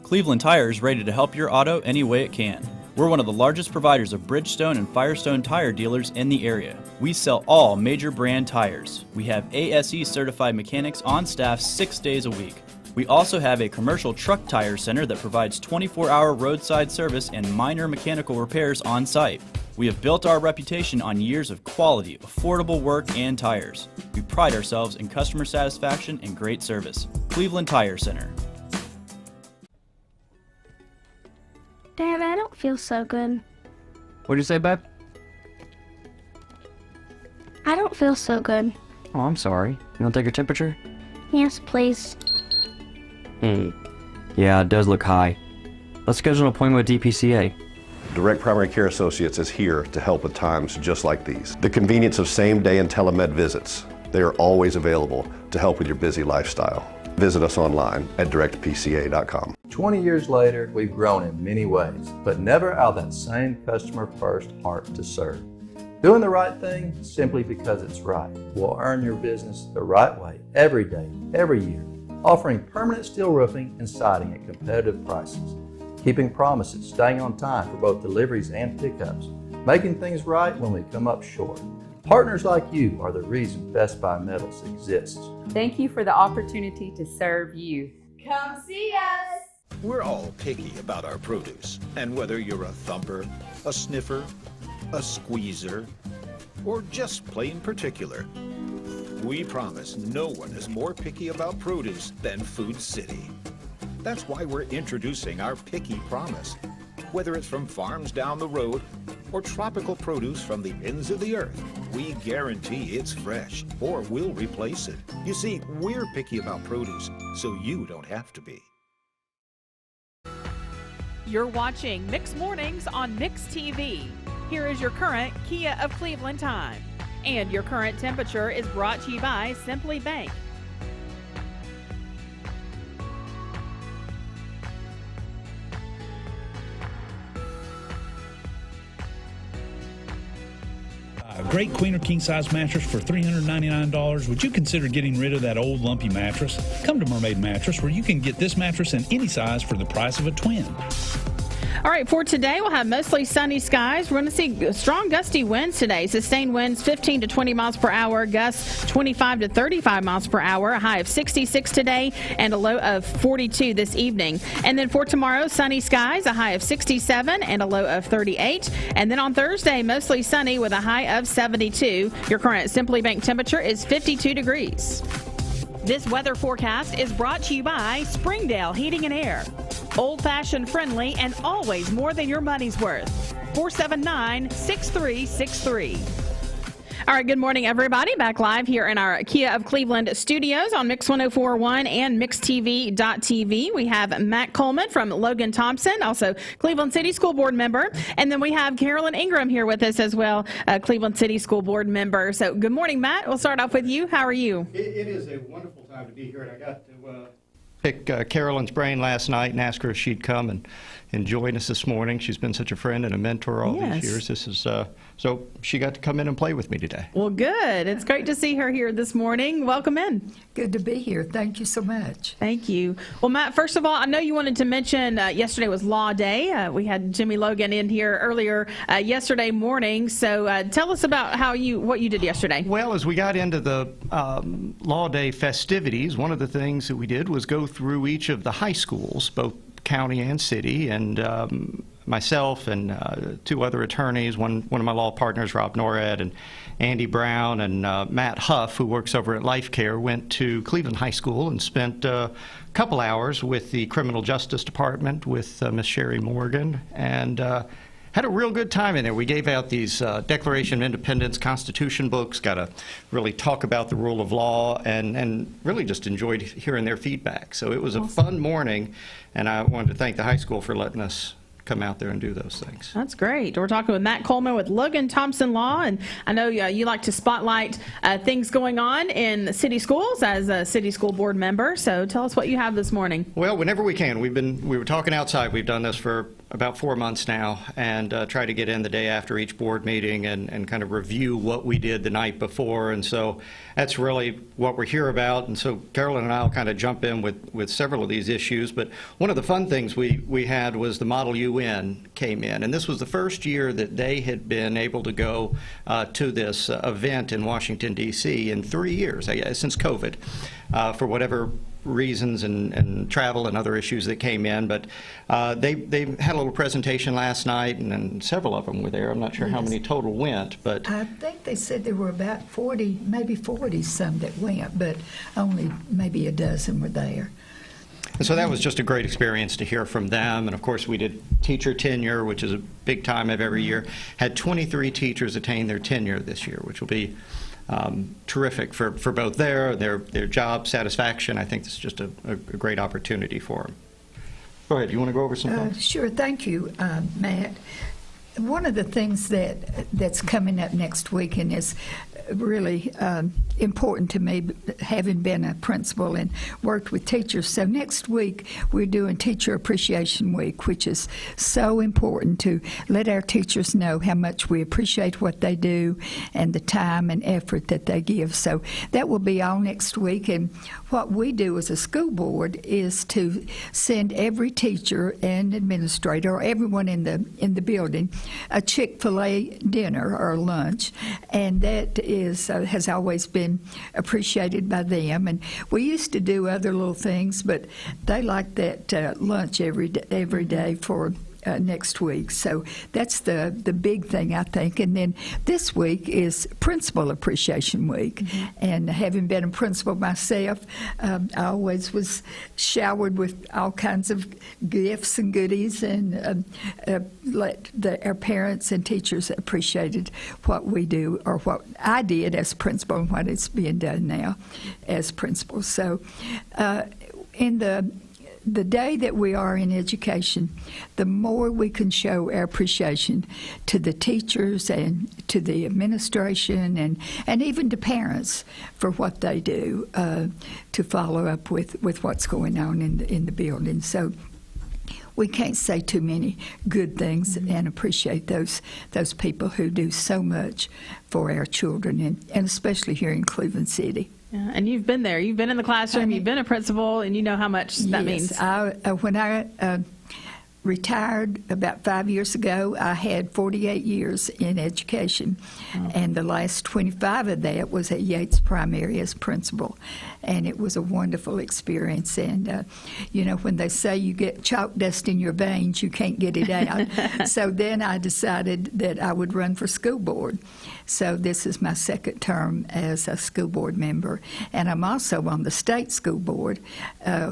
Cleveland Tire is ready to help your auto any way it can. We're one of the largest providers of Bridgestone and Firestone tire dealers in the area. We sell all major brand tires. We have ASE certified mechanics on staff 6 days a week. We also have a commercial truck tire center that provides 24-hour roadside service and minor mechanical repairs on site. We have built our reputation on years of quality, affordable work and tires. We pride ourselves in customer satisfaction and great service. Cleveland Tire Center. Dad, I don't feel so good. What'd you say, babe? I don't feel so good. Oh, I'm sorry. You want to take your temperature? Yes, please. Yeah, it does look high. Let's schedule an appointment with DPCA. Direct Primary Care Associates is here to help at times just like these. The convenience of same-day and telemed visits. They are always available to help with your busy lifestyle. Visit us online at directpca.com. 20 years later, we've grown in many ways, but never out of that same customer-first heart to serve. Doing the right thing simply because it's right will earn your business the right way every day, every year, offering permanent steel roofing and siding at competitive prices. Keeping promises, staying on time for both deliveries and pickups, making things right when we come up short. Partners like you are the reason Best Buy Metals exists. Thank you for the opportunity to serve you. Come see us! We're all picky about our produce, and whether you're a thumper, a sniffer, a squeezer, or just plain particular, we promise no one is more picky about produce than Food City. That's why we're introducing our Picky Promise. Whether it's from farms down the road or tropical produce from the ends of the earth, we guarantee it's fresh or we'll replace it. You see, we're picky about produce, so you don't have to be. You're watching Mixed Mornings on Mixed TV. Here is your current Kia of Cleveland time. And your current temperature is brought to you by Simply Bank. great queen or king size mattress for $399, would you consider getting rid of that old lumpy mattress? Come to Mermaid Mattress, where you can get this mattress in any size for the price of a twin. All right, for today, we'll have mostly sunny skies. We're going to see strong gusty winds today. Sustained winds 15 to 20 miles per hour, gusts 25 to 35 miles per hour, a high of 66 today and a low of 42 this evening. And then for tomorrow, sunny skies, a high of 67 and a low of 38. And then on Thursday, mostly sunny with a high of 72. Your current Simply Bank temperature is 52 degrees. This weather forecast is brought to you by Springdale Heating and Air. Old-fashioned friendly and always more than your money's worth. 479-6363. All right, good morning, everybody. Back live here in our Kia of Cleveland studios on Mix 104.1 and MixTV.tv. We have Matt Coleman from Logan, Thompson, also Cleveland City School Board member. And then we have Carolyn Ingram here with us as well, a Cleveland City School Board member. So good morning, Matt. We'll start off with you. How are you? It is a wonderful time to be here, and I got to pick Carolyn's brain last night and ask her if she'd come and join us this morning. She's been such a friend and a mentor all these years. This is so she got to come in and play with me today. Well, good. It's great to see her here this morning. Welcome in. Good to be here. Thank you so much. Thank you. Well, Matt, first of all, I know you wanted to mention yesterday was Law Day. We had Jimmy Logan in here earlier yesterday morning. So tell us about what you did yesterday. Well, as we got into the Law Day festivities, one of the things that we did was go through each of the high schools, both county and city, and myself and two other attorneys, one of my law partners, Rob Norad, and Andy Brown, and Matt Huff, who works over at Life Care, went to Cleveland High School and spent a couple hours with the Criminal Justice Department with Miss Sherry Morgan, and had a real good time in there. We gave out these Declaration of Independence, Constitution books, got to really talk about the rule of law, and really just enjoyed hearing their feedback. So it was a fun morning, and I wanted to thank the high school for letting us come out there and do those things. That's great. We're talking with Matt Coleman with Logan Thompson Law, and I know you like to spotlight things going on in city schools as a city school board member. So tell us what you have this morning. Well, whenever we can. We were talking outside. We've done this for about 4 months now, and try to get in the day after each board meeting and kind of review what we did the night before. And so that's really what we're here about. And so Carolyn and I will kind of jump in with several of these issues. But one of the fun things we had was the Model UN came in. And this was the first year that they had been able to go to this event in Washington, D.C. in 3 years, since COVID, for whatever reasons and travel and other issues that came in, but they had a little presentation last night, and several of them were there. I'm not sure how many total went, but I think they said there were about 40, maybe 40 some that went, but only maybe a dozen were there. And so that was just a great experience to hear from them. And of course we did teacher tenure, which is a big time of every year. Had 23 teachers attain their tenure this year, which will be terrific for both their job satisfaction. I think this is just a great opportunity for them. Go ahead. You want to go over some things? Sure. Thank you, Matt. One of the things that's coming up next week and is really important to me, having been a principal and worked with teachers. So next week we're doing Teacher Appreciation Week, which is so important to let our teachers know how much we appreciate what they do and the time and effort that they give. So that will be all next week. And what we do as a school board is to send every teacher and administrator, or everyone in the building, a Chick-fil-A dinner or lunch, and that has always been appreciated by them. And we used to do other little things, but they like that lunch every day for next week. So that's the big thing, I think. And then this week is Principal Appreciation Week. Mm-hmm. And having been a principal myself, I always was showered with all kinds of gifts and goodies, and our parents and teachers appreciated what we do, or what I did as principal, and what is being done now as principal. So in the day that we are in education, the more we can show our appreciation to the teachers and to the administration and even to parents for what they do to follow up with what's going on in the building. So we can't say too many good things and appreciate those people who do so much for our children, and especially here in Cleveland City. Yeah, and you've been there. You've been in the classroom. You've been a principal, and you know how much that means. When I retired about 5 years ago, I had 48 years in education, and the last 25 of that was at Yates Primary as principal, and it was a wonderful experience. And you know, when they say you get chalk dust in your veins, you can't get it out. So then I decided that I would run for school board. So this is my second term as a school board member, and I'm also on the state school board.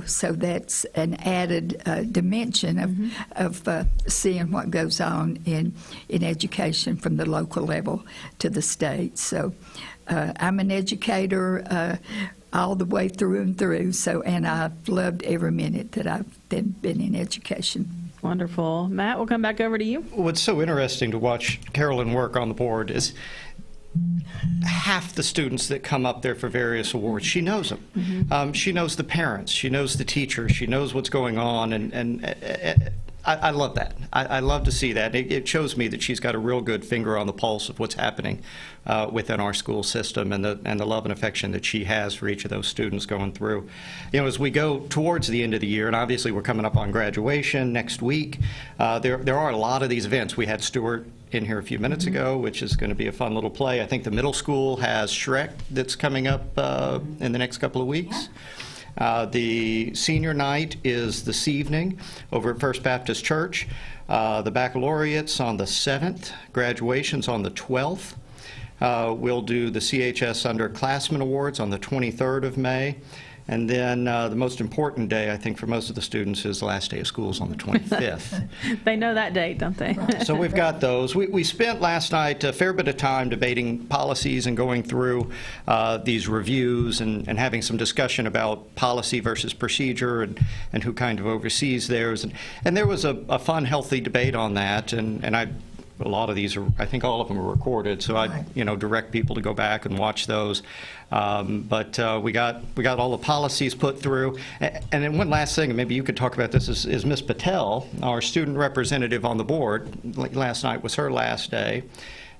So that's an added dimension of seeing what goes on in education from the local level to the state. So I'm an educator all the way through and through. So, and I've loved every minute that I've been in education. Wonderful. Matt, we'll come back over to you. What's so interesting to watch Carolyn work on the board is half the students that come up there for various awards, she knows them. She knows the parents. She knows the teachers. She knows what's going on, and I love that. I love to see that. It shows me that she's got a real good finger on the pulse of what's happening within our school system, and the love and affection that she has for each of those students going through. You know, as we go towards the end of the year, and obviously we're coming up on graduation next week, there are a lot of these events. We had Stuart in here a few minutes ago, which is going to be a fun little play. I think the middle school has Shrek that's coming up in the next couple of weeks. The senior night is this evening over at First Baptist Church. The baccalaureate's on the 7th. Graduation's on the 12th. We'll do the CHS Underclassmen Awards on the 23rd of May. And then the most important day, I think, for most of the students is the last day of school is on the 25th. They know that date, don't they? So we've got those. We spent last night a fair bit of time debating policies and going through these reviews and having some discussion about policy versus procedure and who kind of oversees theirs. And there was a fun, healthy debate on that. And a lot of these are, I think all of them are recorded, so I direct people to go back and watch those. But we got all the policies put through. And then one last thing, and maybe you could talk about this, is Ms. Patel, our student representative on the board. Last night was her last day,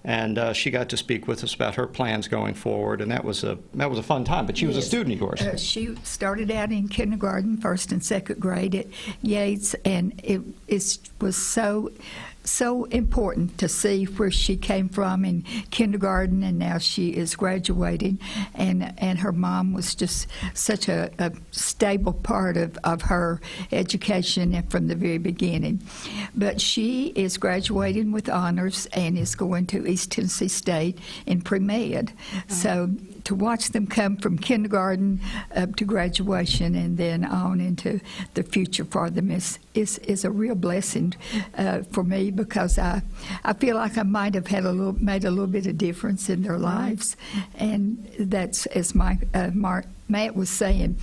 and she got to speak with us about her plans going forward, and that was a fun time. But she was a student of yours. She started out in kindergarten, first and second grade at Yates, and it was so important to see where she came from in kindergarten, and now she is graduating, and her mom was just such a stable part of her education from the very beginning. But she is graduating with honors and is going to East Tennessee State in pre-med. So to watch them come from kindergarten up to graduation and then on into the future for them is a real blessing for me, because I feel like I might have made a little bit of difference in their lives, and that's, as Matt was saying,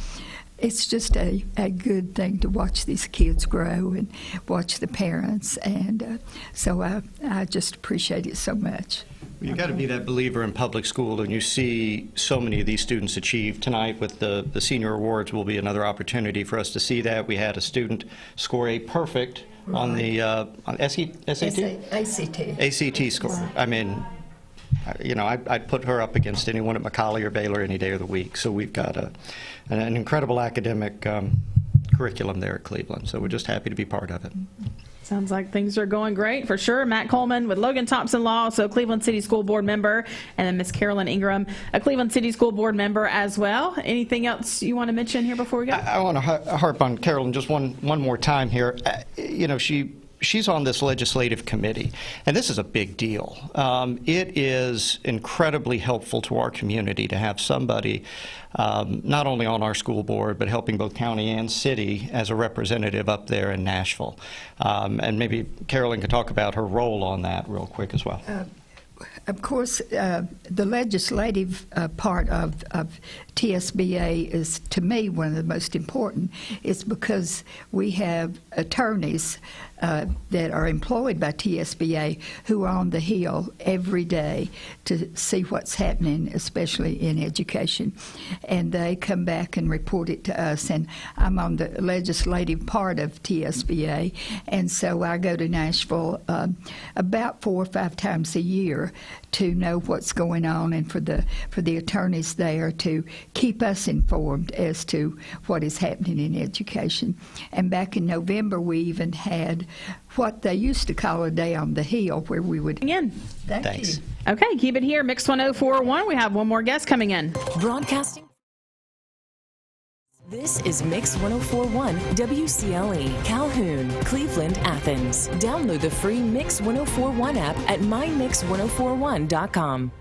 it's just a good thing to watch these kids grow and watch the parents, and so I just appreciate it so much. You've got to be that believer in public school, and you see so many of these students achieve. Tonight with the senior awards will be another opportunity for us to see that. We had a student score a perfect on the ACT score. Right. I mean, I'd put her up against anyone at Macaulay or Baylor any day of the week. So we've got an incredible academic curriculum there at Cleveland. So we're just happy to be part of it. Sounds like things are going great for sure. Matt Coleman with Logan Thompson Law, so Cleveland City School Board member, and then Miss Carolyn Ingram, a Cleveland City School Board member as well. Anything else you want to mention here before we go? I want to harp on Carolyn just one more time here. She's on this legislative committee, and this is a big deal. It is incredibly helpful to our community to have somebody not only on our school board, but helping both county and city as a representative up there in Nashville. And maybe Carolyn could talk about her role on that real quick as well. Of course, the legislative part of TSBA is, to me, one of the most important. It's because we have attorneys that are employed by TSBA who are on the Hill every day to see what's happening, especially in education. And they come back and report it to us. And I'm on the legislative part of TSBA, and so I go to Nashville about 4 or 5 times a year to know what's going on, and for the attorneys there to keep us informed as to what is happening in education. And back in November, we even had what they used to call a day on the Hill, where we would... Again. Thanks. You. Okay, keep it here. Mix 1041. We have one more guest coming in. Broadcasting. This is Mix 1041 WCLE, Calhoun, Cleveland, Athens. Download the free Mix 1041 app at mymix1041.com.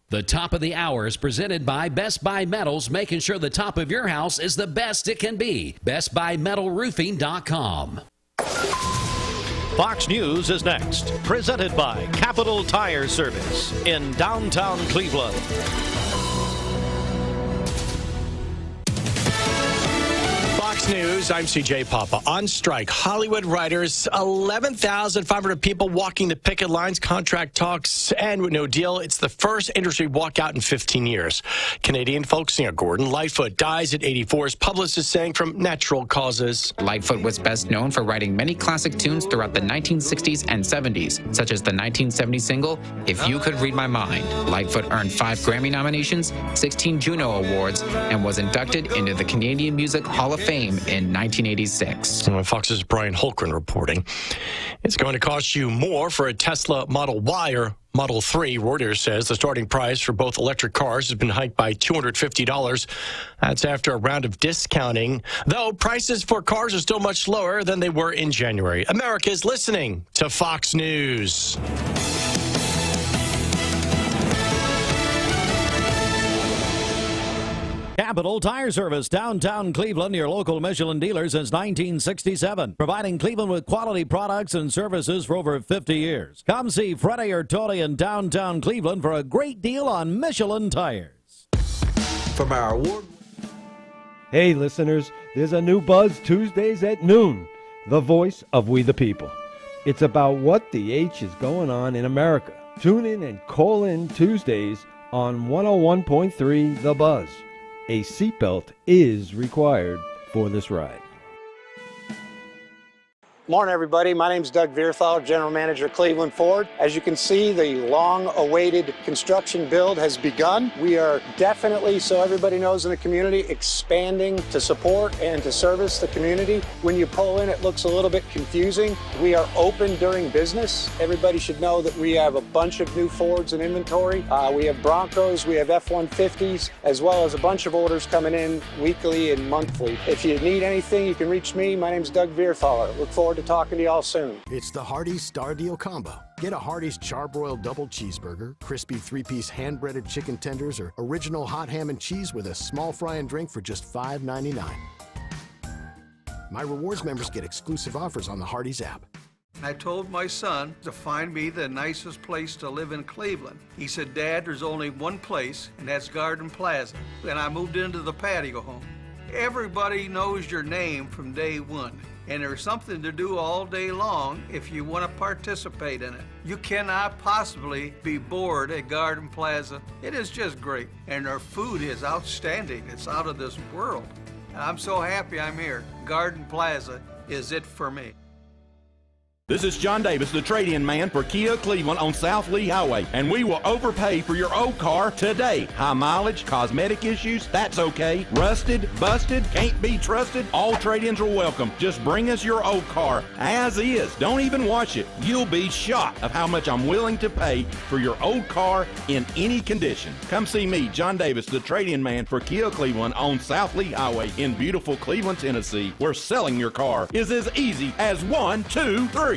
The top of the hour is presented by Best Buy Metals, making sure the top of your house is the best it can be. BestBuyMetalRoofing.com. Fox News is next, presented by Capital Tire Service in downtown Cleveland. Fox News, I'm CJ Papa. On strike, Hollywood writers, 11,500 people walking the picket lines, contract talks, and with no deal. It's the first industry walkout in 15 years. Canadian folk singer Gordon Lightfoot dies at 84, his publicist saying from natural causes. Lightfoot was best known for writing many classic tunes throughout the 1960s and 70s, such as the 1970 single, If You Could Read My Mind. Lightfoot earned 5 Grammy nominations, 16 Juno Awards, and was inducted into the Canadian Music Hall of Fame in 1986. And Fox's Brian Holgren reporting. It's going to cost you more for a Tesla Model Y or Model 3. Reuters says the starting price for both electric cars has been hiked by $250. That's after a round of discounting, though prices for cars are still much lower than they were in January. America is listening to Fox News. Capital Tire Service, downtown Cleveland, your local Michelin dealer since 1967. Providing Cleveland with quality products and services for over 50 years. Come see Freddie or Tony in downtown Cleveland for a great deal on Michelin tires. From our award. Hey, listeners, there's a new Buzz Tuesdays at noon. The voice of We the People. It's about what the H is going on in America. Tune in and call in Tuesdays on 101.3 The Buzz. A seatbelt is required for this ride. Morning, everybody. My name is Doug Vierthal, General Manager, Cleveland Ford. As you can see, the long-awaited construction build has begun. We are definitely, so everybody knows in the community, expanding to support and to service the community. When you pull in, it looks a little bit confusing. We are open during business. Everybody should know that we have a bunch of new Fords in inventory. We have Broncos, we have F-150s, as well as a bunch of orders coming in weekly and monthly. If you need anything, you can reach me. My name is Doug Vierthaler. Look forward to talking to y'all soon. It's the Hardee's Star Deal Combo. Get a Hardee's Charbroiled Double Cheeseburger, crispy 3-piece hand-breaded chicken tenders, or original hot ham and cheese with a small fry and drink for just $5.99. My rewards members get exclusive offers on the Hardee's app. I told my son to find me the nicest place to live in Cleveland. He said, Dad, there's only one place, and that's Garden Plaza. And I moved into the patio home. Everybody knows your name from day one. And there's something to do all day long if you want to participate in it. You cannot possibly be bored at Garden Plaza. It is just great. And their food is outstanding. It's out of this world. I'm so happy I'm here. Garden Plaza is it for me. This is John Davis, the trade-in man for Kia Cleveland on South Lee Highway, and we will overpay for your old car today. High mileage, cosmetic issues, that's okay. Rusted, busted, can't be trusted, all trade-ins are welcome. Just bring us your old car as is. Don't even wash it. You'll be shocked of how much I'm willing to pay for your old car in any condition. Come see me, John Davis, the trade-in man for Kia Cleveland on South Lee Highway in beautiful Cleveland, Tennessee, where selling your car is as easy as 1, 2, 3.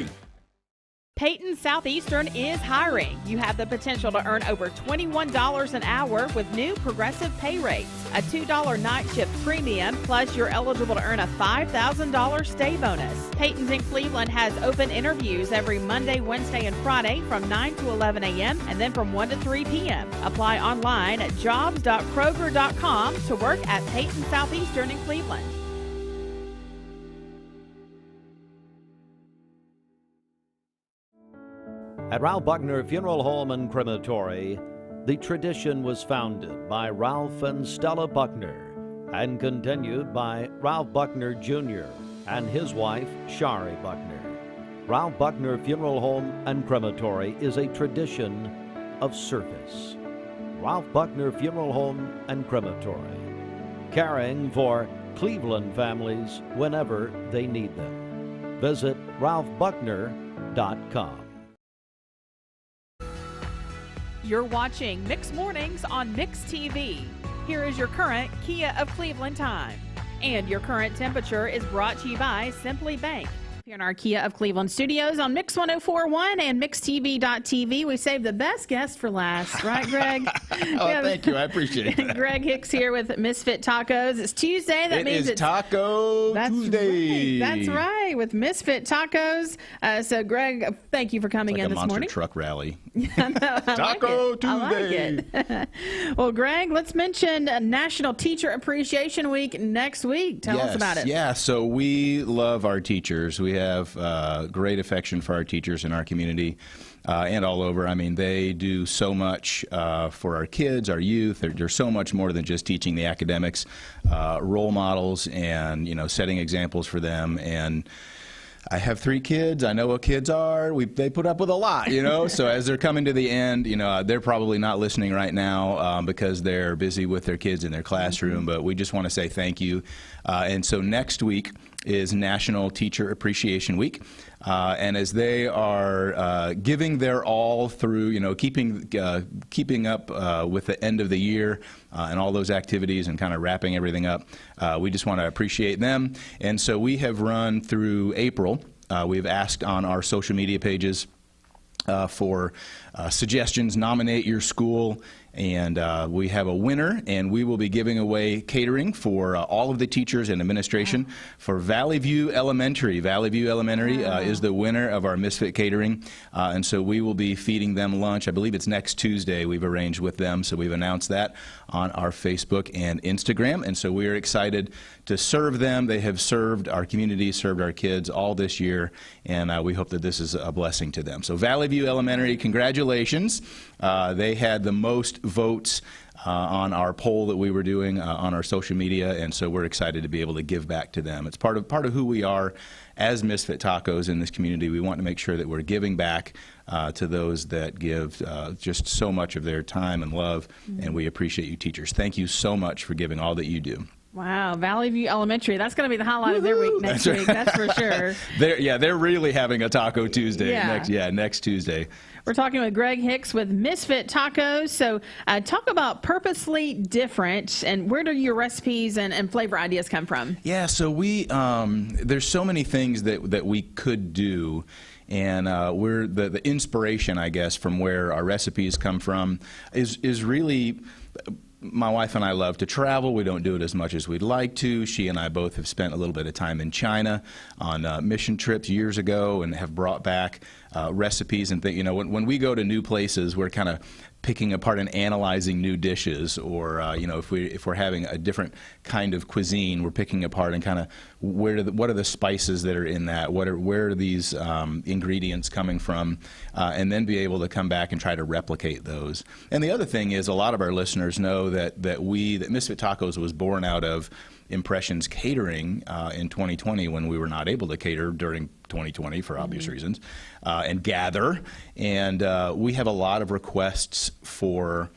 Peyton Southeastern is hiring. You have the potential to earn over $21 an hour with new progressive pay rates. A $2 night shift premium, plus you're eligible to earn a $5,000 stay bonus. Peyton's in Cleveland has open interviews every Monday, Wednesday, and Friday from 9 to 11 a.m. and then from 1 to 3 p.m. Apply online at jobs.kroger.com to work at Peyton Southeastern in Cleveland. At Ralph Buckner Funeral Home and Crematory, the tradition was founded by Ralph and Stella Buckner and continued by Ralph Buckner Jr. and his wife, Shari Buckner. Ralph Buckner Funeral Home and Crematory is a tradition of service. Ralph Buckner Funeral Home and Crematory, caring for Cleveland families whenever they need them. Visit ralphbuckner.com. You're watching Mix Mornings on Mix TV. Here is your current Kia of Cleveland time. And your current temperature is brought to you by Simply Bank. Here in our Kia of Cleveland studios on Mix 104.1 and MixTV.tv, we saved the best guest for last, right, Greg? Thank you. I appreciate it. Greg Hicks here with Misfit Tacos. It's Tuesday. That means it's Taco Tuesday. Right. That's right, with Misfit Tacos. So, Greg, thank you for coming in this morning. Monster truck rally. Taco Tuesday. I like it. Well, Greg, let's mention National Teacher Appreciation Week next week. Tell us about it. Yeah, so we love our teachers. We have great affection for our teachers in our community and all over. I mean, they do so much for our kids, our youth. They're so much more than just teaching the academics, role models, and setting examples for them. And I have 3 kids. I know what kids are. They put up with a lot, So as they're coming to the end, they're probably not listening right now because they're busy with their kids in their classroom. But we just want to say thank you. And so next week is National Teacher Appreciation Week. And as they are giving their all through, keeping up with the end of the year and all those activities and kind of wrapping everything up, we just want to appreciate them. And so we have run through April. We've asked on our social media pages for suggestions, nominate your school, and we have a winner, and we will be giving away catering for all of the teachers and administration for Valley View Elementary. Valley View Elementary is the winner of our Misfit catering, and so we will be feeding them lunch. I believe it's next Tuesday we've arranged with them, so we've announced that on our Facebook and Instagram, and so we are excited to serve them. They have served our community, served our kids all this year, and we hope that this is a blessing to them. So Valley View Elementary, congratulations. They had the most votes on our poll that we were doing on our social media, and so we're excited to be able to give back to them. It's part of who we are as Misfit Tacos in this community. We want to make sure that we're giving back to those that give just so much of their time and love, and we appreciate you teachers. Thank you so much for giving all that you do. Wow, Valley View Elementary. That's going to be the highlight of their week next week. That's for sure. They're really having a Taco Tuesday next Tuesday. We're talking with Greg Hicks with Misfit Tacos. So talk about purposely different, and where do your recipes and flavor ideas come from? Yeah, so we there's so many things that we could do. And we're the inspiration, I guess, from where our recipes come from is really, my wife and I love to travel. We don't do it as much as we'd like to. She and I both have spent a little bit of time in China on mission trips years ago and have brought back recipes and things. When we go to new places, we're kind of picking apart and analyzing new dishes, or if we're having a different kind of cuisine, we're picking apart and kind of what are the spices that are in that, where are these ingredients coming from, and then be able to come back and try to replicate those. And the other thing is, a lot of our listeners know that Misfit Tacos was born out of Impressions Catering in 2020, when we were not able to cater during 2020 for obvious reasons, and gather. And we have a lot of requests for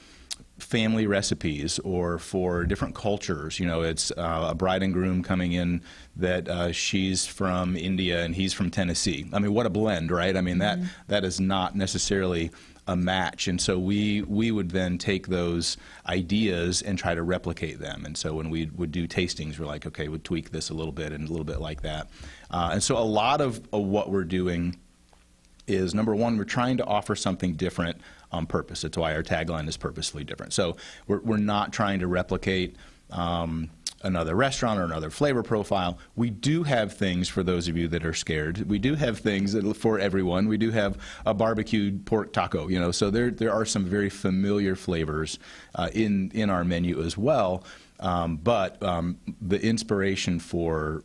family recipes or for different cultures. It's a bride and groom coming in that she's from India and he's from Tennessee. I mean, what a blend, right? I mean, that is not necessarily a match, and so we would then take those ideas and try to replicate them. And so when we would do tastings, we're like, okay, we'd tweak this a little bit and a little bit like that. And so a lot of what we're doing is, number one, we're trying to offer something different on purpose. That's why our tagline is purposefully different. So we're not trying to replicate another restaurant or another flavor profile. We do have things for those of you that are scared. We do have things that for everyone. We do have a barbecued pork taco, you know, so there are some very familiar flavors in our menu as well. But the inspiration for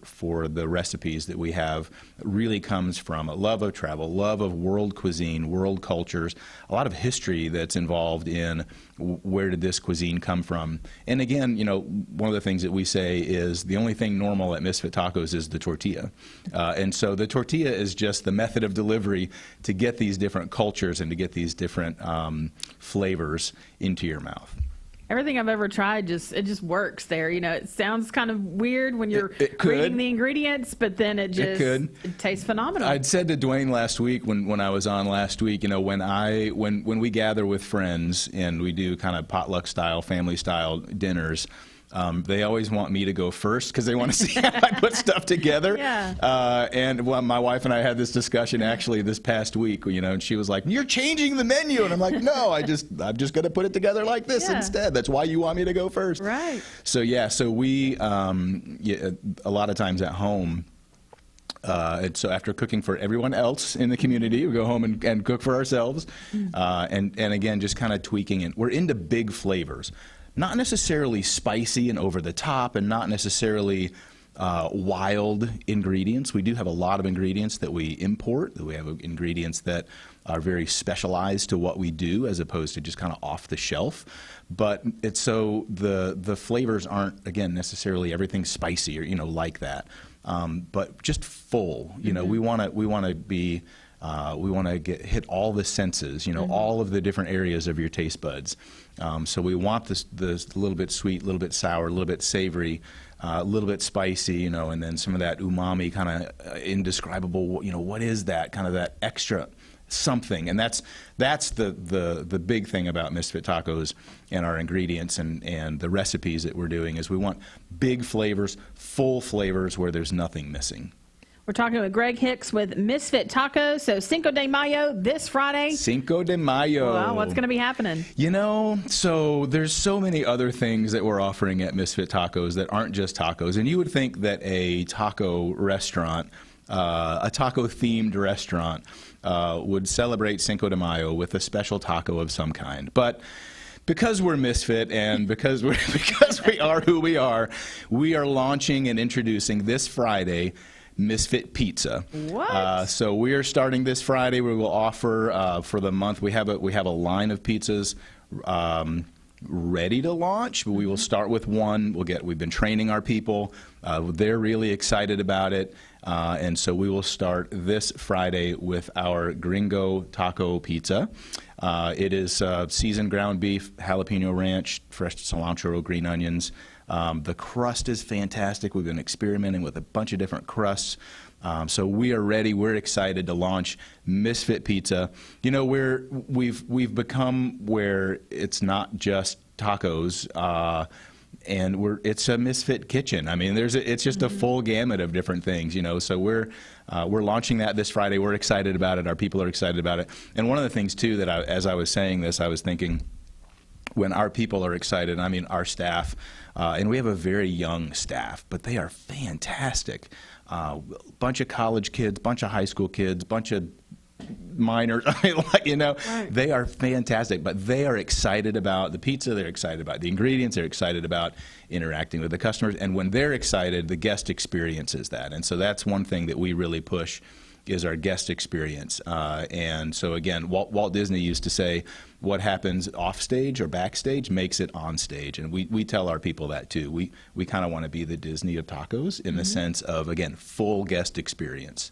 the recipes that we have really comes from a love of travel, love of world cuisine, world cultures, a lot of history that's involved in where did this cuisine come from. And again, you know, one of the things that we say is the only thing normal at Misfit Tacos is the tortilla. And so the tortilla is just the method of delivery to get these different cultures and to get these different flavors into your mouth. Everything I've ever tried, it just works there. You know, it sounds kind of weird when you're reading the ingredients, but then it tastes phenomenal. I'd said to Dwayne last week when I was on last week, you know, when we gather with friends and we do kind of potluck style, family style dinners, they always want me to go first because they want to see how I put stuff together. Yeah. And my wife and I had this discussion actually this past week, you know, and she was like, "You're changing the menu," and I'm like, "No, I'm just going to put it together like this instead. That's why you want me to go first." Right. So yeah, so we a lot of times at home. And so after cooking for everyone else in the community, we go home and cook for ourselves, and again just kind of tweaking it. We're into big flavors. Not necessarily spicy and over the top, and not necessarily wild ingredients. We do have a lot of ingredients that we import. We have ingredients that are very specialized to what we do, as opposed to just kind of off the shelf. But it's so the flavors aren't, again, necessarily everything spicy or like that. But just full. You know, we want to be. We want to hit all the senses, all of the different areas of your taste buds. So we want this little bit sweet, a little bit sour, a little bit savory, a little bit spicy, and then some of that umami kind of indescribable, what is that, kind of that extra something. And that's the big thing about Misfit Tacos and our ingredients and the recipes that we're doing is we want big flavors, full flavors where there's nothing missing. We're talking with Greg Hicks with Misfit Tacos. So Cinco de Mayo this Friday. Cinco de Mayo. Well, what's going to be happening? So there's so many other things that we're offering at Misfit Tacos that aren't just tacos. And you would think that a taco restaurant, a taco-themed restaurant, would celebrate Cinco de Mayo with a special taco of some kind. But because we're Misfit and because we are who we are launching and introducing this Friday Misfit Pizza. What? So we are starting this Friday. We will offer for the month. We have a line of pizzas ready to launch, but we will start with one. We've been training our people. They're really excited about it, and so we will start this Friday with our Gringo Taco Pizza. It is seasoned ground beef, jalapeno ranch, fresh cilantro, green onions. The crust is fantastic. We've been experimenting with a bunch of different crusts. So we are ready. We're excited to launch Misfit Pizza. We've become where it's not just tacos, and it's a Misfit kitchen. I mean, it's just a full gamut of different things. So we're launching that this Friday. We're excited about it. Our people are excited about it. And one of the things too that as I was saying this, I was thinking, when our people are excited, I mean our staff, and we have a very young staff, but they are fantastic. Bunch of college kids, bunch of high school kids, bunch of minors, Right. They are fantastic, but they are excited about the pizza, they're excited about the ingredients, they're excited about interacting with the customers, and when they're excited, the guest experiences that. And so that's one thing that we really push is our guest experience. And so again, Walt Disney used to say, what happens off stage or backstage makes it on stage. And we tell our people that too. We kind of want to be the Disney of tacos in the sense of, again, full guest experience.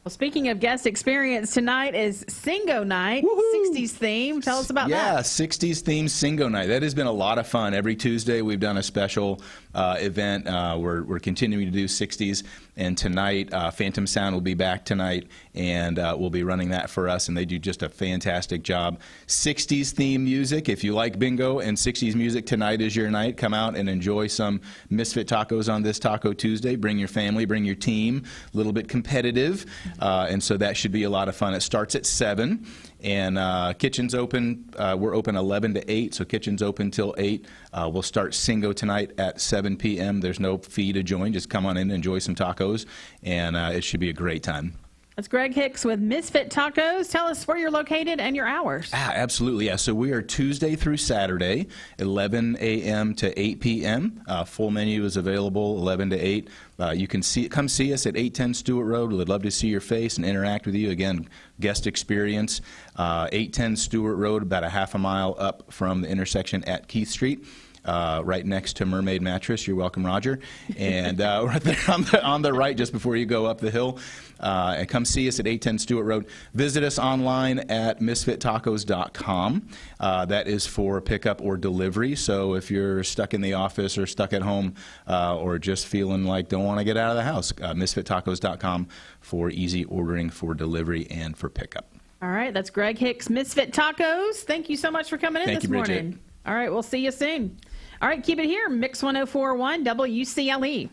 Well, speaking of guest experience, tonight is Singo Night, Woohoo! 60s theme. Tell us about that. Yeah, 60s themed Singo Night. That has been a lot of fun. Every Tuesday we've done a special event. We're continuing to do 60s. And tonight, Phantom Sound will be back tonight, and we'll be running that for us, and they do just a fantastic job. 60s theme music. If you like bingo and 60s music, tonight is your night. Come out and enjoy some Misfit Tacos on this Taco Tuesday. Bring your family, bring your team. A little bit competitive. and so that should be a lot of fun. It starts at 7, and kitchen's open. We're open 11 to 8, so kitchen's open till 8. We'll start Singo tonight at 7 p.m. There's no fee to join. Just come on in and enjoy some tacos, and it should be a great time. That's Greg Hicks with Misfit Tacos. Tell us where you're located and your hours. Absolutely, yeah. So we are Tuesday through Saturday, 11 a.m. to 8 p.m. Full menu is available, 11 to 8. You can come see us at 810 Stuart Road. We'd love to see your face and interact with you. Again, guest experience. 810 Stuart Road, about a half a mile up from the intersection at Keith Street. Right next to Mermaid Mattress. You're welcome, Roger. And right there on the right, just before you go up the hill. And come see us at 810 Stuart Road. Visit us online at misfittacos.com. That is for pickup or delivery. So if you're stuck in the office or stuck at home or just feeling like don't want to get out of the house, misfittacos.com for easy ordering for delivery and for pickup. All right, that's Greg Hicks, Misfit Tacos. Thank you so much for coming in this morning. All right, we'll see you soon. All right, keep it here. Mix 104.1 WCLE.